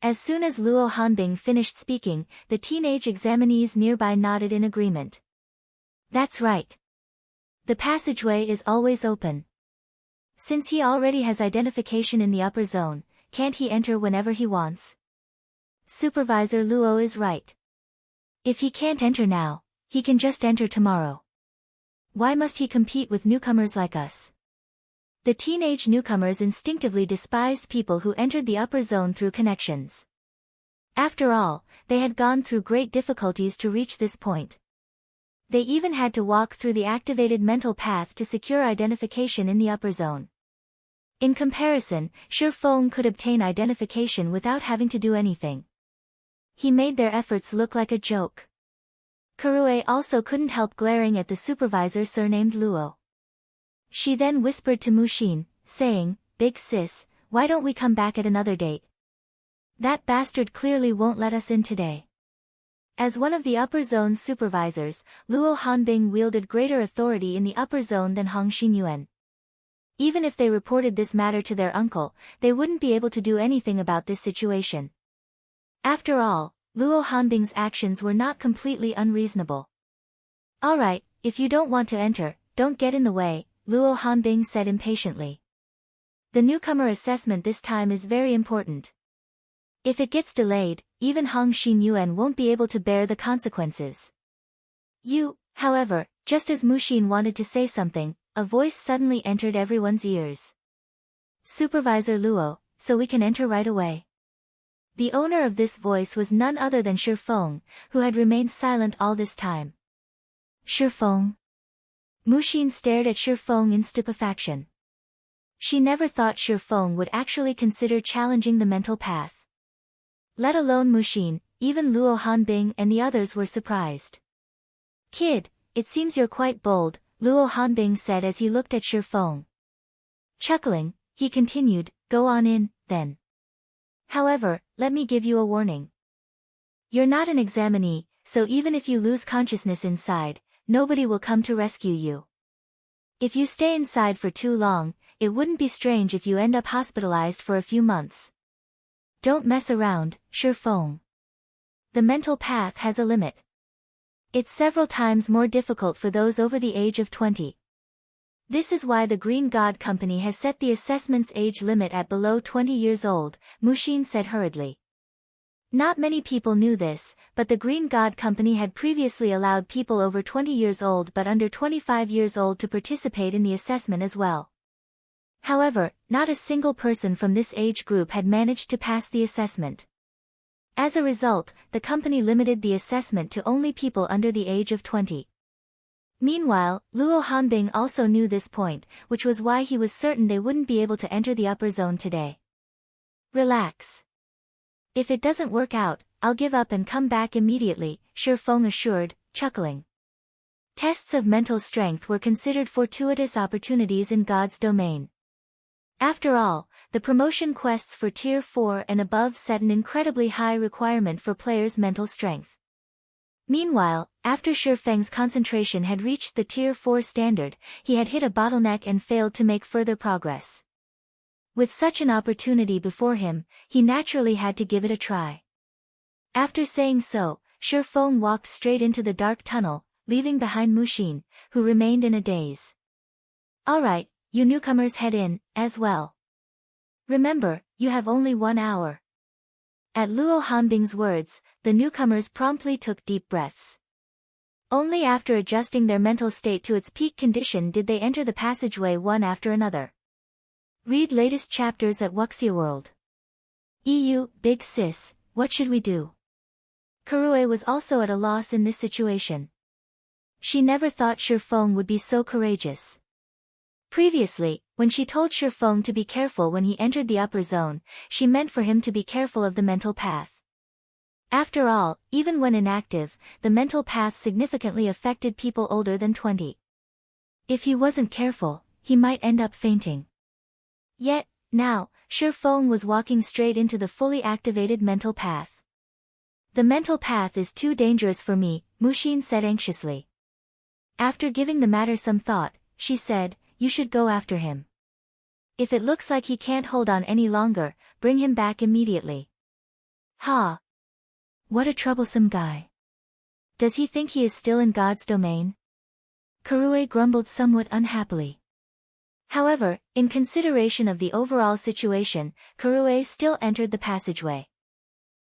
As soon as Luo Hanbing finished speaking, the teenage examinees nearby nodded in agreement. That's right. The passageway is always open. Since he already has identification in the upper zone, can't he enter whenever he wants? Supervisor Luo is right. If he can't enter now, he can just enter tomorrow. Why must he compete with newcomers like us? The teenage newcomers instinctively despised people who entered the upper zone through connections. After all, they had gone through great difficulties to reach this point. They even had to walk through the activated mental path to secure identification in the upper zone. In comparison, Shi Feng could obtain identification without having to do anything. He made their efforts look like a joke. Kurue also couldn't help glaring at the supervisor surnamed Luo. She then whispered to Mushin, saying, Big sis, why don't we come back at another date? That bastard clearly won't let us in today. As one of the upper zone's supervisors, Luo Hanbing wielded greater authority in the upper zone than Hong Xinyuan. Even if they reported this matter to their uncle, they wouldn't be able to do anything about this situation. After all, Luo Hanbing's actions were not completely unreasonable. Alright, if you don't want to enter, don't get in the way, Luo Hanbing said impatiently. The newcomer assessment this time is very important. If it gets delayed, even Hong Xinyuan won't be able to bear the consequences. However, just as Mushin wanted to say something, a voice suddenly entered everyone's ears. Supervisor Luo, so we can enter right away. The owner of this voice was none other than Shi Feng, who had remained silent all this time. Shi Feng? Mushin stared at Shi Feng in stupefaction. She never thought Shi Feng would actually consider challenging the mental path. Let alone Mushin, even Luo Hanbing and the others were surprised. Kid, it seems you're quite bold, Luo Hanbing said as he looked at Shi Feng. Chuckling, he continued, go on in, then. However, let me give you a warning. You're not an examinee, so even if you lose consciousness inside, nobody will come to rescue you. If you stay inside for too long, it wouldn't be strange if you end up hospitalized for a few months. Don't mess around, Shi Feng. The mental path has a limit. It's several times more difficult for those over the age of 20. This is why the Green God Company has set the assessment's age limit at below 20 years old, Mushin said hurriedly. Not many people knew this, but the Green God Company had previously allowed people over 20 years old but under 25 years old to participate in the assessment as well. However, not a single person from this age group had managed to pass the assessment. As a result, the company limited the assessment to only people under the age of 20. Meanwhile, Luo Hanbing also knew this point, which was why he was certain they wouldn't be able to enter the upper zone today. Relax. If it doesn't work out, I'll give up and come back immediately, Shi Feng assured, chuckling. Tests of mental strength were considered fortuitous opportunities in God's domain. After all, the promotion quests for Tier 4 and above set an incredibly high requirement for players' mental strength. Meanwhile, after Shi Feng's concentration had reached the Tier 4 standard, he had hit a bottleneck and failed to make further progress. With such an opportunity before him, he naturally had to give it a try. After saying so, Shi Feng walked straight into the dark tunnel, leaving behind Mushin, who remained in a daze. "Alright, you newcomers head in, as well. Remember, you have only 1 hour." At Luo Hanbing's words, the newcomers promptly took deep breaths. Only after adjusting their mental state to its peak condition did they enter the passageway one after another. Read latest chapters at Wuxia World. EU, Big Sis, what should we do? Kurue was also at a loss in this situation. She never thought Shi Feng would be so courageous. Previously, when she told Shi Feng to be careful when he entered the upper zone, she meant for him to be careful of the mental path. After all, even when inactive, the mental path significantly affected people older than 20. If he wasn't careful, he might end up fainting. Yet, now, Shi Feng was walking straight into the fully activated mental path. "The mental path is too dangerous for me," Mushin said anxiously. After giving the matter some thought, she said, "You should go after him. If it looks like he can't hold on any longer, bring him back immediately." "Ha! What a troublesome guy. Does he think he is still in God's domain?" Kurue grumbled somewhat unhappily. However, in consideration of the overall situation, Kurue still entered the passageway.